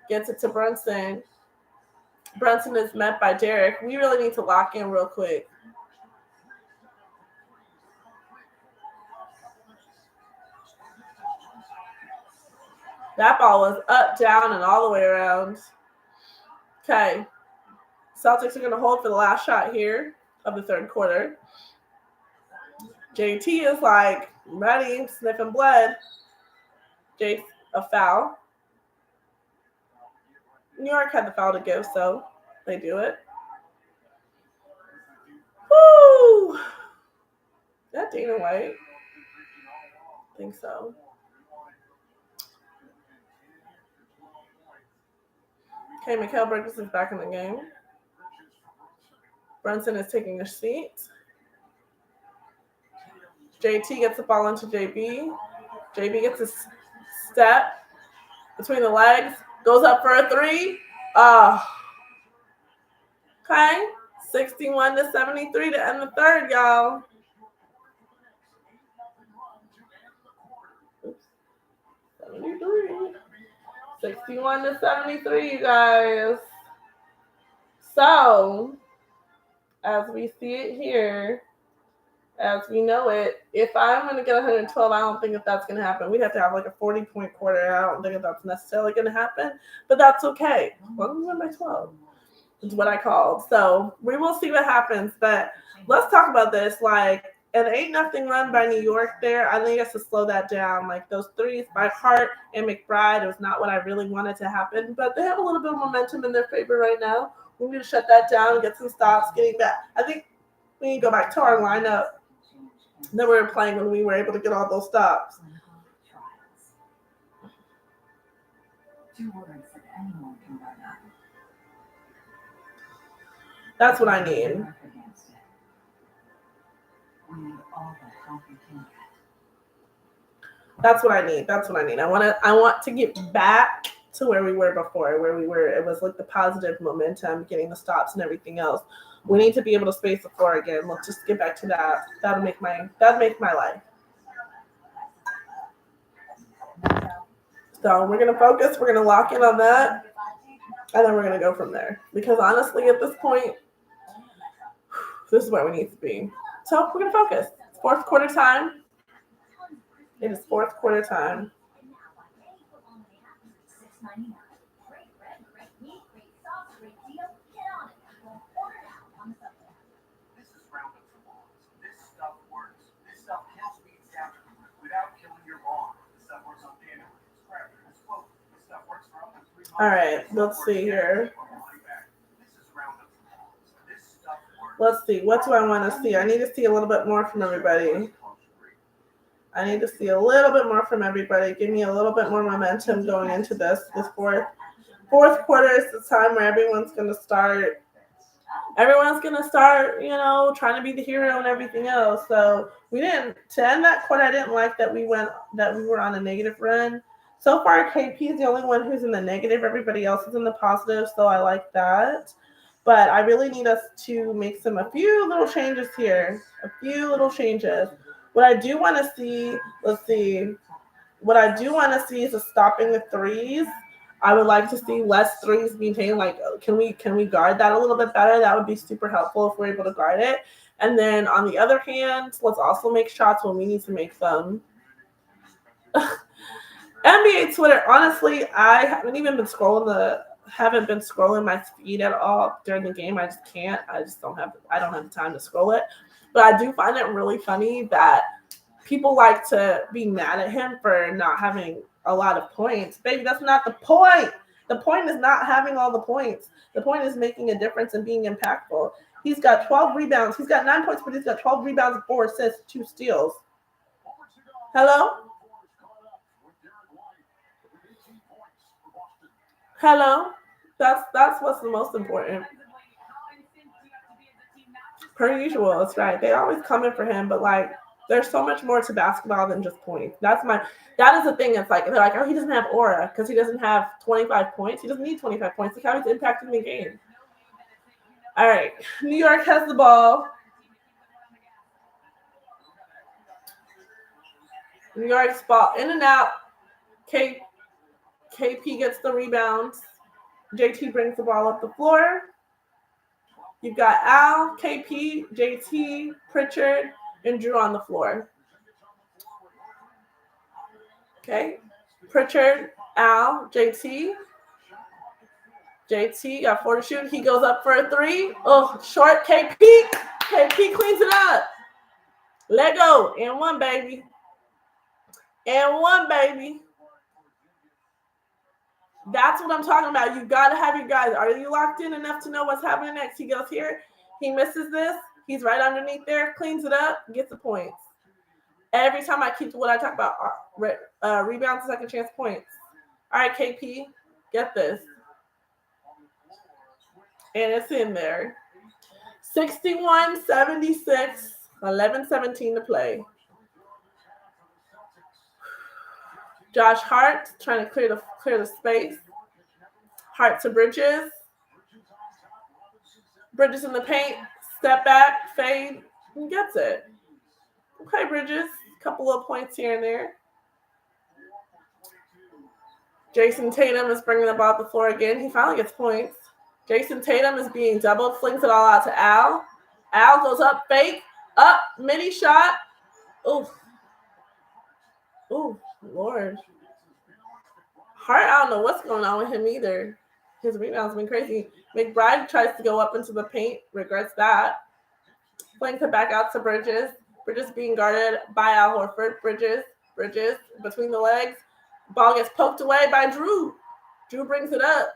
Gets it to Brunson. Brunson is met by Derek. We really need to lock in real quick. That ball was up, down, and all the way around. Okay. Celtics are going to hold for the last shot here of the third quarter. JT is like ready, sniffing blood. Jake's a foul. New York had the foul to give, so they do it. Woo! Is that Dana White? I think so. Okay, Mikal Bridges is back in the game. Brunson is taking a seat. JT gets the ball into JB. JB gets a step between the legs. Goes up for a three. Okay. 61-73 to end the third, y'all. Oops. 73. 61-73, you guys. So, as we see it here, as we know it, if I'm going to get 112, I don't think that that's going to happen. We'd have to have like a 40-point quarter. I don't think that that's necessarily going to happen, but that's okay. Well, we win by 12. It's what I called. So we will see what happens. But let's talk about this. Like, an 8-0 run by New York there. I think it's to slow that down. Like those threes by Hart and McBride, it was not what I really wanted to happen, but they have a little bit of momentum in their favor right now. We need to shut that down, get some stops, getting back. I think we need to go back to our lineup that we were playing when we were able to get all those stops. Two words that anyone can run up. That's what I need. We need all the help we can get. That's what I need. That's what I need. I want to get back to where we were before, where we were. It was like the positive momentum, getting the stops and everything else. We need to be able to space the floor again. Let's just get back to that. That'll make my life. So we're gonna focus. We're gonna lock in on that, and then we're gonna go from there. Because honestly, at this point, this is where we need to be. So we're gonna focus. It's fourth quarter time. It is fourth quarter time. This is Roundup for lawns. This stuff works. This stuff kills weeds down without killing your lawn. This stuff works on dandelions, scrappers, quote. This stuff works for up to 3 months. All right, let's see here. This is Roundup for lawns. This stuff works. Let's see. What do I want to see? I need to see a little bit more from everybody. I need to see a little bit more from everybody. Give me a little bit more momentum going into this fourth quarter is the time where everyone's going to start. Everyone's going to start, trying to be the hero and everything else. So to end that quarter, I didn't like that we were on a negative run. So far, KP is the only one who's in the negative. Everybody else is in the positive, so I like that. But I really need us to make a few little changes here. A few little changes. What I do want to see, What I do want to see is a stopping the threes. I would like to see less threes being taken. Like, can we guard that a little bit better? That would be super helpful if we're able to guard it. And then on the other hand, let's also make shots when we need to make them. NBA Twitter, honestly, I haven't been scrolling my feed at all during the game. I just can't. I don't have the time to scroll it. But I do find it really funny that people like to be mad at him for not having a lot of points. Baby, that's not the point. The point is not having all the points. The point is making a difference and being impactful. He's got 12 rebounds. He's got 9 points, but he's got 12 rebounds, 4 assists, 2 steals. Hello? Hello? That's what's the most important. Per usual, that's right. They always come in for him, but there's so much more to basketball than just points. That is the thing. It's they're like, oh, he doesn't have aura because he doesn't have 25 points. He doesn't need 25 points. Look how he's impacting the game. All right, New York has the ball. New York's ball in and out. KP gets the rebounds. JT brings the ball up the floor. You've got Al, KP, JT, Pritchard, and Drew on the floor. Okay. Pritchard, Al, JT. JT got 4 to shoot. He goes up for a 3. Oh, short KP. KP cleans it up. Let go. And 1, baby. And 1, baby. That's what I'm talking about. You got to have your guys. Are you locked in enough to know what's happening next? He goes here. He misses this. He's right underneath there. Cleans it up. Gets the points. Every time I keep what I talk about, rebounds, second chance points. All right, KP, get this. And it's in there. 61-76, 11-17 to play. Josh Hart trying to clear the space. Hart to Bridges. Bridges in the paint. Step back, fade, and gets it. Okay, Bridges. Couple of points here and there. Jason Tatum is bringing the ball up the floor again. He finally gets points. Jason Tatum is being doubled, flings it all out to Al. Al goes up, fake, up, mini shot. Ooh. Ooh, Lord. Hart, I don't know what's going on with him either. His rebounds have been crazy. McBride tries to go up into the paint, regrets that. Flings it back out to Bridges. Bridges being guarded by Al Horford. Bridges between the legs. Ball gets poked away by Drew. Drew brings it up.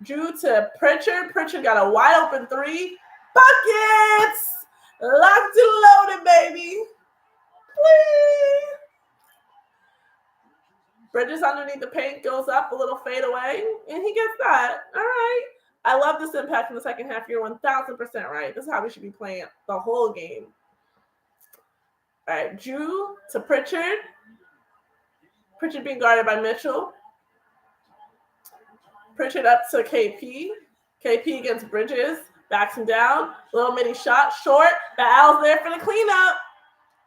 Drew to Pritchard. Pritchard got a wide open three. Buckets! Locked and loaded, baby. Please. Bridges underneath the paint, goes up a little fade away, and he gets that. All right. I love this impact in the second half. You're 1,000% right. This is how we should be playing the whole game. All right, Drew to Pritchard. Pritchard being guarded by Mitchell. Pritchard up to KP. KP against Bridges. Backs him down. Little mini shot. Short. The Al's there for the cleanup.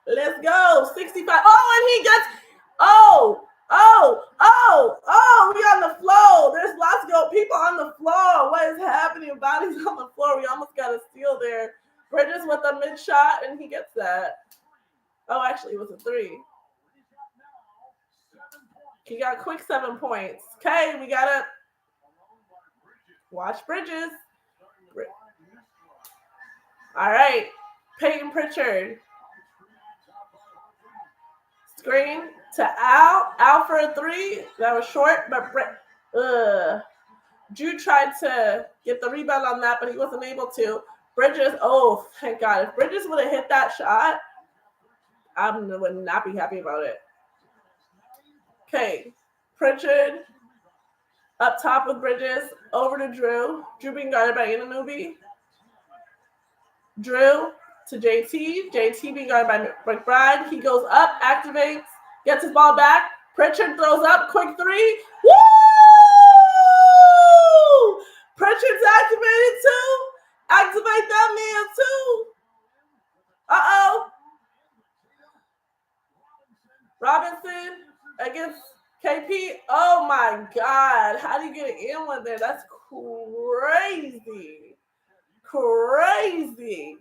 Let's go. 65. Oh, and he gets... we on the floor. There's lots of people on the floor. What is happening? Bodies on the floor. We almost got a steal there. Bridges with a mid shot, and he gets that. Oh, actually, it was a three. He got a quick 7 points. Okay, we got to watch Bridges. All right, Peyton Pritchard. Screen to Al. Al for a three. That was short, but Drew tried to get the rebound on that, but he wasn't able to. Bridges, oh, thank God. If Bridges would have hit that shot, I would not be happy about it. Okay, Pritchard up top with Bridges, over to Drew. Drew being guarded by Anunoby. Drew to JT. JT being guarded by McBride. He goes up, activates, gets his ball back. Pritchard throws up, quick three. Woo! Pritchard's activated too. Activate that man too. Uh-oh. Robinson against KP. Oh my God. How do you get an in one there? That's crazy. Crazy.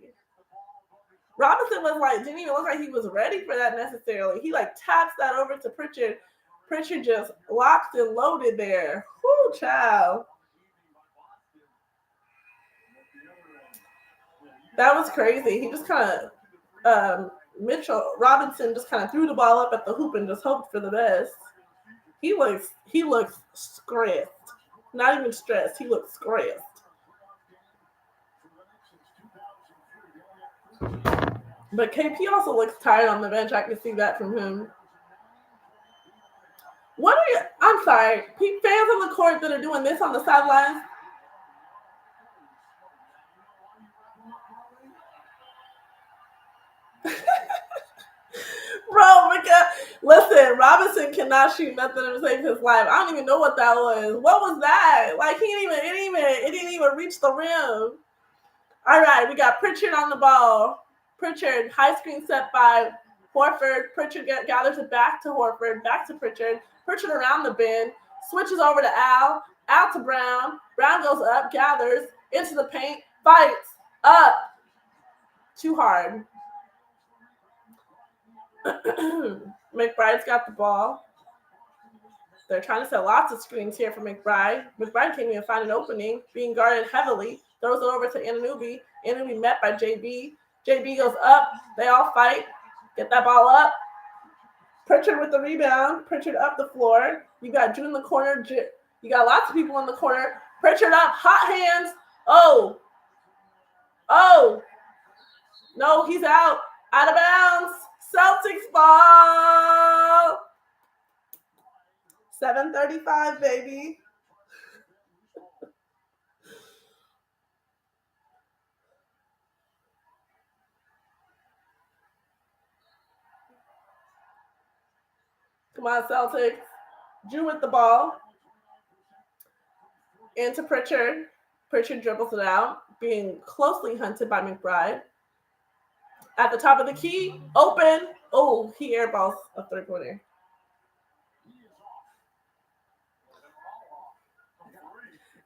Robinson was like, didn't even look like he was ready for that necessarily. He like taps that over to Pritchard. Pritchard just locked and loaded there. Whoo, child. That was crazy. He just kind of, Robinson just kind of threw the ball up at the hoop and just hoped for the best. He looks stressed. Not even stressed. He looks stressed. But KP also looks tired on the bench. I can see that from him. I'm sorry. Fans on the court that are doing this on the sidelines. Bro, listen, Robinson cannot shoot nothing to save his life. I don't even know what that was. What was that? Like, it didn't even reach the rim. All right, we got Pritchard on the ball. Pritchard, high screen set by Horford. Pritchard gathers it back to Horford, back to Pritchard. Pritchard around the bend, switches over to Al. Al to Brown. Brown goes up, gathers, into the paint, fights, up. Too hard. McBride's got the ball. They're trying to set lots of screens here for McBride. McBride can't even find an opening, being guarded heavily. Throws it over to Anunoby. Anunoby met by JB. JB goes up. They all fight. Get that ball up. Pritchard with the rebound. Pritchard up the floor. You got Drew in the corner. You got lots of people in the corner. Pritchard up. Hot hands. Oh. No, he's out. Out of bounds. Celtics ball. 7:35, baby. Come on, Celtics. Drew with the ball. Into Pritchard. Pritchard dribbles it out, being closely hunted by McBride. At the top of the key, open. Oh, he airballs a three-pointer.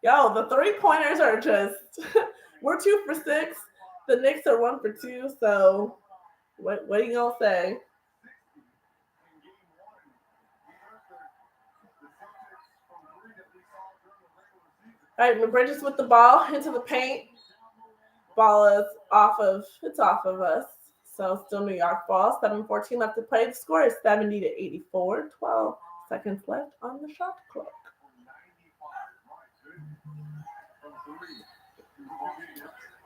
Yo, the three-pointers are just, we're 2 for 6. The Knicks are 1 for 2, so what are you going to say? All right, Bridges with the ball into the paint. Ball is off of us. So still New York ball. 7:14 left to play. The score is 70-84. 12 seconds left on the shot clock.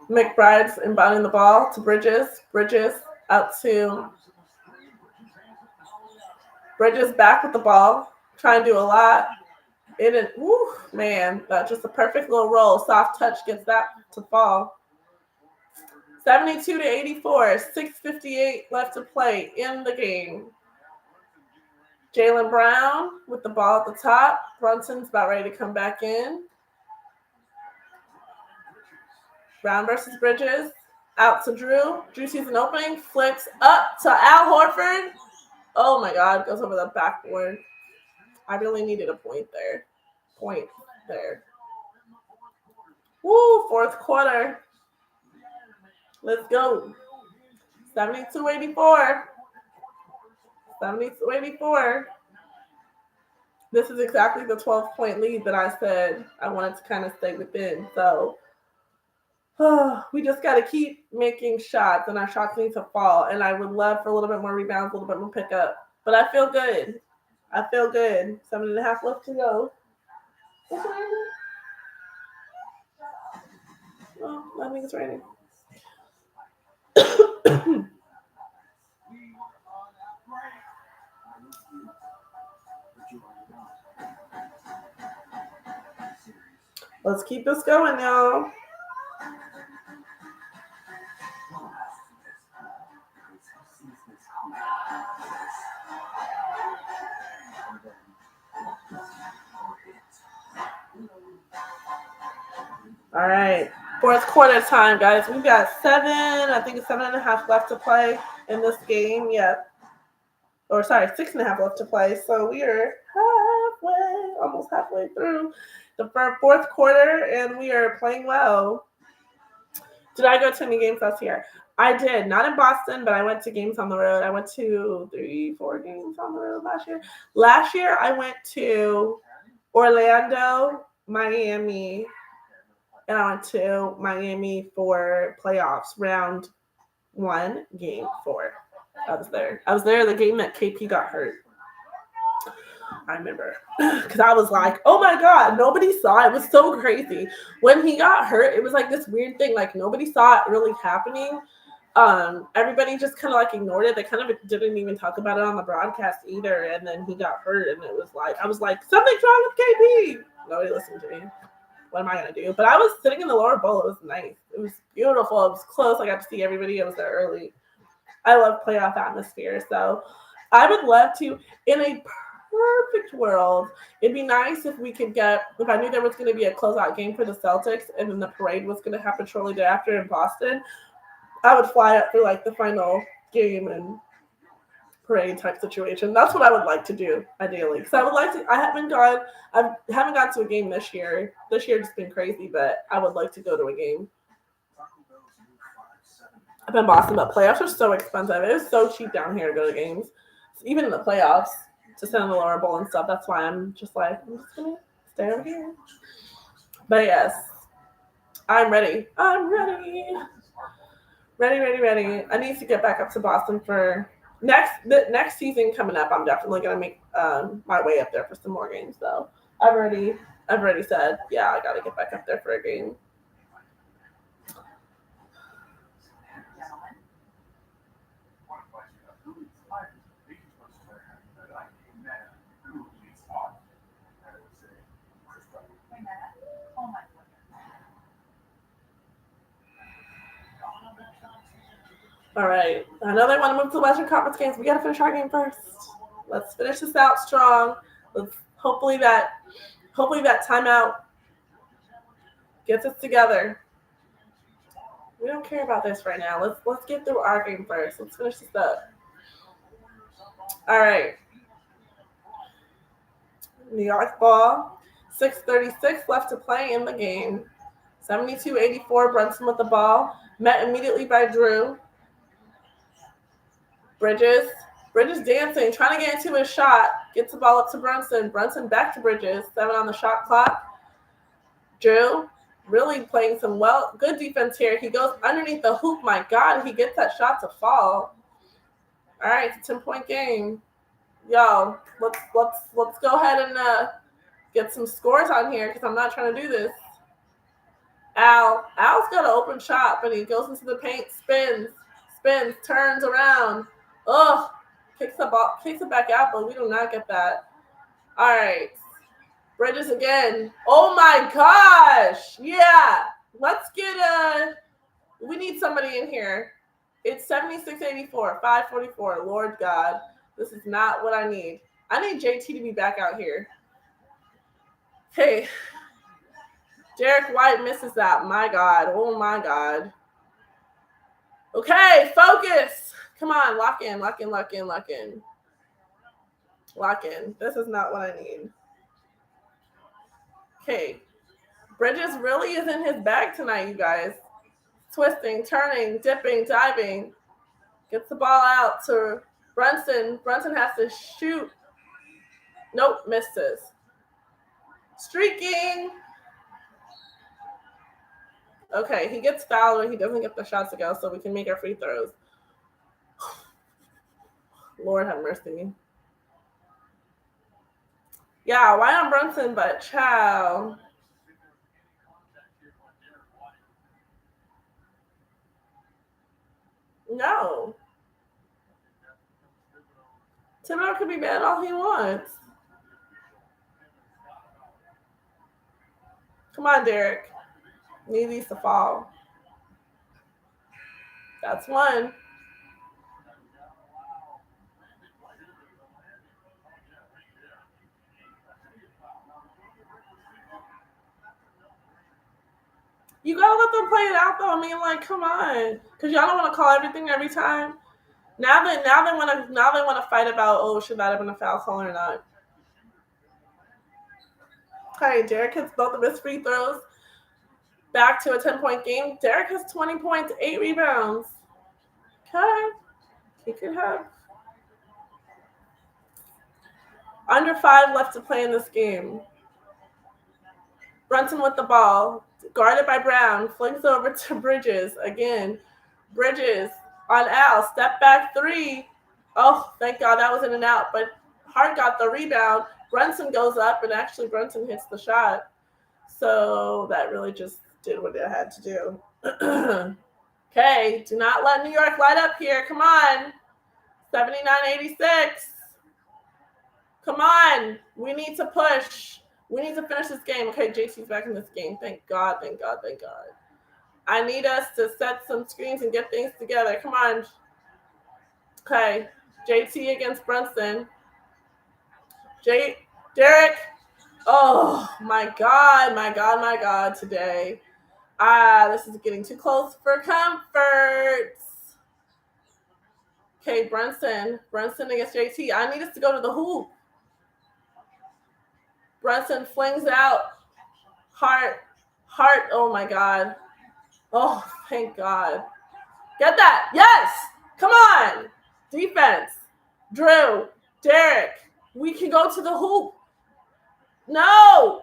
McBride's inbounding the ball to Bridges. Bridges out to Bridges back with the ball. Trying to do a lot. Man, that's just a perfect little roll. Soft touch gets that to fall. 72-84. 6:58 left to play in the game. Jaylen Brown with the ball at the top. Brunson's about ready to come back in. Brown versus Bridges. Out to Drew. Drew sees an opening. Flicks up to Al Horford. Oh my God. Goes over the backboard. I really needed a point there. Woo, fourth quarter. Let's go. 72-84. 72-84. This is exactly the 12-point lead that I said I wanted to kind of stay within. So we just got to keep making shots, and our shots need to fall. And I would love for a little bit more rebounds, a little bit more pickup. But I feel good. 7.5 left to go. Oh, I think it's raining. Let's keep this going, y'all. All right. Fourth quarter time, guys. We've got 7.5 left to play in this game. Yep. 6.5 left to play. So we are almost halfway through the fourth quarter, and we are playing well. Did I go to any games last year? I did. Not in Boston, but I went to games on the road. I went to 3-4 games on the road last year. Last year, I went to Orlando, Miami, and I went to Miami for playoffs, round 1, game 4. I was there the game that KP got hurt. I remember. Because I was like, oh my God, nobody saw it. It was so crazy. When he got hurt, it was like this weird thing. Like, nobody saw it really happening. Everybody just kind of like ignored it. They kind of didn't even talk about it on the broadcast either. And then he got hurt, and it was like, I was like, something's wrong with KP. Nobody listened to me. What am I going to do? But I was sitting in the lower bowl. It was nice. It was beautiful. It was close. I got to see everybody. I was there early. I love playoff atmosphere. So I would love to, in a perfect world, it'd be nice if we could if I knew there was going to be a closeout game for the Celtics and then the parade was going to happen shortly thereafter in Boston, I would fly up for like the final game and parade type situation. That's what I would like to do, ideally. Because I would like to, I haven't gone to a game this year. This year has been crazy, but I would like to go to a game. I've been in Boston, but playoffs are so expensive. It is so cheap down here to go to games. Even in the playoffs, to sit in the lower bowl and stuff. That's why I'm just like, I'm just going to stay over here. But yes, I'm ready. Ready. I need to get back up to Boston for the next season coming up. I'm definitely going to make my way up there for some more games, though. I've already said, yeah, I got to get back up there for a game. All right. I know they want to move to Western Conference games. We got to finish our game first. Let's finish this out strong. Hopefully that timeout gets us together. We don't care about this right now. Let's get through our game first. Let's finish this up. All right. New York ball. 6:36 left to play in the game. 72-84. Brunson with the ball. Met immediately by Drew. Bridges dancing, trying to get into his shot. Gets the ball up to Brunson. Brunson back to Bridges. 7 on the shot clock. Drew really playing some good defense here. He goes underneath the hoop. My God, he gets that shot to fall. All right, it's a 10-point game. Yo, let's go ahead and get some scores on here because I'm not trying to do this. Al's got an open shot, but he goes into the paint, spins, turns around. Ugh, kicks it back out, but we do not get that. All right. Bridges again. Oh my gosh. Yeah. Let's get we need somebody in here. It's 76-84, 544. Lord God. This is not what I need. I need JT to be back out here. Hey. Derek White misses that. My God. Oh my God. Okay, focus. Come on, lock in. This is not what I need. Okay. Bridges really is in his bag tonight, you guys. Twisting, turning, dipping, diving. Gets the ball out to Brunson. Brunson has to shoot. Nope, misses. Streaking. Okay, he gets fouled when he doesn't get the shots to go, so we can make our free throws. Lord have mercy. Yeah, why not Brunson, but chow. No. Thibodeau could be bad all he wants. Come on, Derek. Need these to fall. That's one. You gotta let them play it out, though. I mean, like, come on, because y'all don't want to call everything every time. Now they want to fight about, oh, should that have been a foul call or not? Okay, Derek hits both of his free throws. Back to a 10-point game. Derek has 20 points, 8 rebounds. Okay, he could have under 5 left to play in this game. Brunson with the ball, guarded by Brown, flings over to Bridges again. Bridges on Al, step back 3. Oh, thank God that was in and out, but Hart got the rebound. Brunson goes up, and actually Brunson hits the shot. So that really just did what it had to do. Okay, do not let New York light up here. Come on. 79-86. Come on. We need to push. We need to finish this game. Okay, JT's back in this game. Thank God. I need us to set some screens and get things together. Come on. Okay, JT against Brunson. Derek. Oh, my God, today. This is getting too close for comfort. Okay, Brunson against JT. I need us to go to the hoop. Brunson flings out. Hart. Oh, my God. Oh, thank God. Get that. Yes. Come on. Defense. Drew. Derek. We can go to the hoop. No.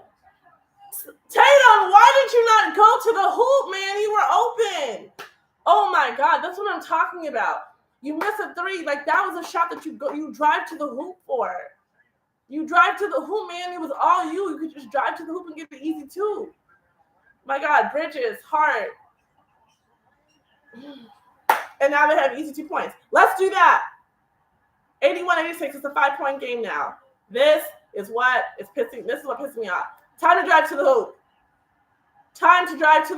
Tatum, why did you not go to the hoop, man? You were open. Oh, my God. That's what I'm talking about. You miss a 3. Like, that was a shot that you drive to the hoop for. You drive to the hoop, man. It was all you. You could just drive to the hoop and get the easy 2. My God. Bridges. Hart. And now they have easy 2 points. Let's do that. 81-86. It's a 5-point game now. This is what pisses me off. Time to drive to the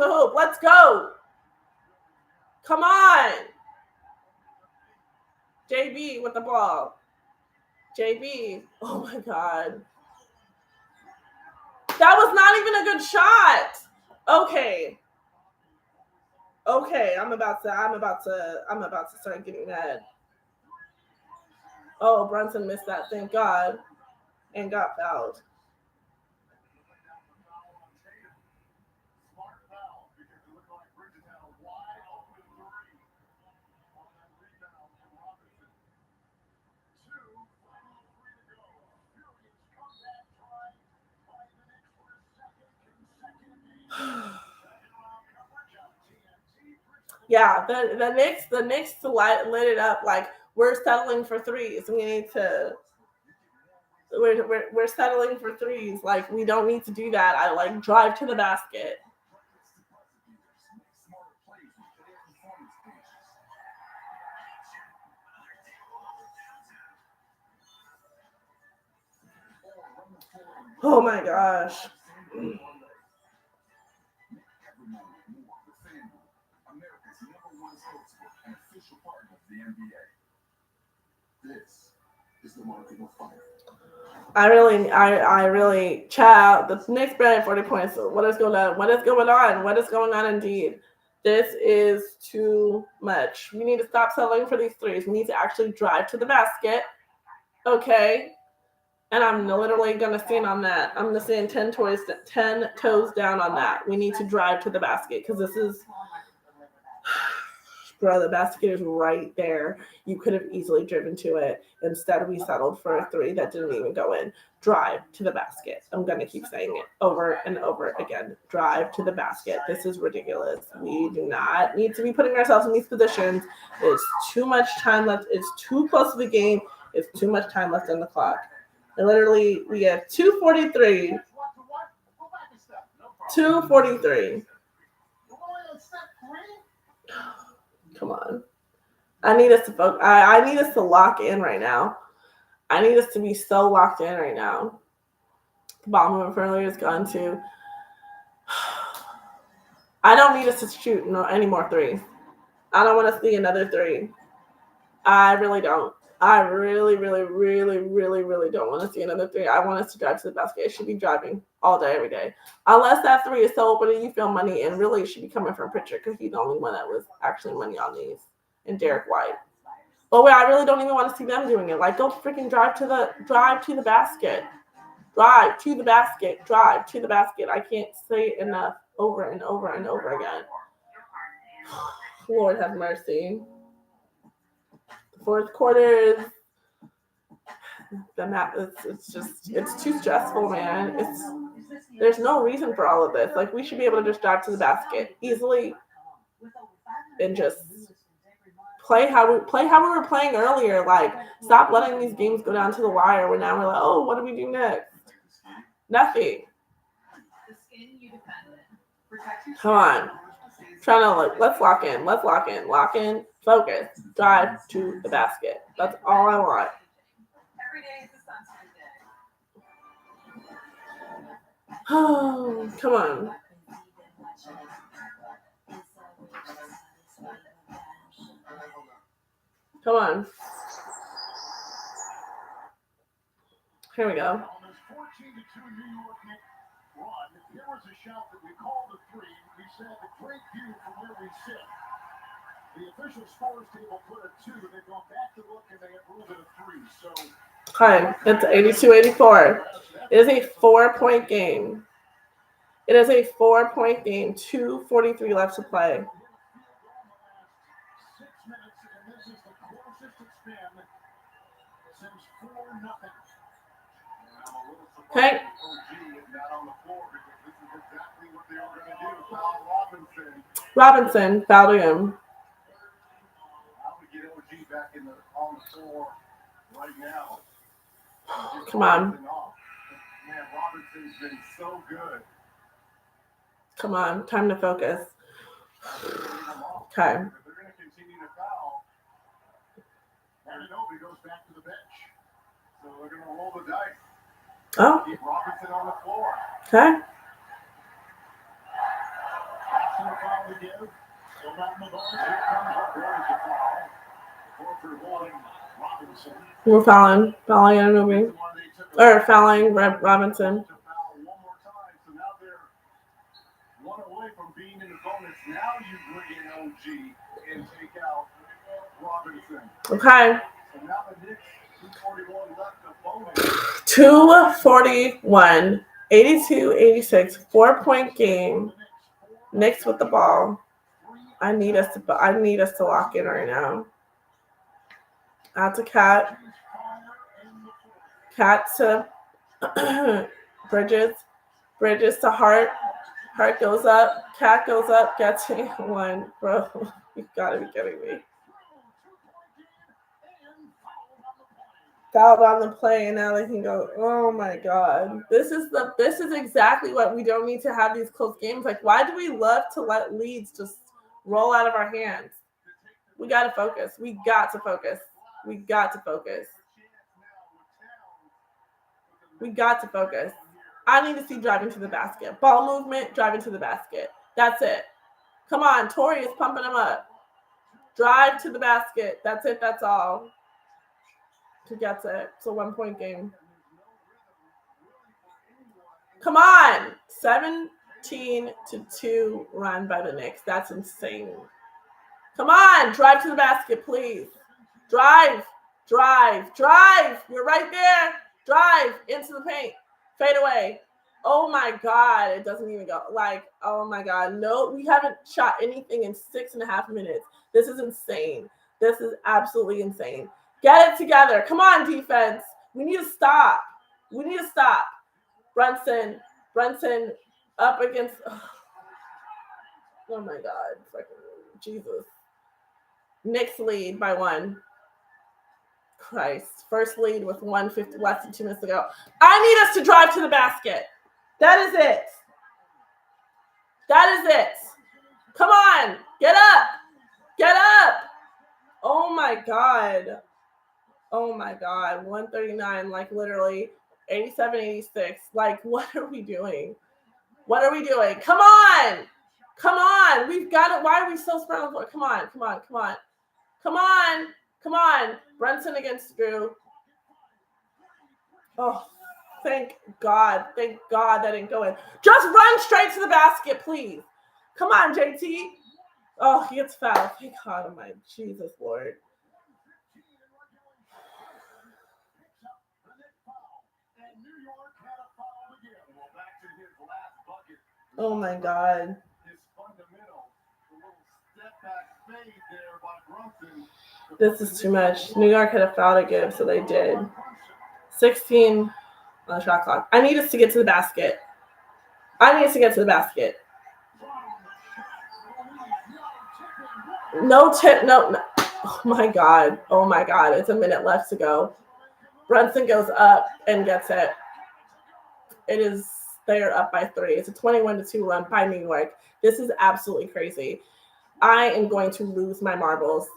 hoop. Let's go. Come on. JB with the ball. JB. Oh, my God. That was not even a good shot. Okay. I'm about to start getting mad. Oh, Brunson missed that, thank God, and got fouled. Yeah, the Knicks lit it up like we're settling for threes. We need to. We're settling for threes. Like we don't need to do that. I like drive to the basket. Oh my gosh. I really, child, the Knicks better 40 points. What is going on? What is going on? What is going on indeed? This is too much. We need to stop settling for these threes. We need to actually drive to the basket. Okay. And I'm literally going to stand on that. I'm going to stand 10 toes down on that. We need to drive to the basket because this is, bro, the basket is right there. You could have easily driven to it. Instead, we settled for a three that didn't even go in. Drive to the basket. I'm going to keep saying it over and over again. Drive to the basket. This is ridiculous. We do not need to be putting ourselves in these positions. It's too much time left. It's too close to the game. It's too much time left on the clock. And literally, we have 2:43. 2:43. Come on. I need us to focus. I need us to lock in right now. I need us to be so locked in right now. The ball movement earlier is gone too. I don't need us to shoot any more threes. I don't want to see another three. I really don't. I really, really, really, really, really don't want to see another three. I want us to drive to the basket. It should be driving all day, every day. Unless that three is so open and you feel money, and really it should be coming from Pritchard because he's the only one that was actually money on these. And Derek White. But wait, I really don't even want to see them doing it. Like, go freaking drive to the basket. Drive to the basket. Drive to the basket. I can't say it enough over and over and over again. Lord have mercy. Fourth quarter is the map. It's too stressful, man. There's no reason for all of this. Like, we should be able to just drive to the basket easily and just play how we were playing earlier. Like, stop letting these games go down to the wire where now we're like, oh, what do we do next? Nothing. Come on. Trying to let's lock in. Lock in. Focus. Drive to the basket. That's all I want. Oh, come on. Come on. Here we go. Here was a shot that we called a three. We said a great view from where we sit. The official scores table put a 2. They've gone back to look and they have ruled it a 3. So hi, it's 82-84. It is a 4-point game. It is a 4-point game. 2:43 left to play. 6 minutes, and this is the closest it's been since 4-0. Okay. Robinson fouled him. Come on. Man, Robinson's been so good. Come on. Time to focus. Okay. They're going to continue to foul. He goes back to the bench. So they're going to roll the dice. Oh. Keep Robinson on the floor. Okay. We're fouling and moving. Or fouling Robinson. One away from being in the bonus. Now you bring in OG and take out Robinson. Okay. So now the Knicks 2:41 left the bonus. 2:41. 82-86. 4-point game. Knicks with the ball. I need us to lock in right now. Out to Cat. Cat to Bridges. Bridges to Hart. Heart goes up. Cat goes up. Gets one. Bro, you gotta be kidding me. Fouled on the play, and now they can go. Oh my god, this is exactly what we don't need to have these close games. Like, why do we love to let leads just roll out of our hands? We got to focus. We got to focus. We got to focus. We got to focus. I need to see driving to the basket. Ball movement, driving to the basket. That's it. Come on, Tori is pumping them up. Drive to the basket. That's it. That's all. He gets it. It's a 1-point game. Come on. 17-2 run by the Knicks. That's insane. Come on. Drive to the basket, please. Drive. Drive. Drive. You're right there. Drive into the paint. Fade away. Oh my God. It doesn't even go. Like, oh my God. No, we haven't shot anything in 6.5 minutes. This is insane. This is absolutely insane. Get it together. Come on, defense. We need to stop. We need to stop. Brunson up against. Oh my God. Freaking Jesus. Knicks lead by 1. Christ. First lead with 1:50 less than 2 minutes to go. I need us to drive to the basket. That is it. That is it. Come on. Get up. Get up. Oh my God. Oh my God. 139, like literally 87, 86. Like, what are we doing? What are we doing? Come on. Come on. We've got it. Why are we so spread on the floor? Come on. Come on. Come on. Come on. Come on. Brunson against Drew. Oh, thank God. Thank God that didn't go in. Just run straight to the basket, please. Come on, JT. Oh, he gets fouled. Thank God. Oh my Jesus, Lord. Oh my God. This is too much. New York had a foul to give, so they did. 16 on the shot clock. I need us to get to the basket. I need us to get to the basket. No tip. No. Oh my God. Oh my God. It's a minute left to go. Brunson goes up and gets it. It is. They are up by 3. It's a 21-2 run by New York. This is absolutely crazy. I am going to lose my marbles.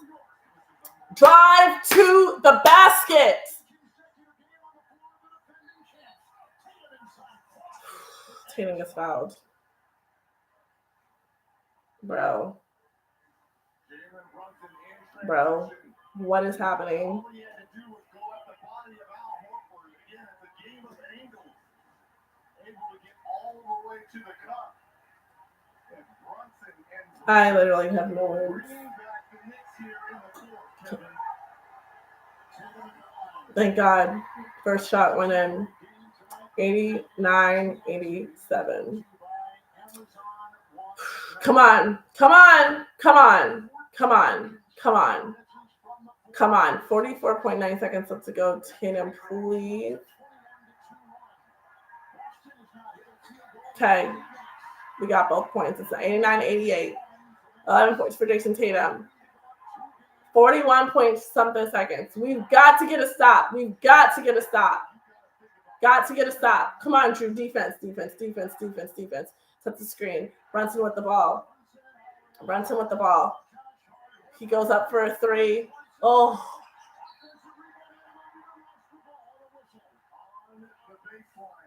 Drive to the basket. Tatum gets fouled. Bro, what is happening? I literally have no words. Thank God. First shot went in. 89-87. Come on. Come on. Come on. Come on. Come on. Come on. 44.9 seconds left to go. Tatum, please. Okay. We got both points. It's 89-88. 11 points for Jason Tatum. 41 point something seconds. We've got to get a stop. We've got to get a stop. Got to get a stop. Come on, Drew. Defense. Set the screen. Brunson with the ball. He goes up for a 3. Oh.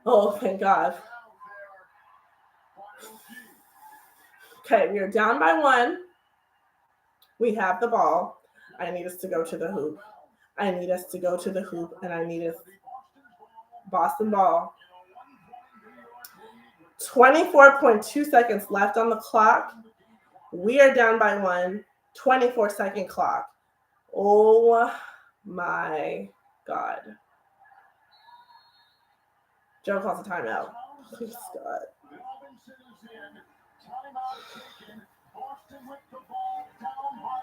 Oh, thank God. Okay, we are down by 1. We have the ball. I need us to go to the hoop. And I need us Boston ball. 24.2 seconds left on the clock. We are down by 1. 24-second clock. Oh my God. Joe calls a timeout. Please, God.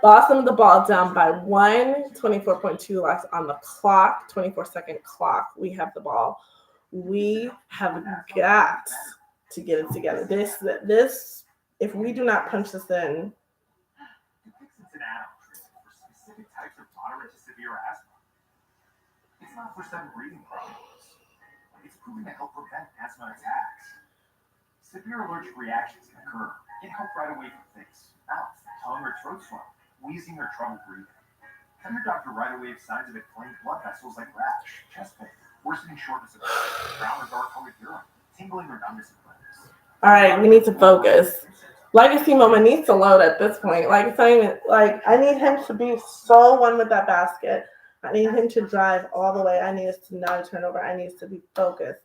Boston with the ball down by 1. 24.2 left on the clock. 24-second clock. We have the ball. We have got to get it together. This, if we do not punch this in, Dupixent's an add-on treatment for specific types of moderate to severe asthma. It's not for sudden breathing problems. It's proven to help prevent asthma attacks. Severe allergic reactions can occur. Get help right away from things: mouth, tongue, or throat swelling, wheezing, or trouble breathing. Tell your doctor right away if signs of inflamed blood vessels like rash, chest pain, worsening shortness of breath, brown or dark colored urine, tingling or numbness in limbs. all right, we need to focus. Legacy moment needs to load at this point. Like, it's not even, like, I need him to be so one with that basket. I need him to drive all the way. I need us to not turn over. I need us to be focused.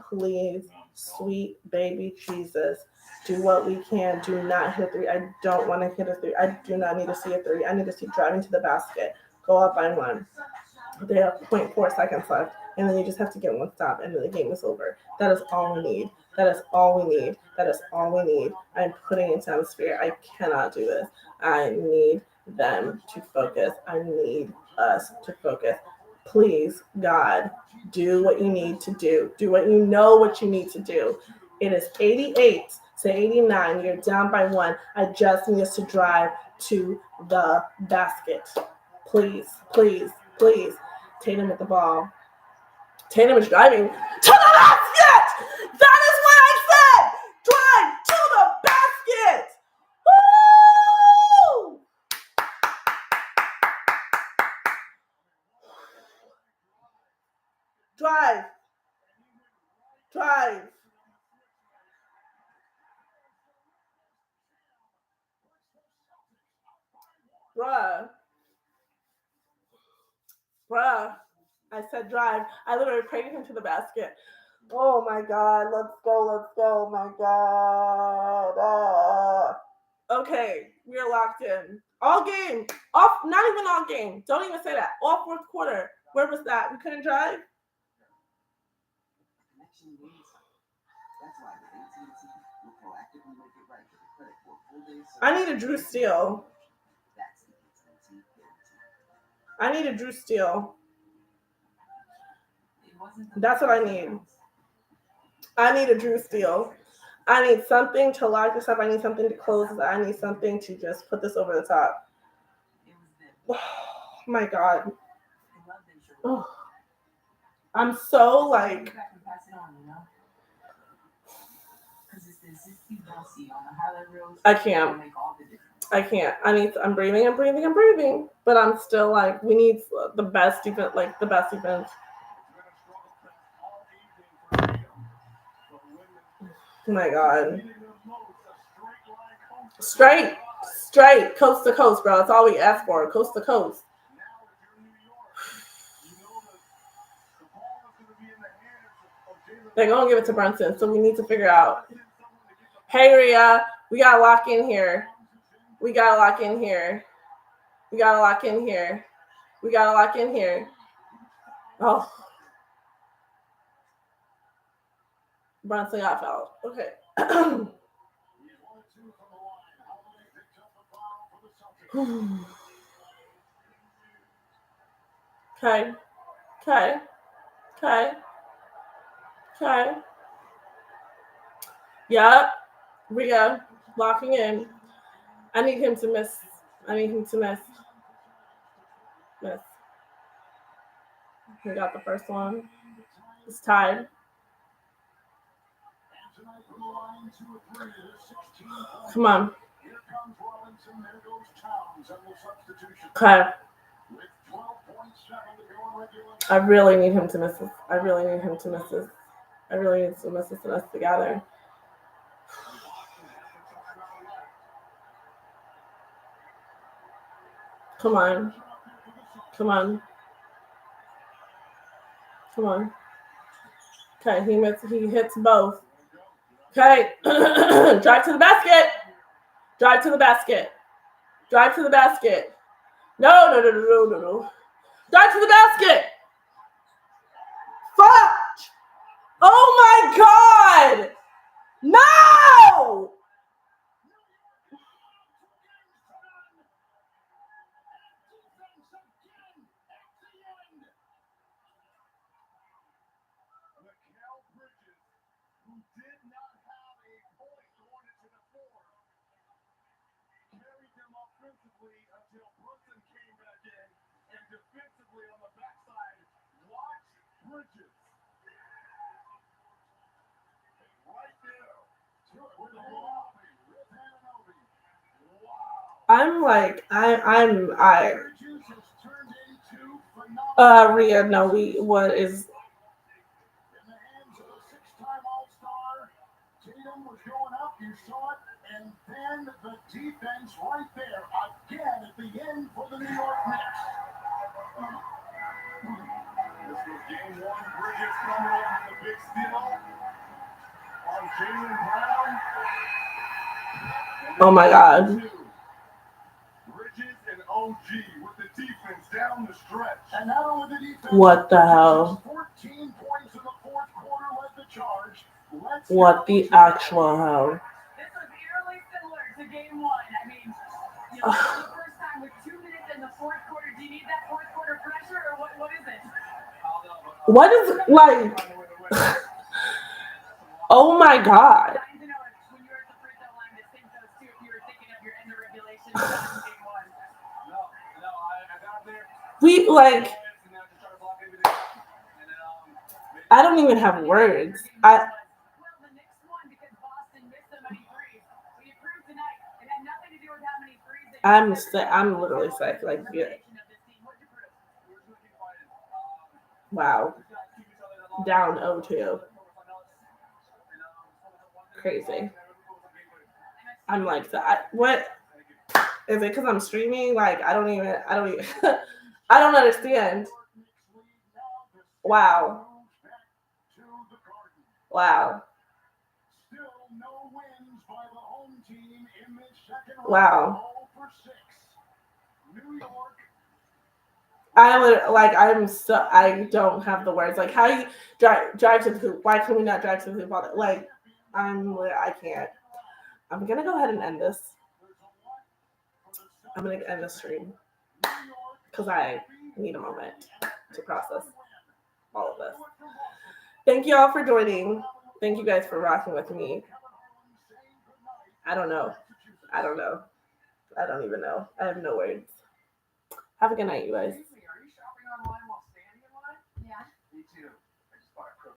Please, sweet baby Jesus, do what we can. Do not hit a three. I don't want to hit a three. I do not need to see a three. I need to see driving to the basket. Go up by one. They have 0.4 seconds left, and then you just have to get one stop, and then the game is over. That is all we need. That is all we need. That is all we need. I'm putting into atmosphere. I cannot do this. I need them to focus. I need us to focus. Please, God, do what you need to do. Do what you know what you need to do. It is 88 to 89. You're down by one. I just need us to drive to the basket. Please, please, please. Tatum with the ball. Tatum is driving to the basket! That is what I said! Drive to the basket! Woo! Drive. Drive. Bruh. I said drive. I literally prayed him to the basket. Oh my God. Let's go. Oh my God. Okay. We are locked in. All game. Off. Not even all game. Don't even say that. All fourth quarter. Where was that? We couldn't drive? I need a Drew Steele. I need a Drew Steele. That's what I need. I need a Drew Steele. I need something to lock this up. I need something to close this. I need something to just put this over the top. Oh my God. Oh. I'm so like. I can't. I'm breathing. But I'm still like, we need the best defense, like the best defense. Oh my God. Straight, coast to coast, bro. That's all we ask for, coast to coast. They're going to give it to Brunson, so we need to figure out. Hey, Rhea, we got to lock in here. Oh. Brunson got fouled. Okay. Okay. Yep. Rhea, locking in. I need him to miss. Miss. We got the first one. It's tied. Come on. Okay. I really need him to miss this. I really need him to miss this and us together. Come on. Okay, he hits both. Okay. Drive to the basket. No. Drive to the basket. Fuck! Oh my God! No! until Brooklyn came back in and defensively on the backside, watch Bridges. Right there. With the ball. With Ananobi. Wow. I'm like, I Bridges has turned into phenomenal. Rhea, no, what is, In the hands of a six-time All-Star. Tatum was going up, you saw it, and then the defense right there, again at the end for the New York Knicks. This was game one. Bridges coming in with a big steal on Jaylen Brown. oh my God. Bridges and OG with the defense down the stretch. And not only the defense, What the hell? 14 points in the fourth quarter led the charge. What the actual hell? This was eerily similar to game one. I mean, you know, for the first time with 2 minutes in the fourth quarter. Do you need that fourth quarter pressure, or what is it? What is, like, oh my God. Dying to know if when you were at the free throw line to think those two, if you were thinking of your end of regulation in game one. No, I got there. We, like, And now just try to block everything. And then, I don't even have words. Well, the Knicks won because Boston missed so many threes. We improved tonight. It had nothing to do with how many threes they I'm sick. I'm literally sick. Like, yeah. What'd you prove? Wow. Down 0-2. Crazy. I'm like that. What is it? Because I'm streaming? Like, I don't even. I don't understand. Wow. Wow. still no wins by the home team in this second round. Wow. 0-6. New York. I don't have the words. Like, how you drive to the hoop? Why can we not drive to the hoop? Like, I can't. I'm gonna go ahead and end this. I'm gonna end the stream because I need a moment to process all of this. Thank you all for joining. Thank you guys for rocking with me. I don't know. I don't even know. I have no words. Have a good night, you guys.